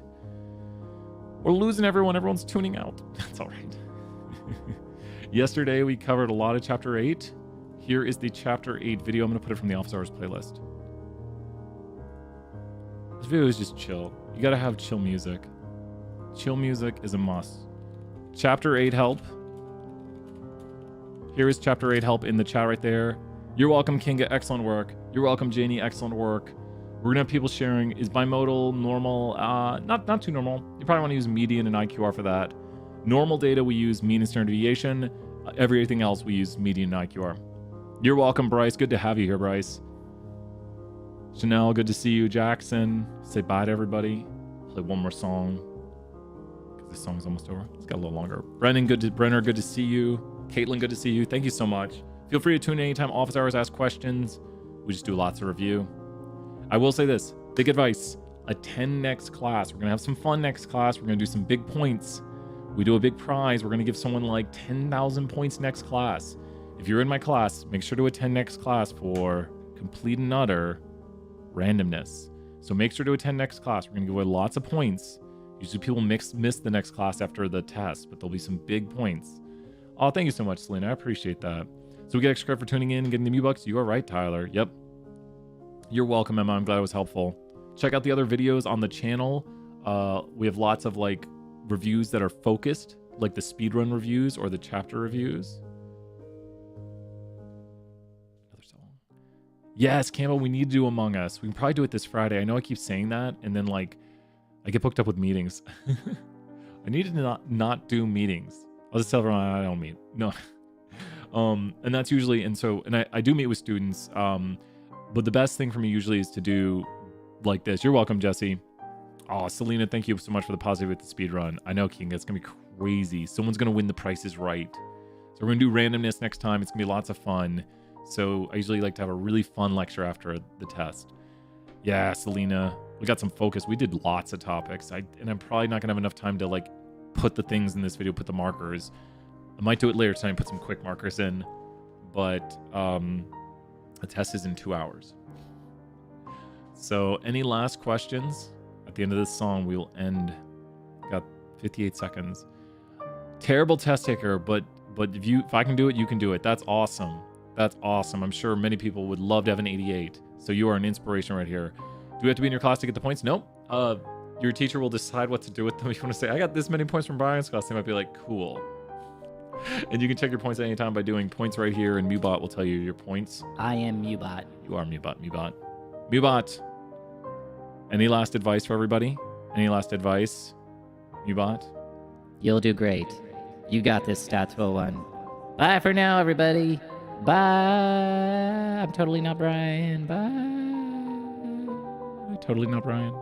We're losing everyone. Everyone's tuning out. That's all right. Yesterday we covered a lot of chapter 8. Here is the chapter 8 video. I'm going to put it from the office hours playlist. This video is just chill. You got to have chill music. Chill music is a must. Chapter 8 help. Here is chapter 8 help in the chat right there. You're welcome, Kinga. Excellent work. You're welcome, Janie. Excellent work. We're going to have people sharing. Is bimodal normal? Not too normal. You probably want to use median and IQR for that. Normal data, we use mean and standard deviation. Everything else, we use median and IQR. You're welcome, Bryce. Good to have you here, Bryce. Chanel, good to see you. Jackson, say bye to everybody. Play one more song, because this song's almost over. It's got a little longer. Brenner, good to see you. Caitlin, good to see you. Thank you so much. Feel free to tune in anytime. Office hours, ask questions. We just do lots of review. I will say this, big advice. Attend next class. We're going to have some fun next class. We're going to do some big points. We do a big prize. We're going to give someone like 10,000 points next class. If you're in my class, make sure to attend next class for complete and utter randomness. So make sure to attend next class. We're going to give away lots of points. Usually people miss the next class after the test, but there'll be some big points. Oh, thank you so much, Selena. I appreciate that. So we get extra credit for tuning in and getting the MU-Bucks. You are right, Tyler. Yep. You're welcome, Emma. I'm glad it was helpful. Check out the other videos on the channel. We have lots of like reviews that are focused, like the speedrun reviews or the chapter reviews. Another song. Yes, Campbell, we need to do Among Us. We can probably do it this Friday. I know I keep saying that, and then like I get booked up with meetings. I need to not do meetings. I'll just tell everyone I don't meet. No. And that's usually, and I do meet with students. But the best thing for me usually is to do like this. You're welcome, Jesse. Oh, Selena, thank you so much for the positive with the speed run. I know, King, it's going to be crazy. Someone's going to win the Price is Right. So we're going to do randomness next time. It's going to be lots of fun. So I usually like to have a really fun lecture after the test. Yeah, Selena, we got some focus. We did lots of topics. And I'm probably not going to have enough time to like put the things in this video, put the markers. I might do it later tonight, put some quick markers in. But the test is in 2 hours. So any last questions? At the end of this song, we will end. Got 58 seconds. Terrible test taker, but if I can do it, you can do it. That's awesome. That's awesome. I'm sure many people would love to have an 88. So you are an inspiration right here. Do we have to be in your class to get the points? Nope. Your teacher will decide what to do with them. If you want to say, I got this many points from Brian's class, they might be like, cool. And you can check your points at any time by doing points right here, and MuBot will tell you your points. I am MuBot. You are MuBot. MuBot. Any last advice for everybody? Any last advice? MuBot? You'll do great. You got this, Stats 01. Bye for now, everybody. Bye. I'm totally not Brian. Bye. Totally not Brian.